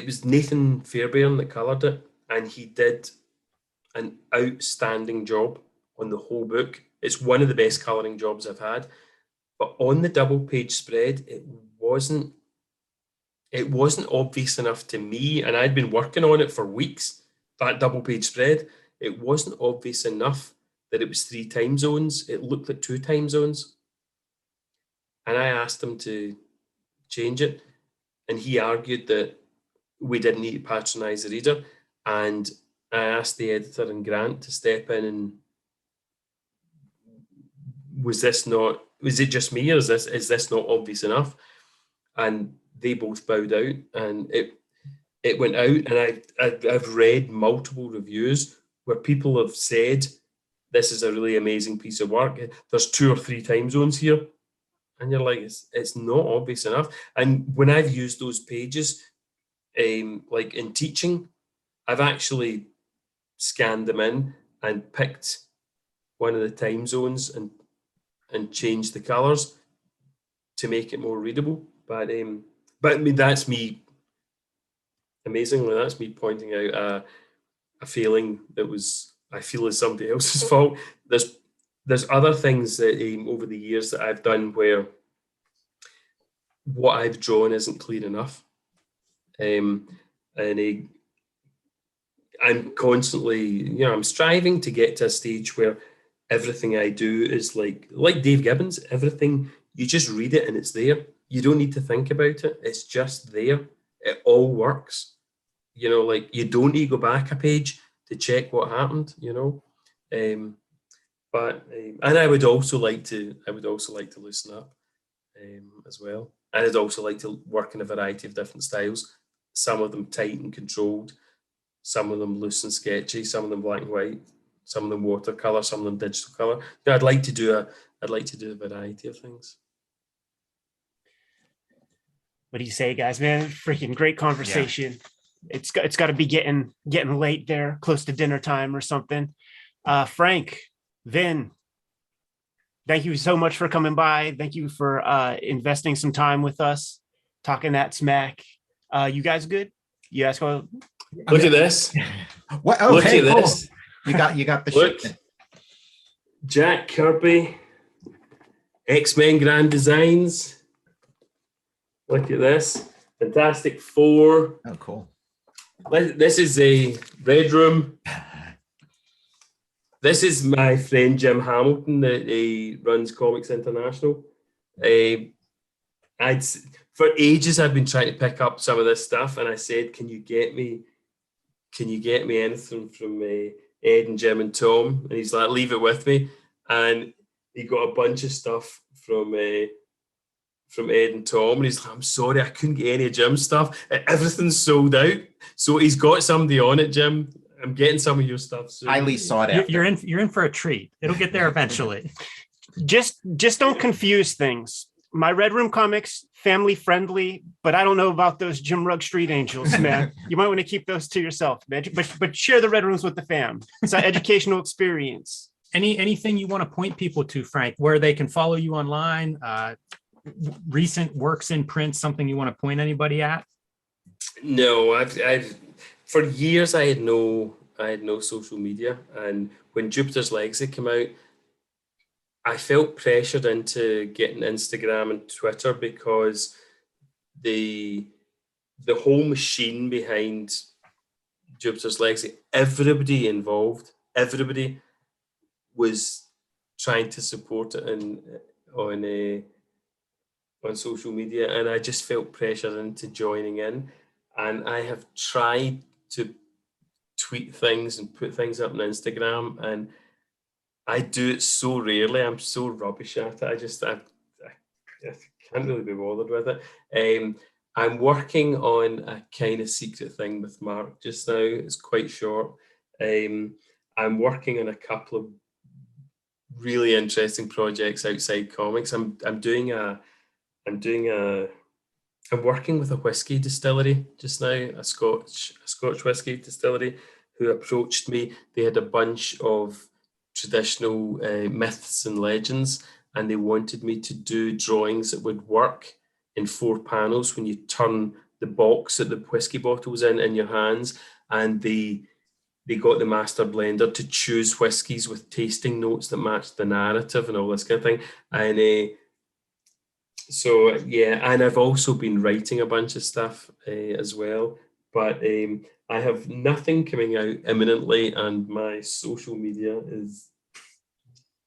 was Nathan Fairbairn that coloured it, and he did an outstanding job on the whole book. It's one of the best colouring jobs I've had. But on the double page spread, it wasn't obvious enough to me, and I'd been working on it for weeks, that double page spread. It wasn't obvious enough that it was 3 time zones. It looked like 2 time zones. And I asked him to change it, and he argued that we didn't need to patronise the reader. And I asked the editor and Grant to step in, and was it just me, or is this not obvious enough? And they both bowed out, and it went out, and I've read multiple reviews where people have said this is a really amazing piece of work. There's 2 or 3 time zones here, and you're like, it's not obvious enough. And when I've used those pages, like in teaching, I've actually scanned them in and picked one of the time zones and changed the colors to make it more readable. But I mean, that's me. Amazingly, that's me pointing out a feeling that I feel is somebody else's fault. There's other things that over the years that I've done where what I've drawn isn't clear enough, and I'm constantly, I'm striving to get to a stage where everything I do is like Dave Gibbons. Everything, you just read it and it's there. You don't need to think about it. It's just there. It all works. Like you don't need to go back a page to check what happened. But and I would also like to loosen up as well. And I'd also like to work in a variety of different styles. Some of them tight and controlled, some of them loose and sketchy, some of them black and white, some of them watercolor, some of them digital color. I'd like to do a variety of things. What do you say, guys? Man, freaking great conversation. Yeah. It's got to be getting late there, close to dinner time or something. Frank, Vin, thank you so much for coming by. Thank you for investing some time with us, talking that smack. You guys good? You guys go. Look at this. What? Oh, look hey, at cool. this. You got the look, shit. Jack Kirby, X-Men Grand Designs. Look at this. Fantastic Four. Oh, cool. This is a Red Room. This is my friend Jim Hamilton that runs Comics International. For ages I've been trying to pick up some of this stuff, and I said, "Can you get me anything from Ed and Jim and Tom?" And he's like, "Leave it with me." And he got a bunch of stuff from Ed and Tom, and he's like, "I'm sorry, I couldn't get any of Jim's stuff. Everything's sold out." So he's got somebody on it, Jim. I'm getting some of your stuff soon. Highly sought after. You're in for a treat. It'll get there eventually. Just don't confuse things. My Red Room comics, family friendly, but I don't know about those Jim Rugg Street Angels, man. You might want to keep those to yourself, man. But share the Red Rooms with the fam. It's an educational experience. Anything you want to point people to, Frank, where they can follow you online, recent works in print, something you want to point anybody at? No, I've for years I had no social media, and when Jupiter's Legacy came out, I felt pressured into getting Instagram and Twitter because the whole machine behind Jupiter's Legacy, everybody involved, everybody was trying to support it on social media, and I just felt pressured into joining in. And I have tried to tweet things and put things up on Instagram, and I do it so rarely. I'm so rubbish at it. I can't really be bothered with it. I'm working on a kind of secret thing with Mark just now. It's quite short. I'm working on a couple of really interesting projects outside comics. I'm working with a whiskey distillery just now, a Scotch whiskey distillery, who approached me. They had a bunch of traditional myths and legends, and they wanted me to do drawings that would work in 4 panels when you turn the box that the whiskey bottle was in your hands, and they got the master blender to choose whiskies with tasting notes that matched the narrative and all this kind of thing. And so yeah, and I've also been writing a bunch of stuff as well, but I have nothing coming out imminently, and my social media is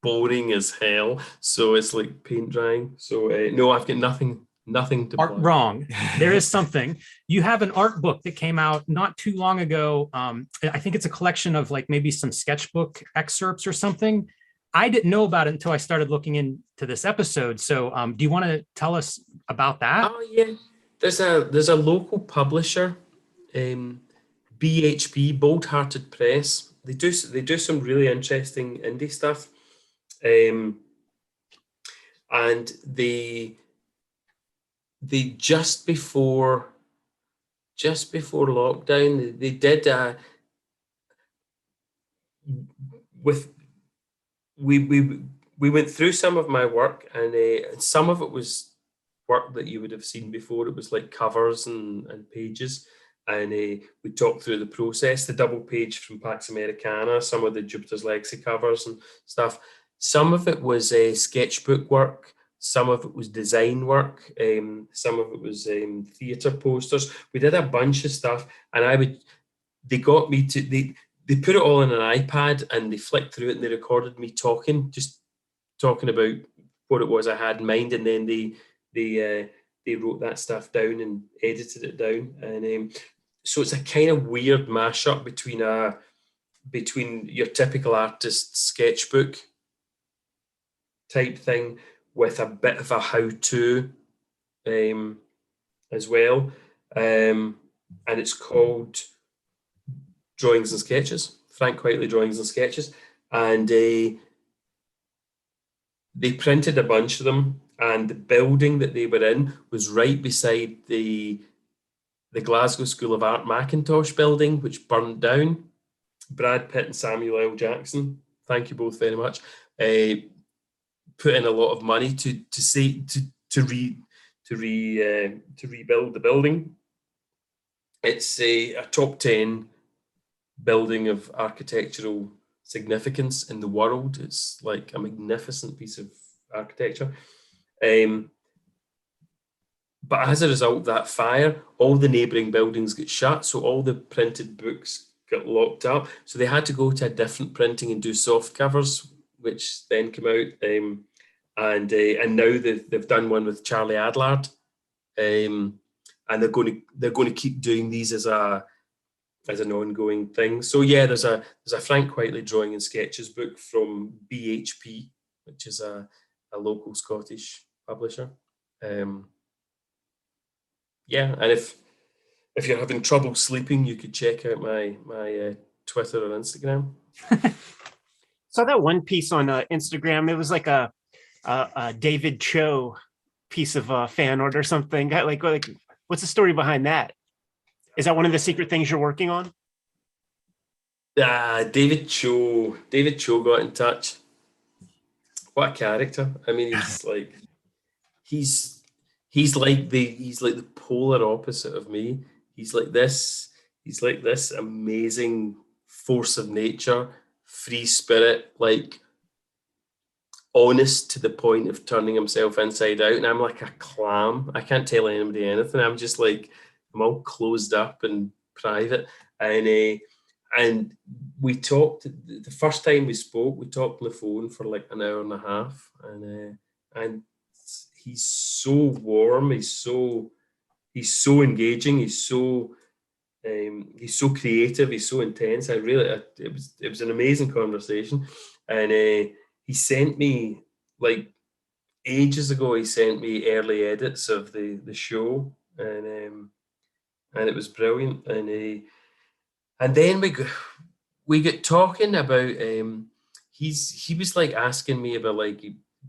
boring as hell. So it's like paint drying. So no, I've got nothing to plug. Wrong. There is something. You have an art book that came out not too long ago. I think it's a collection of like maybe some sketchbook excerpts or something. I didn't know about it until I started looking into this episode. So do you want to tell us about that? Oh yeah, there's a local publisher, BHP, Bold Hearted Press. They do some really interesting indie stuff, and they just before just before lockdown. They did with we went through some of my work, and some of it was work that you would have seen before. It was like covers and pages, and we talked through the process, the double page from Pax Americana, some of the Jupiter's Legacy covers and stuff. Some of it was sketchbook work, some of it was design work, some of it was theatre posters. We did a bunch of stuff, and they got me to, they put it all in an iPad and they flicked through it and they recorded me just talking about what it was I had in mind, and then they wrote that stuff down and edited it down. And so it's a kind of weird mashup between your typical artist sketchbook type thing with a bit of a how-to as well. And it's called Drawings and Sketches, Frank Whiteley Drawings and Sketches. And they printed a bunch of them, and the building that they were in was right beside the Glasgow School of Art Macintosh building, which burned down. Brad Pitt and Samuel L. Jackson, thank you both very much, put in a lot of money to rebuild the building. It's a top 10 building of architectural significance in the world. It's like a magnificent piece of architecture. But as a result of that fire, all the neighbouring buildings get shut, so all the printed books got locked up. So they had to go to a different printing and do soft covers, which then came out. And now they've done one with Charlie Adlard, and they're going to keep doing these as an ongoing thing. So yeah, there's a Frank Whiteley Drawing and Sketches book from BHP, which is a local Scottish publisher. Yeah, and if you're having trouble sleeping, you could check out my Twitter or Instagram. Saw that one piece on Instagram. It was like a David Cho piece of fan art or something. Like, what's the story behind that? Is that one of the secret things you're working on? David Cho got in touch. What a character! I mean, he's like the polar opposite of me. He's like this amazing force of nature, free spirit, like honest to the point of turning himself inside out. And I'm like a clam. I can't tell anybody anything. I'm just like, I'm all closed up and private. And we talked, the first time we spoke, we talked on the phone for like an hour and a half. And he's so warm. He's so engaging. He's so creative. He's so intense. It was an amazing conversation. And he sent me, like ages ago, he sent me early edits of the show, and it was brilliant. And then we got talking about he was like asking me about like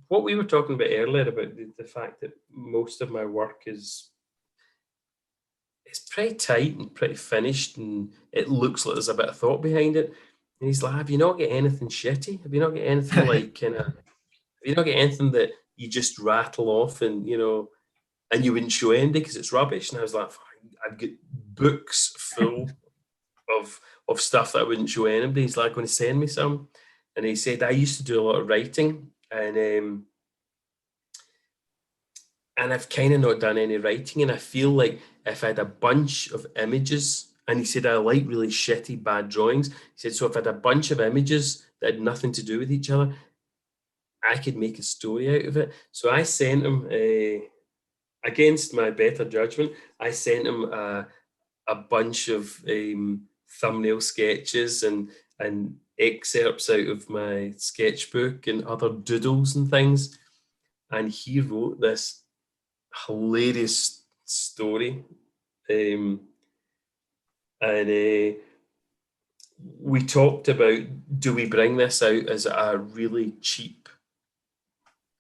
what we were talking about earlier about the fact that most of my work is pretty tight and pretty finished, and it looks like there's a bit of thought behind it. And he's like, have you not got anything shitty? Have you not got anything like have you not got anything that you just rattle off and and you wouldn't show anybody because it's rubbish? And I was like, I've got books full of stuff that I wouldn't show anybody. He's like, going to send me some. And he said, I used to do a lot of writing, and I've kind of not done any writing, and I feel like if I had a bunch of images, and he said I like really shitty bad drawings. He said, so if I had a bunch of images that had nothing to do with each other, I could make a story out of it. So I sent him, against my better judgment, I sent him a bunch of thumbnail sketches and excerpts out of my sketchbook and other doodles and things. And he wrote this hilarious story. And we talked about, do we bring this out as a really cheap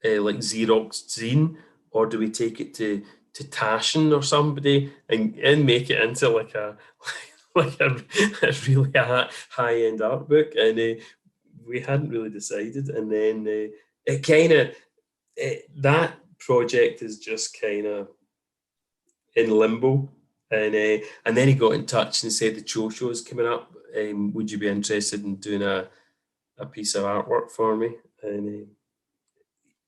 like Xerox zine, or do we take it to to Tashin or somebody and make it into like a like a really high end art book, and we hadn't really decided, and then it kind of that project is just kind of in limbo, and then he got in touch and said the show is coming up. Would you be interested in doing a piece of artwork for me? And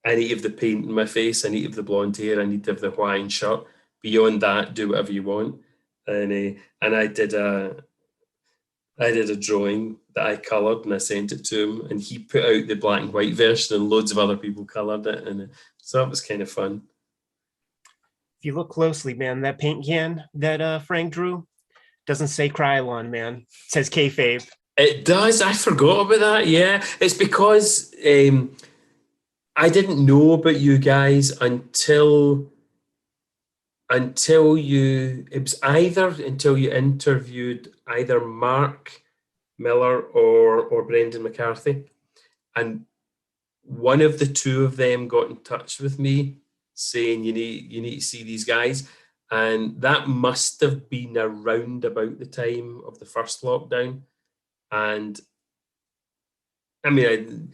I need to have the paint in my face, I need to have the blonde hair, I need to have the Hawaiian shirt. Beyond that, do whatever you want. And I did a drawing that I coloured and I sent it to him, and he put out the black and white version, and loads of other people coloured it, and so that was kind of fun. If you look closely, man, that paint can that Frank drew doesn't say Krylon, man. It says Kayfabe. It does. I forgot about that. Yeah, it's because I didn't know about you guys until you. It was either until you interviewed either Mark Miller or Brendan McCarthy, and one of the two of them got in touch with me saying you need to see these guys, and that must have been around about the time of the first lockdown. And I mean,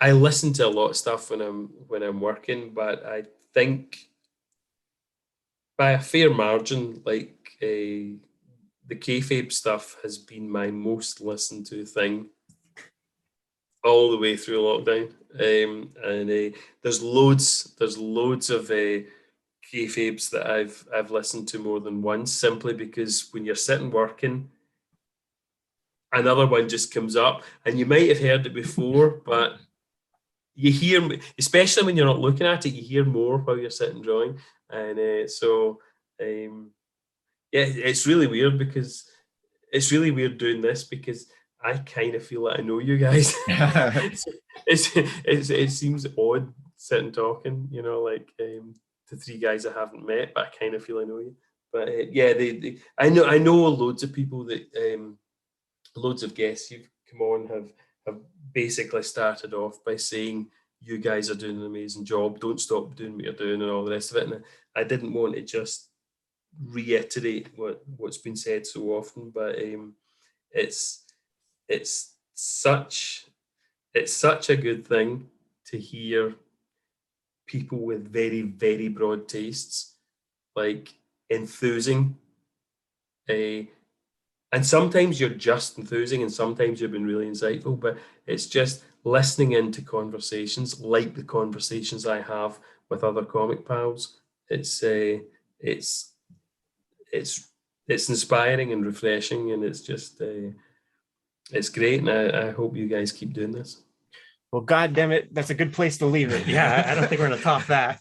I listen to a lot of stuff when I'm working, but I think by a fair margin, like the Kayfabe stuff has been my most listened to thing all the way through lockdown. And there's loads of Kayfabes that I've listened to more than once, simply because when you're sitting working, another one just comes up, and you might have heard it before, but you hear, especially when you're not looking at it, you hear more while you're sitting drawing. And yeah, it's really weird because it's really weird doing this because I kind of feel like I know you guys. It seems odd sitting talking, you know, like the three guys I haven't met, but I kind of feel I know you. But yeah, I know loads of people that loads of guests you've come on have basically started off by saying you guys are doing an amazing job, don't stop doing what you're doing, and all the rest of it. And I didn't want to just reiterate what's been said so often, but it's such a good thing to hear people with very, very broad tastes like enthusing. And sometimes you're just enthusing, and sometimes you've been really insightful, but it's just listening into conversations like the conversations I have with other comic pals. It's inspiring and refreshing, and it's just it's great, and I hope you guys keep doing this. Well, God damn it, that's a good place to leave it. Yeah, I don't think we're going to top that.